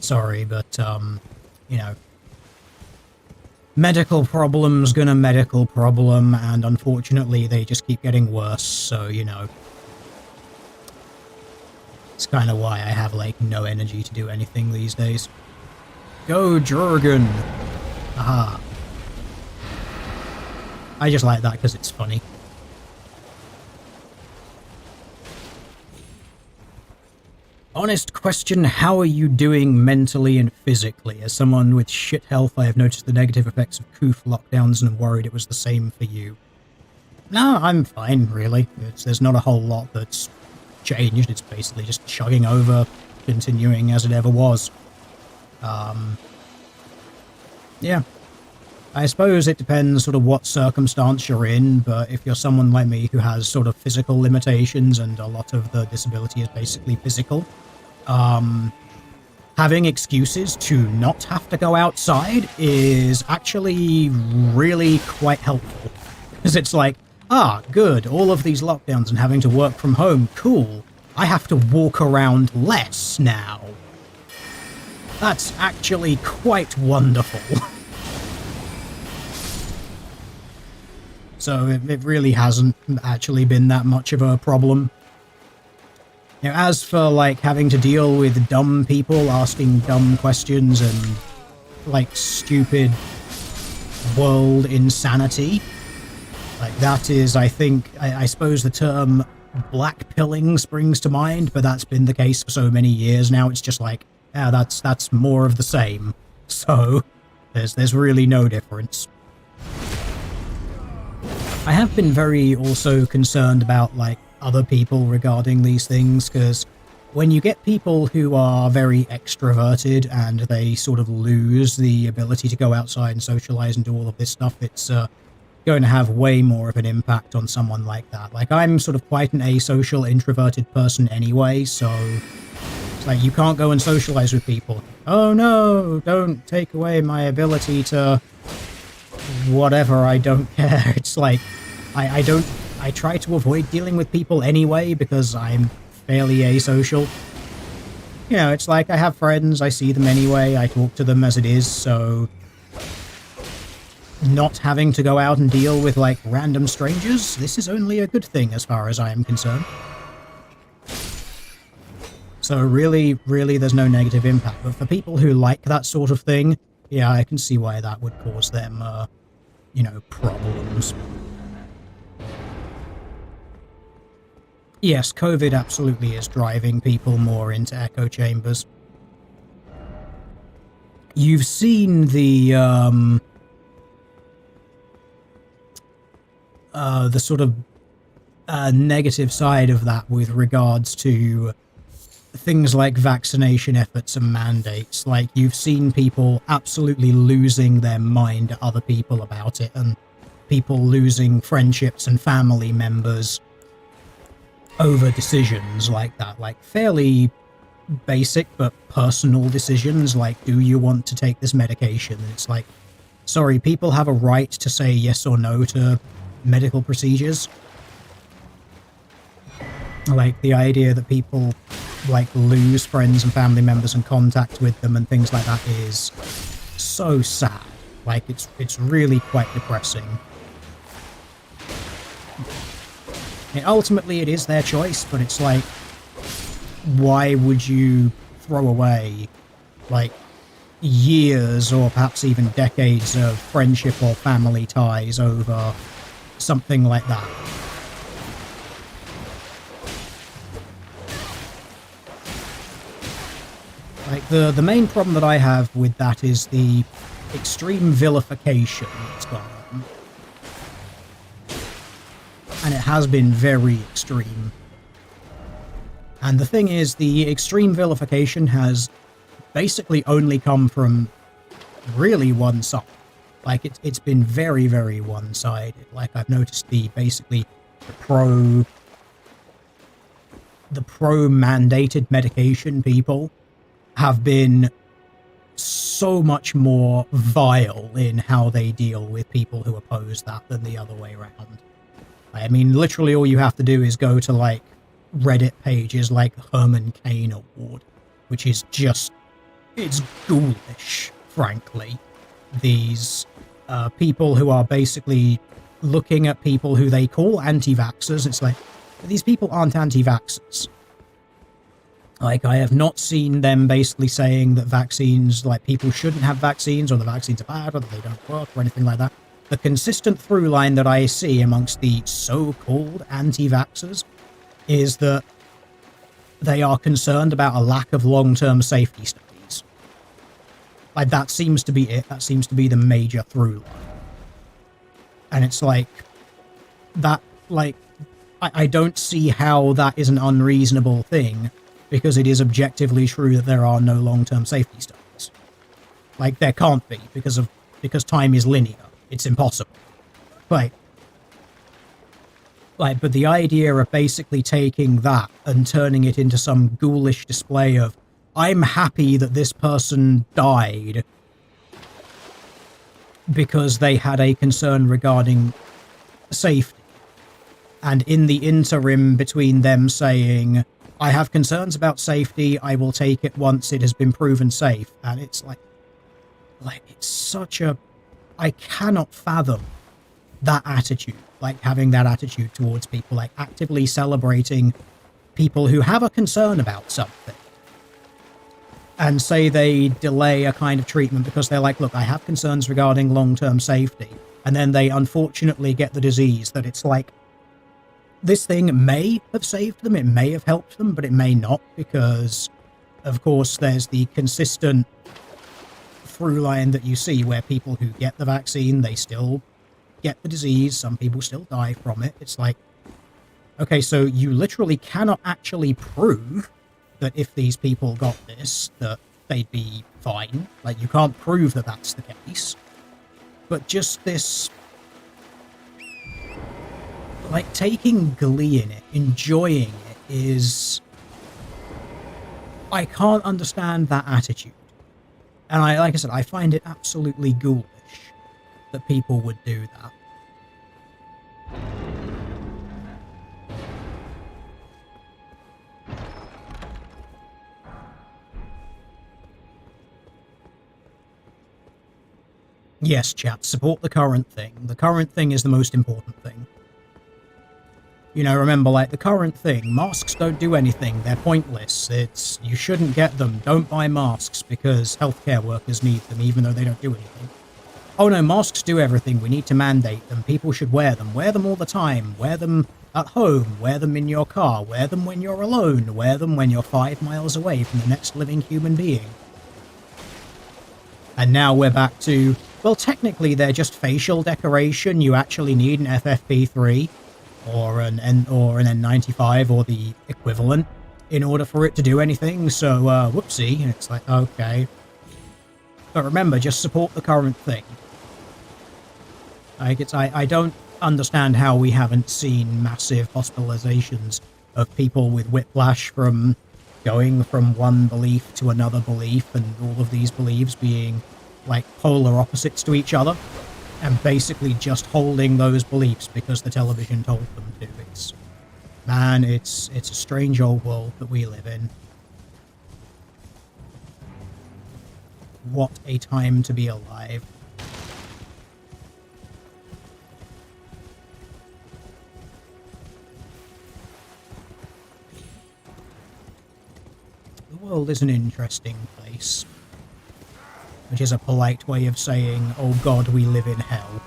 Sorry, but, you know, medical problem's gonna medical problem, and unfortunately they just keep getting worse, so, you know. It's kind of why I have, like, no energy to do anything these days. Go, Jurgen! Aha. I just like that because it's funny. Honest question, how are you doing mentally and physically? As someone with shit health, I have noticed the negative effects of coof lockdowns and am worried it was the same for you. No, I'm fine, really. There's not a whole lot that's changed. It's basically just chugging over, continuing as it ever was. Yeah. I suppose it depends sort of what circumstance you're in, but if you're someone like me who has sort of physical limitations and a lot of the disability is basically physical, having excuses to not have to go outside is actually really quite helpful. Because it's like, ah, good, all of these lockdowns and having to work from home, cool. I have to walk around less now. That's actually quite wonderful. So it really hasn't actually been that much of a problem. As for, like, having to deal with dumb people asking dumb questions and, like, stupid world insanity, like, that is, I think, I suppose the term black pilling springs to mind, but that's been the case for so many years now. It's just like, yeah, that's more of the same. So there's really no difference. I have been very also concerned about, like, other people regarding these things, because when you get people who are very extroverted and they sort of lose the ability to go outside and socialize and do all of this stuff, it's going to have way more of an impact on someone like that. Like, I'm sort of quite an asocial, introverted person anyway, so it's like, you can't go and socialize with people. Oh no, don't take away my ability to whatever, I don't care. It's like, I try to avoid dealing with people anyway because I'm fairly asocial. You know, it's like, I have friends, I see them anyway, I talk to them as it is, so not having to go out and deal with, like, random strangers, this is only a good thing as far as I am concerned. So really, there's no negative impact. But for people who like that sort of thing, yeah, I can see why that would cause them, you know, problems. Yes, COVID absolutely is driving people more into echo chambers. You've seen the sort of negative side of that with regards to things like vaccination efforts and mandates. Like, you've seen people absolutely losing their mind to other people about it, and people losing friendships and family members over decisions like that. Like, fairly basic but personal decisions, like, do you want to take this medication? It's like, sorry, people have a right to say yes or no to medical procedures. Like, the idea that people, like, lose friends and family members and contact with them and things like that is so sad. Like, it's really quite depressing. And ultimately, it is their choice, but it's like, why would you throw away, like, years or perhaps even decades of friendship or family ties over something like that? Like, the main problem that I have with that is the extreme vilification that's gone on. And it has been very extreme. And the thing is, the extreme vilification has basically only come from really one side. Like, it's been very, very one-sided. Like, I've noticed basically the pro-mandated medication people have been so much more vile in how they deal with people who oppose that than the other way around. I mean, literally all you have to do is go to, like, Reddit pages like Herman Cain Award, which is just, it's ghoulish, frankly. These people who are basically looking at people who they call anti-vaxxers. It's like, these people aren't anti-vaxxers. Like, I have not seen them basically saying that vaccines, like, people shouldn't have vaccines, or the vaccines are bad, or that they don't work, or anything like that. The consistent through line that I see amongst the so-called anti-vaxxers is that they are concerned about a lack of long-term safety studies. Like, that seems to be it. That seems to be the major through line. And it's like, that, like, I don't see how that is an unreasonable thing, because it is objectively true that there are no long-term safety studies. Like, there can't be, because time is linear. It's impossible. But the idea of basically taking that and turning it into some ghoulish display of, I'm happy that this person died because they had a concern regarding safety. And in the interim between them saying, I have concerns about safety, I will take it once it has been proven safe. And it's like it's such a... I cannot fathom that attitude like having that attitude towards people, like actively celebrating people who have a concern about something and say they delay a kind of treatment because they're like, look, I have concerns regarding long-term safety, and then they unfortunately get the disease that it's like, this thing may have saved them, it may have helped them, but it may not, because of course there's the consistent through line that you see where people who get the vaccine, they still get the disease, some people still die from it. It's like, okay, so you literally cannot actually prove that if these people got this, that they'd be fine. Like, you can't prove that that's the case. But just this, like, taking glee in it, enjoying it, is... I can't understand that attitude. And like I said, I find it absolutely ghoulish that people would do that. Yes, chat, support the current thing. The current thing is the most important thing. You know, remember, like, the current thing, masks don't do anything, they're pointless, you shouldn't get them, don't buy masks, because healthcare workers need them, even though they don't do anything. Oh no, masks do everything, we need to mandate them, people should wear them all the time, wear them at home, wear them in your car, wear them when you're alone, wear them when you're 5 miles away from the next living human being. And now we're back to, well, technically they're just facial decoration, you actually need an FFP3. Or an N95 or the equivalent in order for it to do anything, so whoopsie, and it's like, okay. But remember, just support the current thing. Like, I don't understand how we haven't seen massive hospitalizations of people with whiplash from going from one belief to another belief, and all of these beliefs being like polar opposites to each other. And basically just holding those beliefs because the television told them to. Man, it's a strange old world that we live in. What a time to be alive. The world is an interesting place. Which is a polite way of saying, oh god, we live in hell.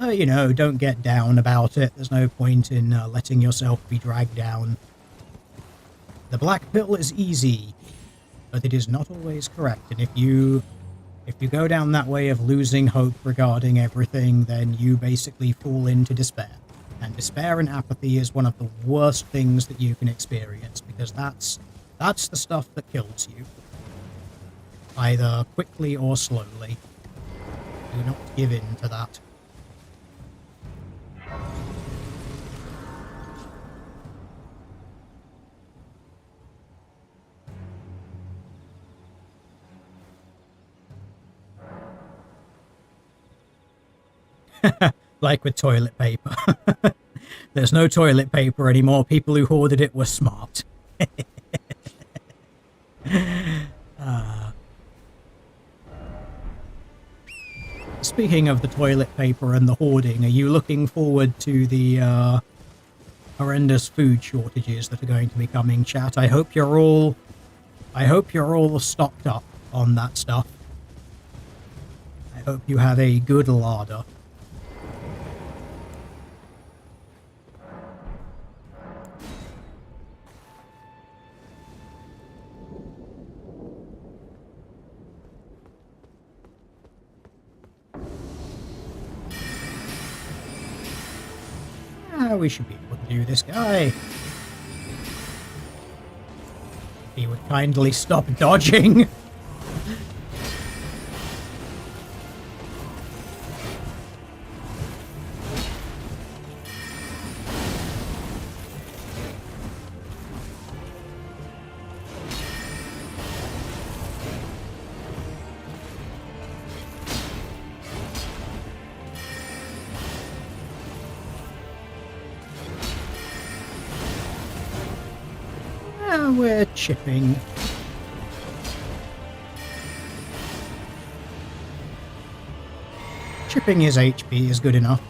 You know, don't get down about it. There's no point in letting yourself be dragged down. The black pill is easy, but it is not always correct. And if you go down that way of losing hope regarding everything, then you basically fall into despair. And despair and apathy is one of the worst things that you can experience, because that's the stuff that kills you. Either quickly or slowly. Do not give in to that. Like with toilet paper. There's no toilet paper anymore. People who hoarded it were smart. Speaking of the toilet paper and the hoarding, are you looking forward to the horrendous food shortages that are going to be coming, chat? I hope you're all stocked up on that stuff. I hope you have a good larder. We should be able to do this guy. If he would kindly stop dodging. We're chipping. chipping his HP is good enough.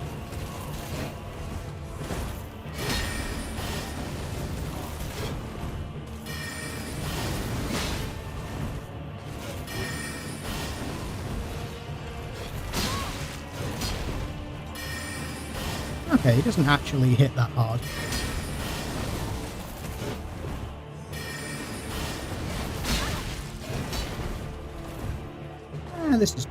Okay, he doesn't actually hit that hard. This is...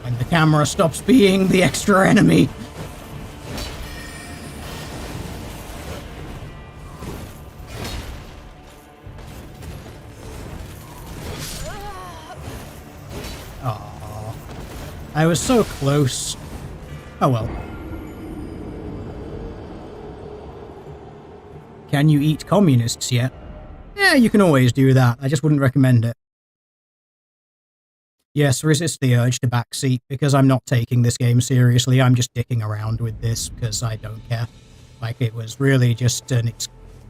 when the camera stops being the extra enemy. Aww. I was so close. Oh well. Can you eat communists yet? Yeah, you can always do that. I just wouldn't recommend it. Yes, resist the urge to backseat, because I'm not taking this game seriously. I'm just dicking around with this, because I don't care. Like, it was really just an...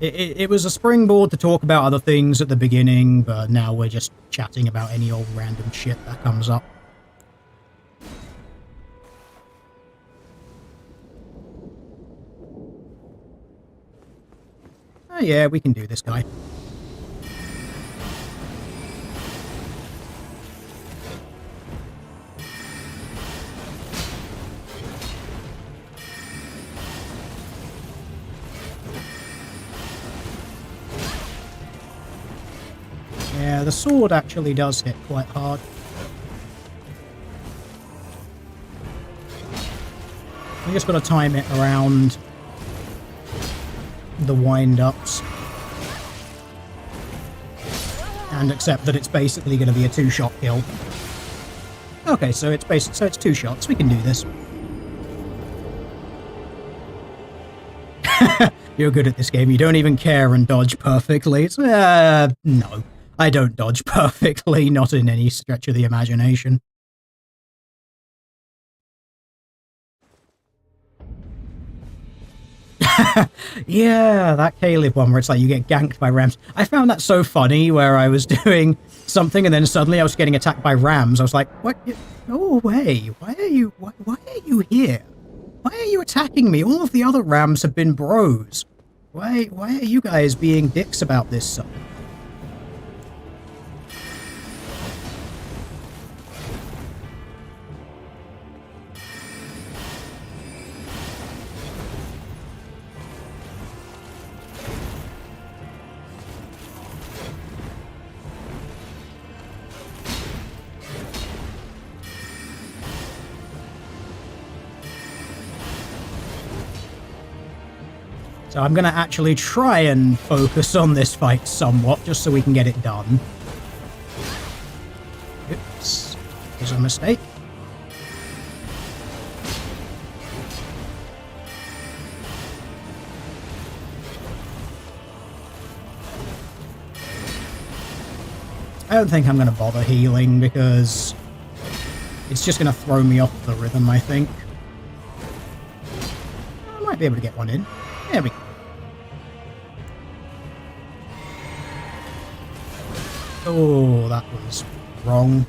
It was a springboard to talk about other things at the beginning, but now we're just chatting about any old random shit that comes up. Oh yeah, we can do this guy. Yeah, the sword actually does hit quite hard. We just got to time it around the wind-ups and accept that it's basically going to be a two-shot kill. Okay, so it's two shots. We can do this. You're good at this game. You don't even care and dodge perfectly. It's, no. I don't dodge perfectly, not in any stretch of the imagination. Yeah, that Caleb one where it's like you get ganked by rams. I found that so funny where I was doing something and then suddenly I was getting attacked by rams. I was like, what? Go away. Why are you here? Why are you attacking me? All of the other rams have been bros. Why are you guys being dicks about this stuff? So I'm going to actually try and focus on this fight somewhat, just so we can get it done. Oops. Was a mistake. I don't think I'm going to bother healing, because it's just going to throw me off the rhythm, I think. I might be able to get one in. There we go. Oh, that was wrong.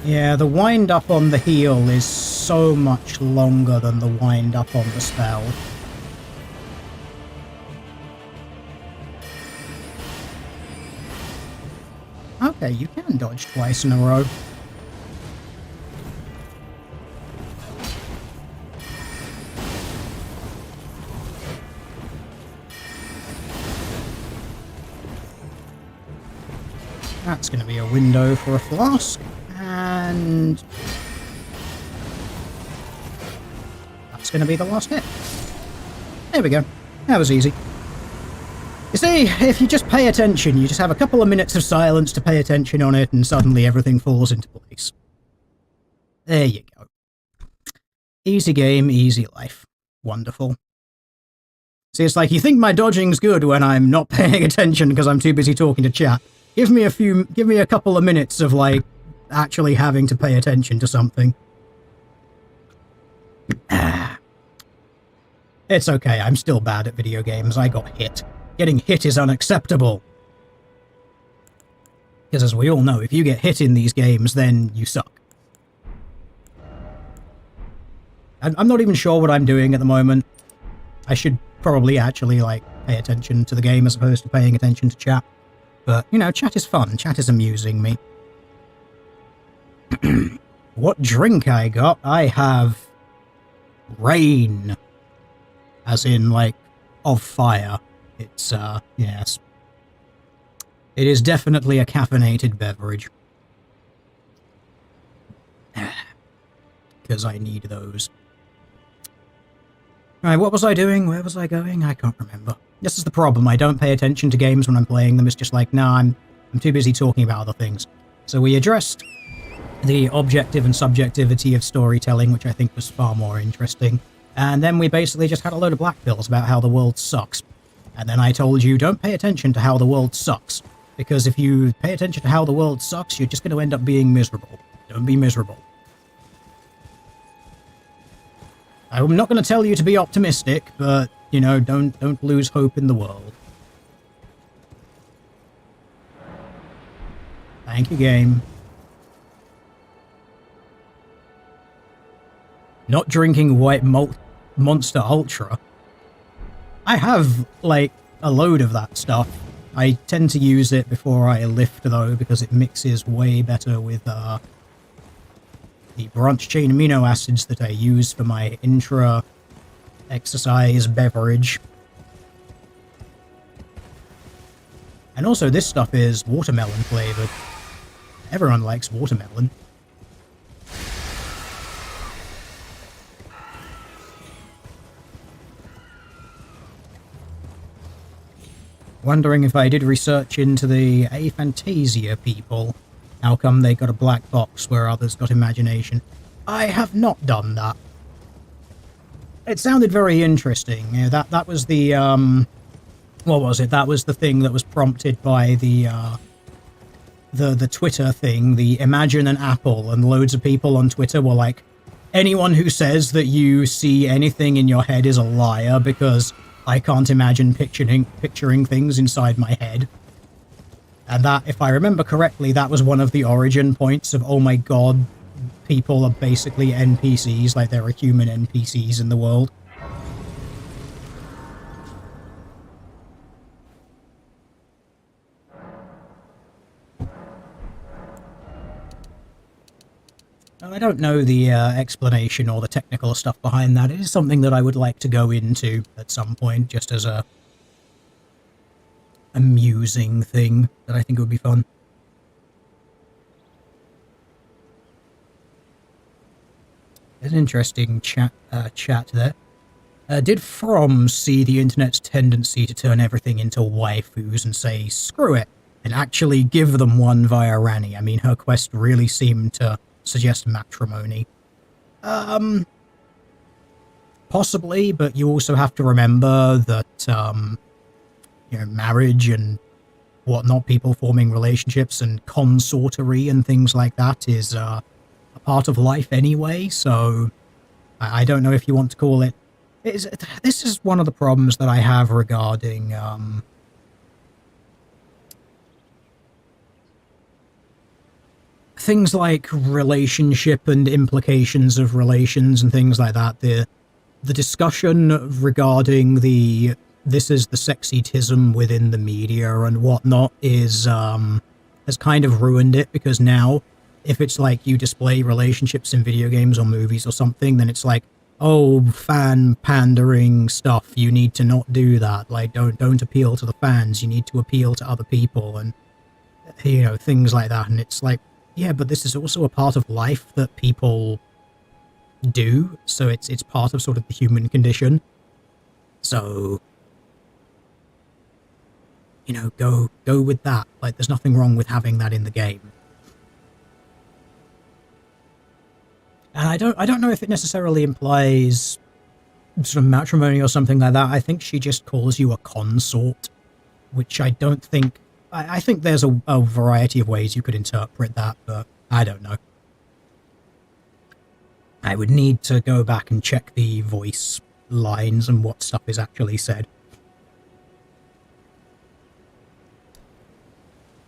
Yeah, the wind up on the heal is so much longer than the wind up on the spell. Okay, you can dodge twice in a row. That's going to be a window for a flask, and that's going to be the last hit. There we go. That was easy. You see, if you just pay attention, you just have a couple of minutes of silence to pay attention on it, and suddenly everything falls into place. There you go. Easy game, easy life. Wonderful. See, it's like, you think my dodging's good when I'm not paying attention because I'm too busy talking to chat. Give me a couple of minutes of, like, actually having to pay attention to something. It's okay, I'm still bad at video games. I got hit. Getting hit is unacceptable. Because as we all know, if you get hit in these games, then you suck. I'm not even sure what I'm doing at the moment. I should probably actually, like, pay attention to the game as opposed to paying attention to chat. But, you know, chat is fun. Chat is amusing me. What drink I got? I have rain. As in, like, of fire. It's, yes. It is definitely a caffeinated beverage. Because I need those. Right, what was I doing? Where was I going? I can't remember. This is the problem. I don't pay attention to games when I'm playing them. It's just like, nah, I'm too busy talking about other things. So we addressed the objective and subjectivity of storytelling, which I think was far more interesting. And then we basically just had a load of black pills about how the world sucks. And then I told you, don't pay attention to how the world sucks. Because if you pay attention to how the world sucks, you're just going to end up being miserable. Don't be miserable. I'm not going to tell you to be optimistic, but, you know, don't lose hope in the world. Thank you, game. Not drinking white Monster Ultra. I have, like, a load of that stuff. I tend to use it before I lift, though, because it mixes way better with the branched-chain amino acids that I use for my intra-exercise beverage. And also, this stuff is watermelon flavored. Everyone likes watermelon. Wondering if I did research into the Aphantasia people. How come they got a black box where others got imagination? I have not done that. It sounded very interesting. You know, that was the, what was it? That was the thing that was prompted by the Twitter thing, the Imagine an Apple, and loads of people on Twitter were like, anyone who says that you see anything in your head is a liar because I can't imagine picturing things inside my head. And that, if I remember correctly, that was one of the origin points of, oh my god, people are basically NPCs, like there are human NPCs in the world. I don't know the explanation or the technical stuff behind that. It is something that I would like to go into at some point, just as a amusing thing that I think would be fun. There's an interesting chat there. Did From see the internet's tendency to turn everything into waifus and say, screw it, and actually give them one via Rani? I mean, her quest really seemed to suggest matrimony. Possibly, but you also have to remember that, you know, marriage and whatnot, people forming relationships and consortery and things like that is a part of life anyway, so I don't know if you want to call it... This is one of the problems that I have regarding... things like relationship and implications of relations and things like that. The discussion regarding this is the sexism within the media and whatnot is has kind of ruined it, because now if it's like you display relationships in video games or movies or something, then it's like, oh, fan pandering stuff, you need to not do that. Like, don't appeal to the fans, you need to appeal to other people, and, you know, things like that. And it's like, yeah, but this is also a part of life that people do, so it's part of sort of the human condition. So, you know, go with that. Like, there's nothing wrong with having that in the game. And I don't know if it necessarily implies sort of matrimony or something like that. I think she just calls you a consort, which I don't think... I think there's a variety of ways you could interpret that, but I don't know. I would need to go back and check the voice lines and what stuff is actually said.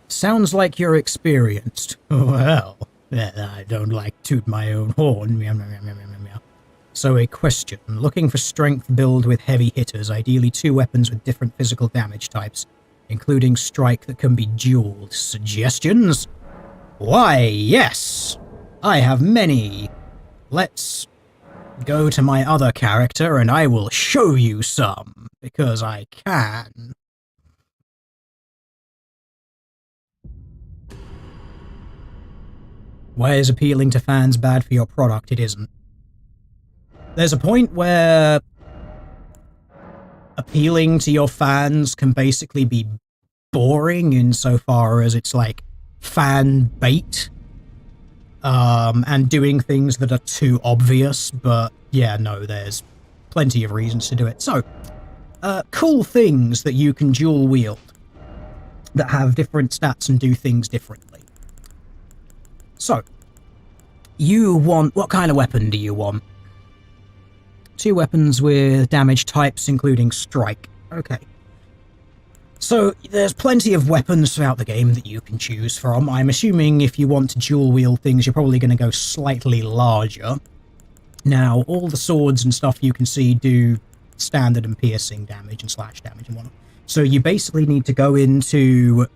Sounds like you're experienced. Well, I don't like toot my own horn. Meow, meow, meow, meow, meow, meow. So a question. Looking for strength build with heavy hitters, ideally 2 weapons with different physical damage types, including strike that can be dueled. Suggestions? Why, yes! I have many. Let's go to my other character and I will show you some, because I can. Why is appealing to fans bad for your product? It isn't. There's a point where appealing to your fans can basically be boring insofar as it's like fan bait, and doing things that are too obvious, but yeah, no, there's plenty of reasons to do it. So, cool things that you can dual wield that have different stats and do things differently. So, you want... what kind of weapon do you want? 2 weapons with damage types, including strike. Okay. So, there's plenty of weapons throughout the game that you can choose from. I'm assuming if you want to dual wield things, you're probably going to go slightly larger. Now, all the swords and stuff you can see do standard and piercing damage and slash damage and whatnot. So you basically need to go into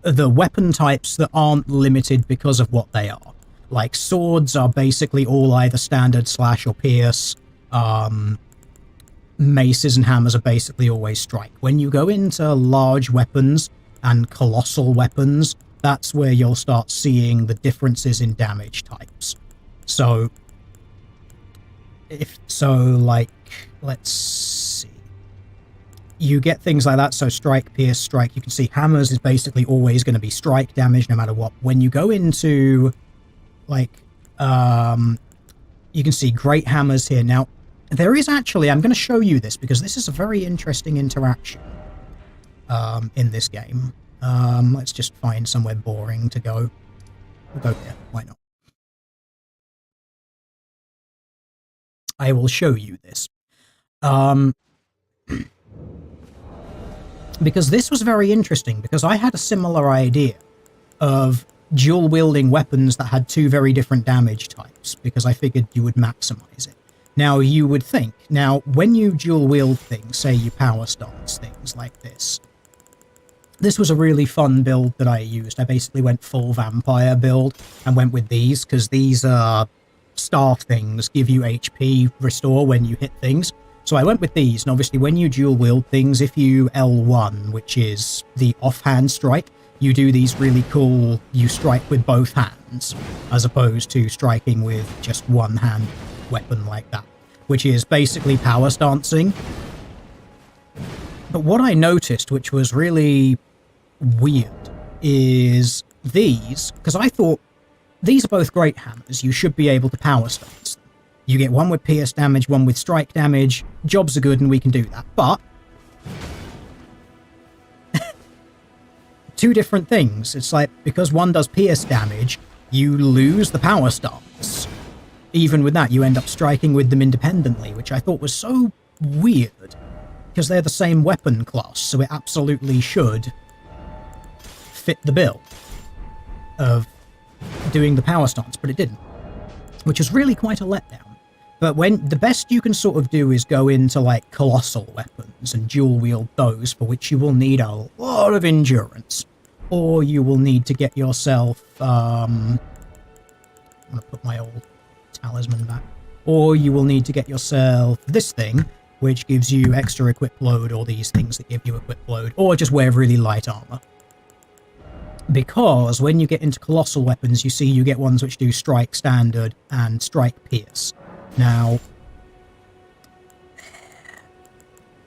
the weapon types that aren't limited because of what they are. Like, swords are basically all either standard, slash, or pierce. Maces and hammers are basically always strike. When you go into large weapons and colossal weapons, that's where you'll start seeing the differences in damage types. So, like, let's see. You get things like that, so strike, pierce, strike. You can see hammers is basically always going to be strike damage no matter what. When you go into, like, you can see great hammers here. Now, there is actually, I'm going to show you this because this is a very interesting interaction in this game. Let's just find somewhere boring to go. We'll go here, why not? I will show you this. Because this was very interesting, because I had a similar idea of dual wielding weapons that had 2 very different damage types, because I figured you would maximize it. Now, you would think, now, when you dual wield things, say you power stance things like this was a really fun build that I used. I basically went full vampire build and went with these, because these star things give you HP restore when you hit things. So I went with these, and obviously when you dual wield things, if you L1, which is the offhand strike, you do these really cool, you strike with both hands, as opposed to striking with just one hand weapon like that, which is basically power stancing. But what I noticed, which was really weird, is these, because I thought, these are both great hammers, you should be able to power stance them. You get one with pierce damage, one with strike damage, jobs are good and we can do that, but 2 different things. It's like, because one does pierce damage, you lose the power stance. Even with that, you end up striking with them independently, which I thought was so weird, because they're the same weapon class, so it absolutely should fit the bill of doing the power stance, but it didn't, which is really quite a letdown. But when the best you can sort of do is go into like colossal weapons and dual wield those, for which you will need a lot of endurance, or you will need to get yourself I'm gonna put my old talisman back, or you will need to get yourself this thing, which gives you extra equip load, or these things that give you equip load, or just wear really light armor. Because when you get into colossal weapons, you see you get ones which do strike standard and strike pierce. Now,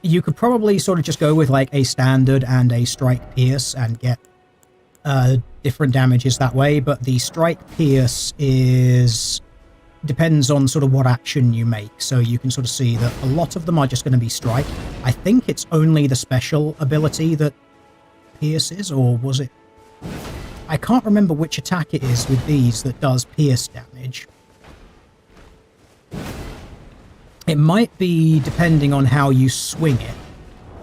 you could probably sort of just go with like a standard and a strike pierce and get different damages that way, but the strike pierce depends on sort of what action you make, so you can sort of see that a lot of them are just going to be strike. I think it's only the special ability that pierces, or was it? I can't remember which attack it is with these that does pierce damage. It might be depending on how you swing it,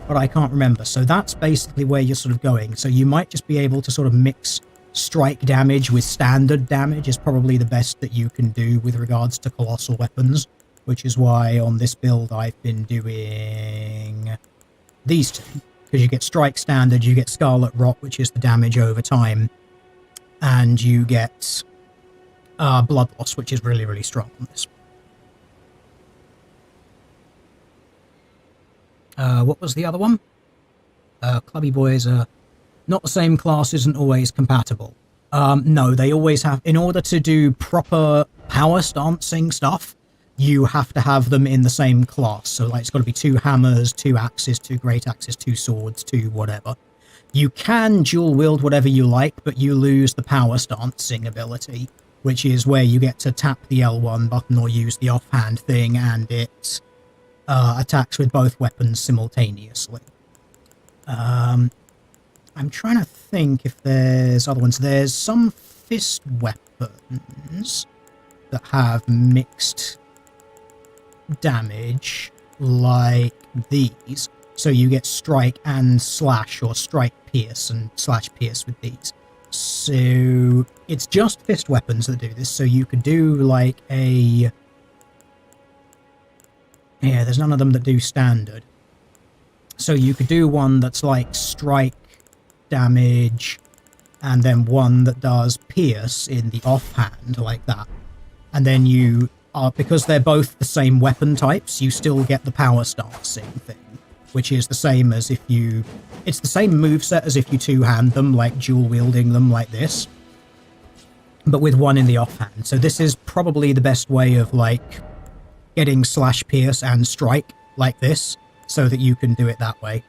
but I can't remember. So that's basically where you're sort of going. So you might just be able to sort of mix strike damage with standard damage is probably the best that you can do with regards to colossal weapons, which is why on this build I've been doing these two. Because you get strike standard, you get scarlet rot, which is the damage over time, and you get blood loss, which is really, really strong on this. What was the other one? Clubby boys are not the same class, isn't always compatible. No, they always have. In order to do proper power stancing stuff, you have to have them in the same class. So like it's got to be 2 hammers, 2 axes, 2 great axes, 2 swords, 2 whatever. You can dual wield whatever you like, but you lose the power stancing ability, which is where you get to tap the L1 button or use the offhand thing, and it attacks with both weapons simultaneously. I'm trying to think if there's other ones. There's some fist weapons that have mixed damage like these. So you get strike and slash, or strike pierce and slash pierce with these. So it's just fist weapons that do this. So you could do like a... Yeah, there's none of them that do standard. So you could do one that's like strike damage, and then one that does pierce in the offhand, like that. And then you are, because they're both the same weapon types, you still get the power stancing thing, which is the same as if you... It's the same moveset as if you two-hand them, like dual-wielding them like this, but with one in the offhand. So this is probably the best way of, like, getting slash pierce and strike like this, so that you can do it that way.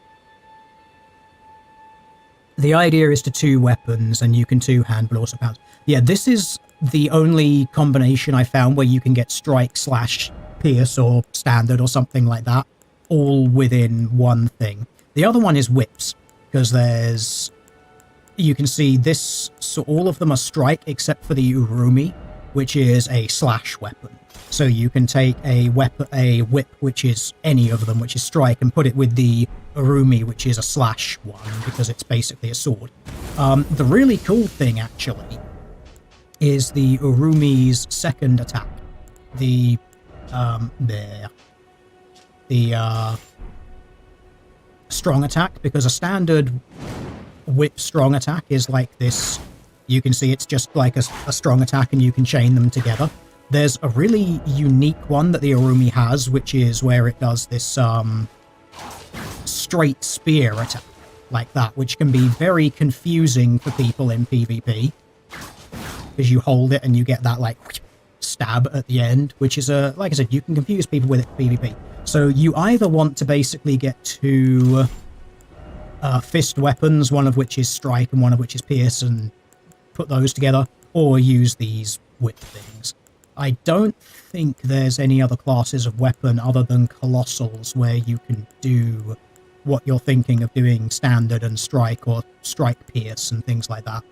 The idea is to 2 weapons, and you can two-hand, but also pounce. Yeah, this is the only combination I found where you can get strike slash pierce or standard or something like that, all within one thing. The other one is whips, because there's... You can see this, so all of them are strike except for the Urumi, which is a slash weapon. So you can take a whip, which is any of them, which is strike, and put it with the Urumi, which is a slash one, because it's basically a sword. The really cool thing, actually, is the Urumi's second attack. The strong attack, because a standard whip strong attack is like this. You can see it's just like a strong attack, and you can chain them together. There's a really unique one that the Urumi has, which is where it does this straight spear attack, like that, which can be very confusing for people in PvP, because you hold it and you get that, like, stab at the end, which is like I said, you can confuse people with it in PvP. So you either want to basically get 2 fist weapons, one of which is strike and one of which is pierce, and put those together, or use these whip things. I don't think there's any other classes of weapon other than Colossals where you can do what you're thinking of doing, standard and strike, or strike pierce and things like that.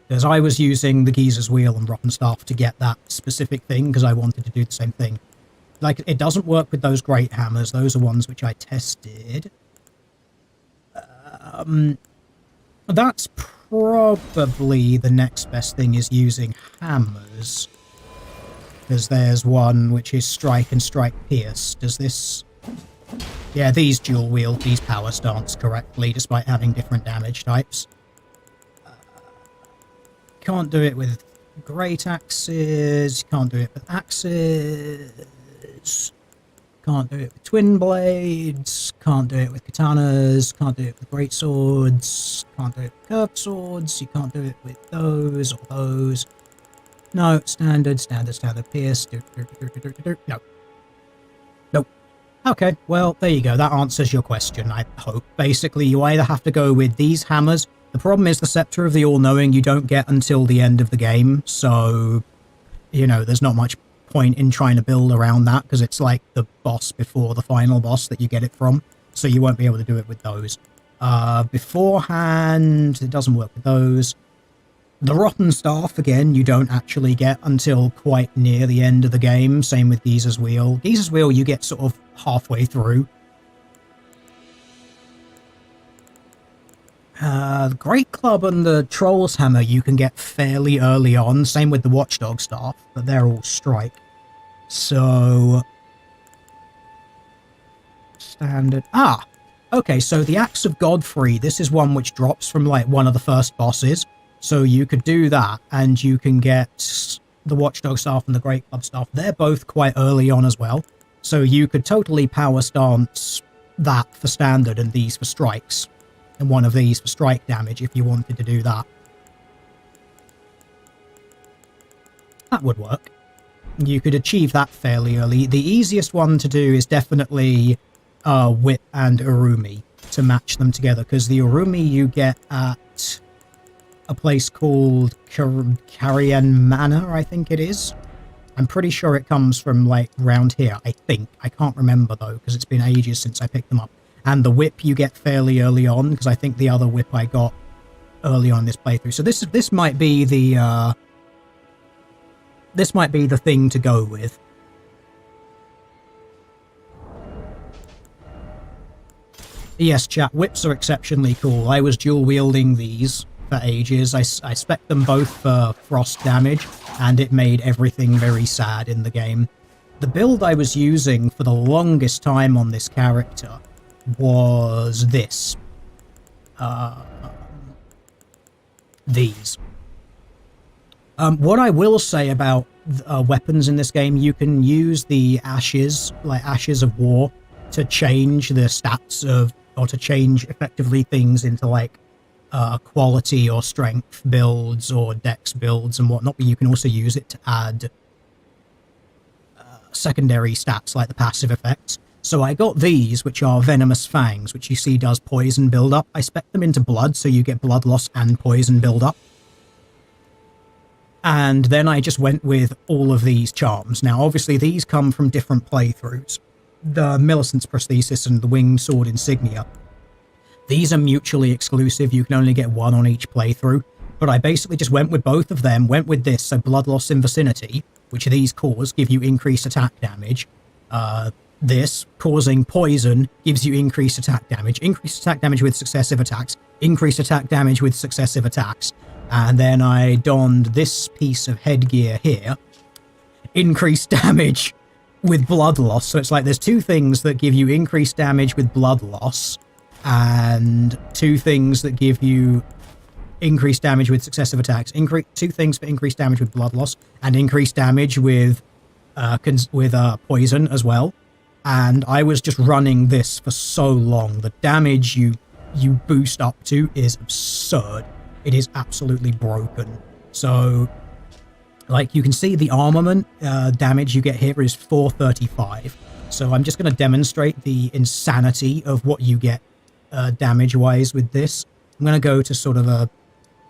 Because I was using the Geezer's Wheel and Rotten Staff to get that specific thing, because I wanted to do the same thing. Like, it doesn't work with those great hammers. Those are ones which I tested. That's probably the next best thing, is using hammers. Because there's one which is strike and strike pierce. Does this... Yeah, these dual wield, these power stance correctly, despite having different damage types. Can't do it with great axes, can't do it with axes, can't do it with twin blades, can't do it with katanas, can't do it with great swords, can't do it with curved swords, you can't do it with those or those. No, standard, pierce, no. Nope. Okay, well, there you go, that answers your question, I hope. Basically, you either have to go with these hammers. The problem is the Scepter of the All-Knowing you don't get until the end of the game, so, you know, there's not much point in trying to build around that, because it's like the boss before the final boss that you get it from, so you won't be able to do it with those. Beforehand, it doesn't work with those. The Rotten Staff, again, you don't actually get until quite near the end of the game. Same with Geezer's Wheel. Geezer's Wheel you get sort of halfway through. The Great Club and the Troll's Hammer you can get fairly early on. Same with the Watchdog Staff, but they're all strike. So... standard... Ah! Okay, so the Axe of Godfrey, this is one which drops from, like, one of the first bosses. So you could do that, and you can get the Watchdog Staff and the Great Club Staff. They're both quite early on as well. So you could totally power stance that for standard and these for strikes. And one of these for strike damage if you wanted to do that. That would work. You could achieve that fairly early. The easiest one to do is definitely Whip and Urumi to match them together, because the Urumi you get at a place called Carrion Manor, I think it is. I'm pretty sure it comes from, like, round here, I think. I can't remember, though, because it's been ages since I picked them up. And the Whip you get fairly early on, because I think the other Whip I got early on this playthrough. So this might be the thing to go with. Yes, chat, Whips are exceptionally cool. I was dual wielding these for ages. I spec'd them both for frost damage, and it made everything very sad in the game. The build I was using for the longest time on this character was this. These. What I will say about weapons in this game, you can use the ashes, like Ashes of War, to change the stats of, or to change effectively things into like quality or strength builds or dex builds and whatnot, but you can also use it to add secondary stats like the passive effects. So I got these, which are Venomous Fangs, which you see does poison build-up. I spec them into blood, so you get blood loss and poison build-up. And then I just went with all of these charms. Now, obviously, these come from different playthroughs. The Millicent's Prosthesis and the Winged Sword Insignia. These are mutually exclusive. You can only get one on each playthrough. But I basically just went with both of them, went with this, so Blood Loss in Vicinity, which these cause, give you increased attack damage. This, causing poison, gives you increased attack damage with successive attacks, increased attack damage with successive attacks. And then I donned this piece of headgear here, increased damage with blood loss. So it's like there's two things that give you increased damage with blood loss, and two things that give you increased damage with successive attacks. Two things for increased damage with blood loss, and increased damage with poison as well. And I was just running this for so long. The damage you boost up to is absurd. It is absolutely broken. So, like, you can see the armament damage you get here is 435. So I'm just going to demonstrate the insanity of what you get damage-wise with this. I'm going to go to sort of a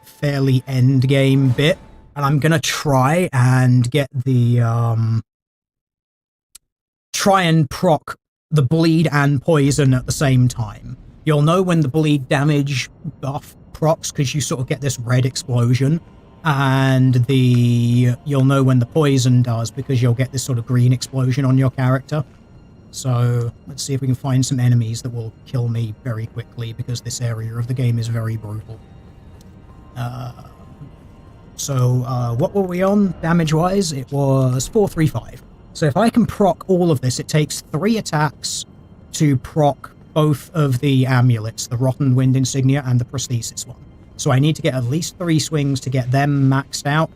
fairly end-game bit, and I'm going to try and get the... try and proc the bleed and poison at the same time. You'll know when the bleed damage buff procs because you sort of get this red explosion, and you'll know when the poison does because you'll get this sort of green explosion on your character. So let's see if we can find some enemies that will kill me very quickly, because this area of the game is very brutal. What were we on damage-wise? It was 435. So if I can proc all of this, it takes 3 attacks to proc both of the amulets, the Rotten Wind Insignia and the Prosthesis one. So I need to get at least 3 swings to get them maxed out.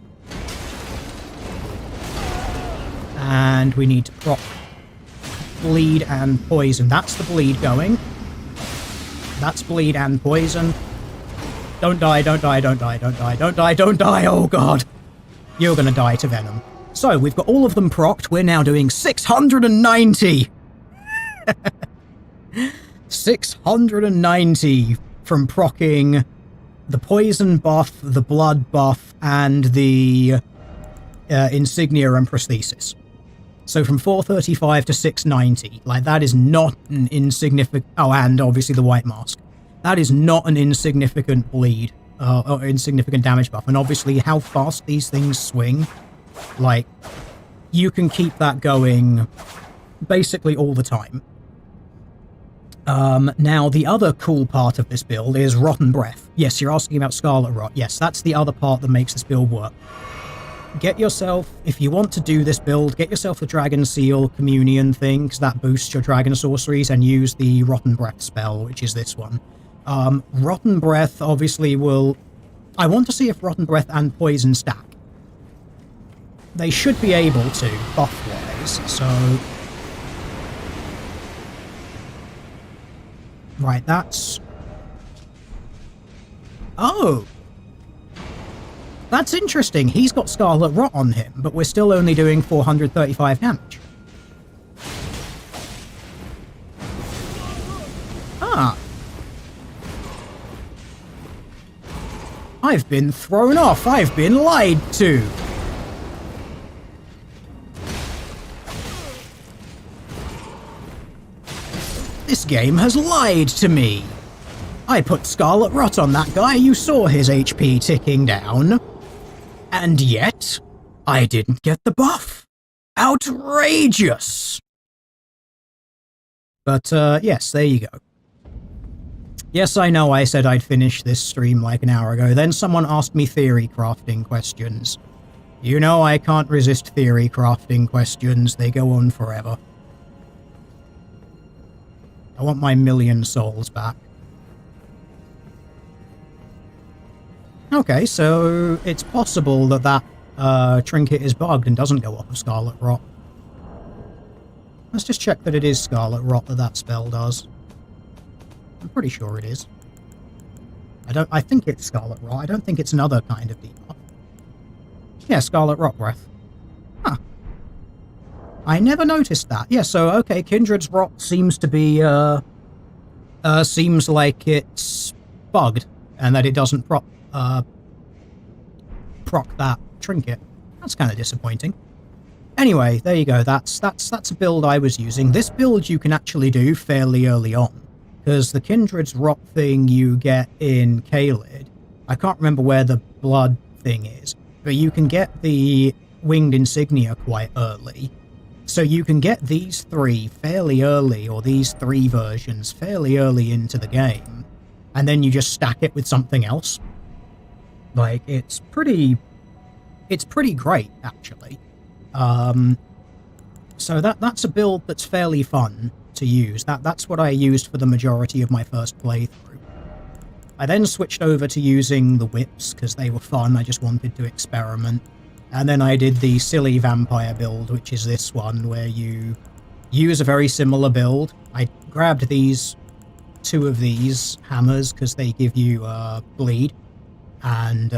And we need to proc bleed and poison. That's the bleed going. That's bleed and poison. Don't die, don't die, don't die, don't die, don't die, don't die, oh god! You're gonna die to Venom. So, we've got all of them procced. We're now doing 690! 690 from proccing the poison buff, the blood buff, and the insignia and prosthesis. So from 435 to 690, like, that is not an insignificant... Oh, and obviously the white mask. That is not an insignificant bleed, or insignificant damage buff. And obviously how fast these things swing, like, you can keep that going basically all the time. Now, the other cool part of this build is Rotten Breath. Yes, you're asking about Scarlet Rot. Yes, that's the other part that makes this build work. Get yourself, if you want to do this build, get yourself the Dragon Seal Communion thing, because that boosts your Dragon Sorceries, and use the Rotten Breath spell, which is this one. Rotten Breath obviously will... I want to see if Rotten Breath and Poison stack. They should be able to, buff-wise, so... Right, that's... Oh! That's interesting. He's got Scarlet Rot on him, but we're still only doing 435 damage. Ah. I've been thrown off. I've been lied to. This game has lied to me. I put Scarlet Rot on that guy. You saw his HP ticking down. And yet, I didn't get the buff. Outrageous! But, yes, there you go. Yes, I know I said I'd finish this stream like an hour ago. Then someone asked me theory crafting questions. You know I can't resist theory crafting questions. They go on forever. I want my 1,000,000 souls back. Okay, so it's possible that that trinket is bugged and doesn't go off of Scarlet Rot. Let's just check that it is Scarlet Rot that spell does. I'm pretty sure it is. I think it's Scarlet Rot. I don't think it's another kind of debuff. Yeah, Scarlet Rot Breath. Huh. I never noticed that. Yeah, so, okay, Kindred's Rot seems to be, seems like it's bugged, and that it doesn't proc that trinket. That's kind of disappointing. Anyway, there you go. That's a build I was using. This build you can actually do fairly early on, because the Kindred's Rot thing you get in Caelid, I can't remember where the blood thing is, but you can get the winged insignia quite early. So you can get these three fairly early, or these three versions fairly early into the game, and then you just stack it with something else. Like, it's pretty great, actually. So that's a build that's fairly fun to use. That's what I used for the majority of my first playthrough. I then switched over to using the whips, because they were fun. I just wanted to experiment. And then I did the silly vampire build, which is this one, where you use a very similar build. I grabbed two of these hammers, because they give you bleed, and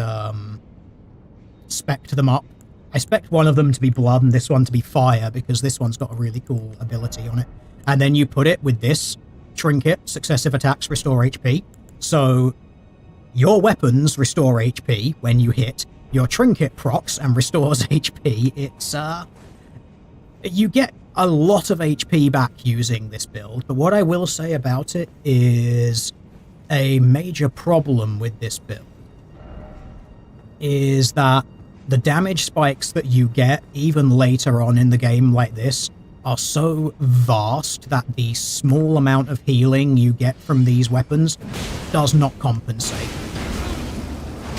spec'd them up. I spec'd one of them to be blood and this one to be fire, because this one's got a really cool ability on it. And then you put it with this trinket, successive attacks restore HP. So your weapons restore HP when you hit, your trinket procs and restores HP. It's, you get a lot of HP back using this build, but what I will say about it is a major problem with this build is that the damage spikes that you get, even later on in the game like this, are so vast that the small amount of healing you get from these weapons does not compensate.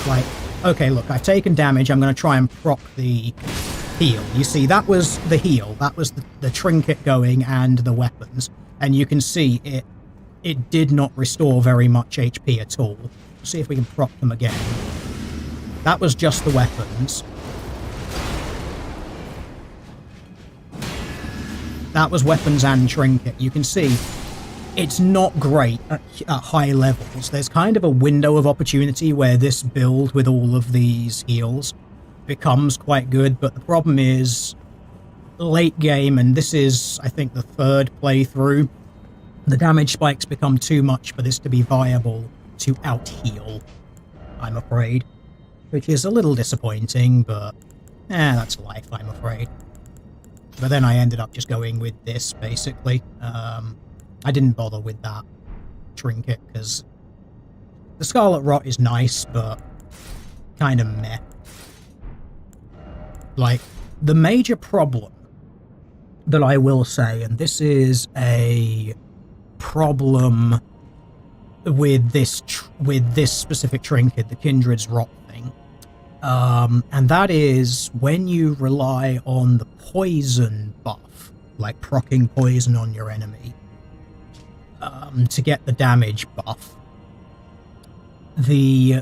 Like, okay, look, I've taken damage, I'm going to try and proc the heal. You see, that was the heal, that was the trinket going and the weapons, and you can see it did not restore very much HP at all. Let's see if we can proc them again. That was just the weapons. That was weapons and trinket. You can see it's not great at high levels. There's kind of a window of opportunity where this build with all of these heals becomes quite good, but the problem is late game, and this is, I think, the third playthrough, the damage spikes become too much for this to be viable to out-heal, I'm afraid. Which is a little disappointing, but that's life, I'm afraid. But then I ended up just going with this, basically. I didn't bother with that trinket, because The Scarlet Rot is nice, but kind of meh. Like, the major problem that I will say, and this is a problem with this specific trinket, the Kindred's Rot thing, and that is when you rely on the poison buff, like proccing poison on your enemy, to get the damage buff. The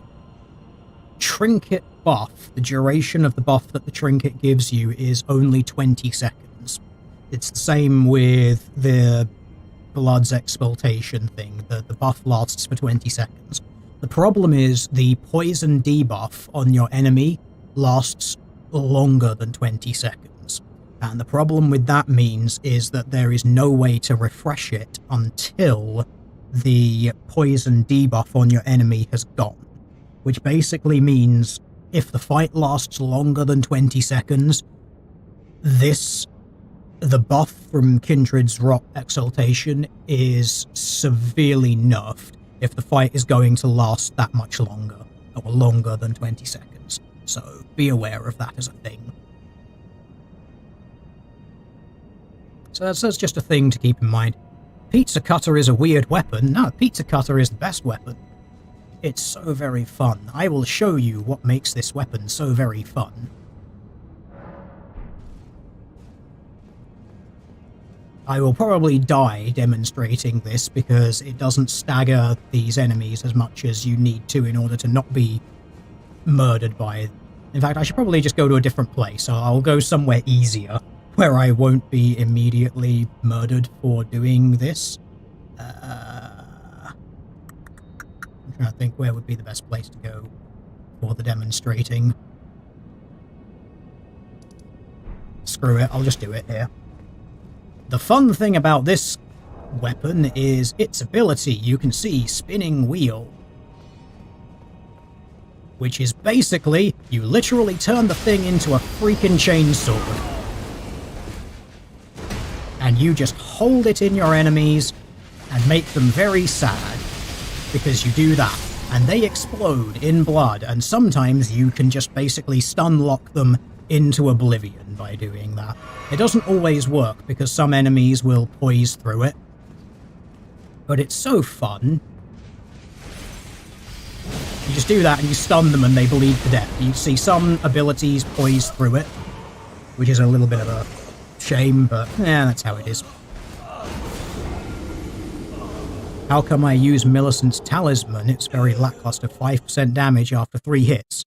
trinket buff, the duration of the buff that the trinket gives you is only 20 seconds. It's the same with the Blood's Expultation thing. The buff lasts for 20 seconds. The problem is the poison debuff on your enemy lasts longer than 20 seconds. And the problem with that means is that there is no way to refresh it until the poison debuff on your enemy has gone. Which basically means if the fight lasts longer than 20 seconds, the buff from Kindred's Rot Exaltation is severely nerfed if the fight is going to last that much longer, or longer than 20 seconds. So be aware of that as a thing. So that's just a thing to keep in mind. Pizza Cutter is a weird weapon. No, Pizza Cutter is the best weapon. It's so very fun. I will show you what makes this weapon so very fun. I will probably die demonstrating this because it doesn't stagger these enemies as much as you need to in order to not be murdered by... In fact, I should probably just go to a different place. I'll go somewhere easier where I won't be immediately murdered for doing this. I'm trying to think where would be the best place to go for the demonstrating. Screw it, I'll just do it here. The fun thing about this weapon is its ability. You can see Spinning Wheel, which is basically, you literally turn the thing into a freaking chainsaw. And you just hold it in your enemies and make them very sad, because you do that. And they explode in blood, and sometimes you can just basically stun lock them into oblivion by doing that. It doesn't always work, because some enemies will poise through it. But it's so fun. You just do that and you stun them and they bleed to death. You see some abilities poise through it, which is a little bit of a shame, but yeah, that's how it is. How come I use Millicent's Talisman? It's very lackluster, 5% damage after 3 hits.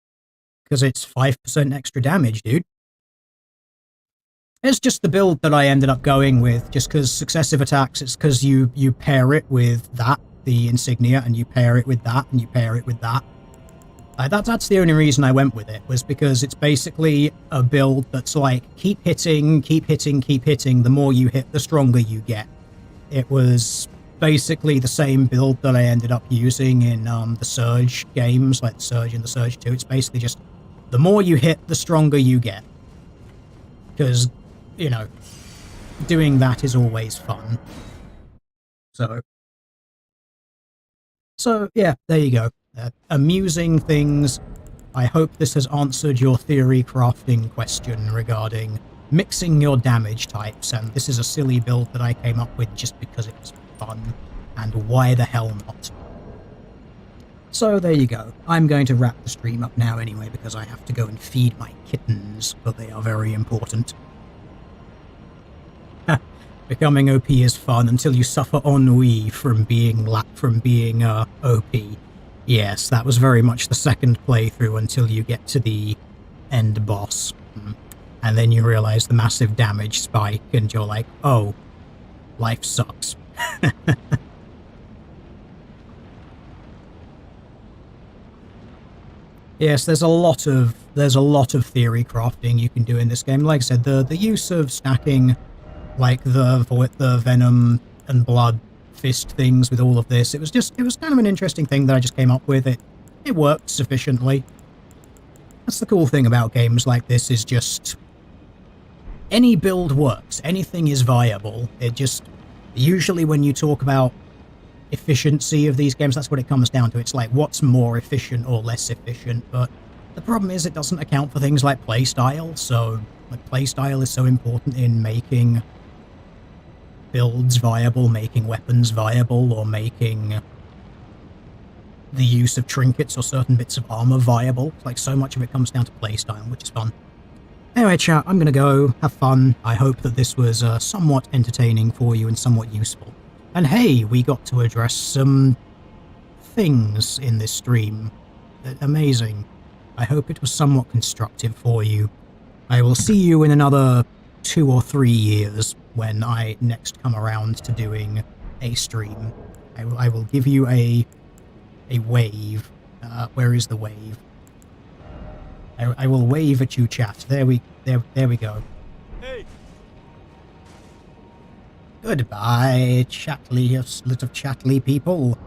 Because it's 5% extra damage, dude. It's just the build that I ended up going with, just because successive attacks, it's because you pair it with that, the insignia, and you pair it with that, and you pair it with that. That's the only reason I went with it, was because it's basically a build that's like, keep hitting, keep hitting, keep hitting, the more you hit, the stronger you get. It was basically the same build that I ended up using in the Surge games, like Surge and the Surge 2. It's basically just, the more you hit, the stronger you get. Because, you know, doing that is always fun. So yeah, there you go. Amusing things. I hope this has answered your theory crafting question regarding mixing your damage types, and this is a silly build that I came up with just because it was fun, and why the hell not? So there you go. I'm going to wrap the stream up now anyway, because I have to go and feed my kittens, but they are very important. Becoming OP is fun until you suffer ennui from being OP. Yes, that was very much the second playthrough until you get to the end boss. And then you realize the massive damage spike, and you're like, oh, life sucks. Yes, there's a lot of theory crafting you can do in this game. Like I said, the use of stacking, like the venom and blood fist things with all of this, it was kind of an interesting thing that I just came up with. It worked sufficiently. That's the cool thing about games like this, is just any build works, anything is viable. It just, usually when you talk about efficiency of these games. That's what it comes down to. It's like, what's more efficient or less efficient? But the problem is it doesn't account for things like playstyle. So, like, playstyle is so important in making builds viable, making weapons viable, or making the use of trinkets or certain bits of armor viable. Like, so much of it comes down to playstyle, which is fun. Anyway, chat, I'm gonna go. Have fun. I hope that this was somewhat entertaining for you and somewhat useful. And hey, we got to address some things in this stream. Amazing. I hope it was somewhat constructive for you. I will see you in another 2 or 3 years when I next come around to doing a stream. I will give you a wave. Where is the wave? I will wave at you, chat. There we go. Hey. Goodbye, chatly, little chatly people.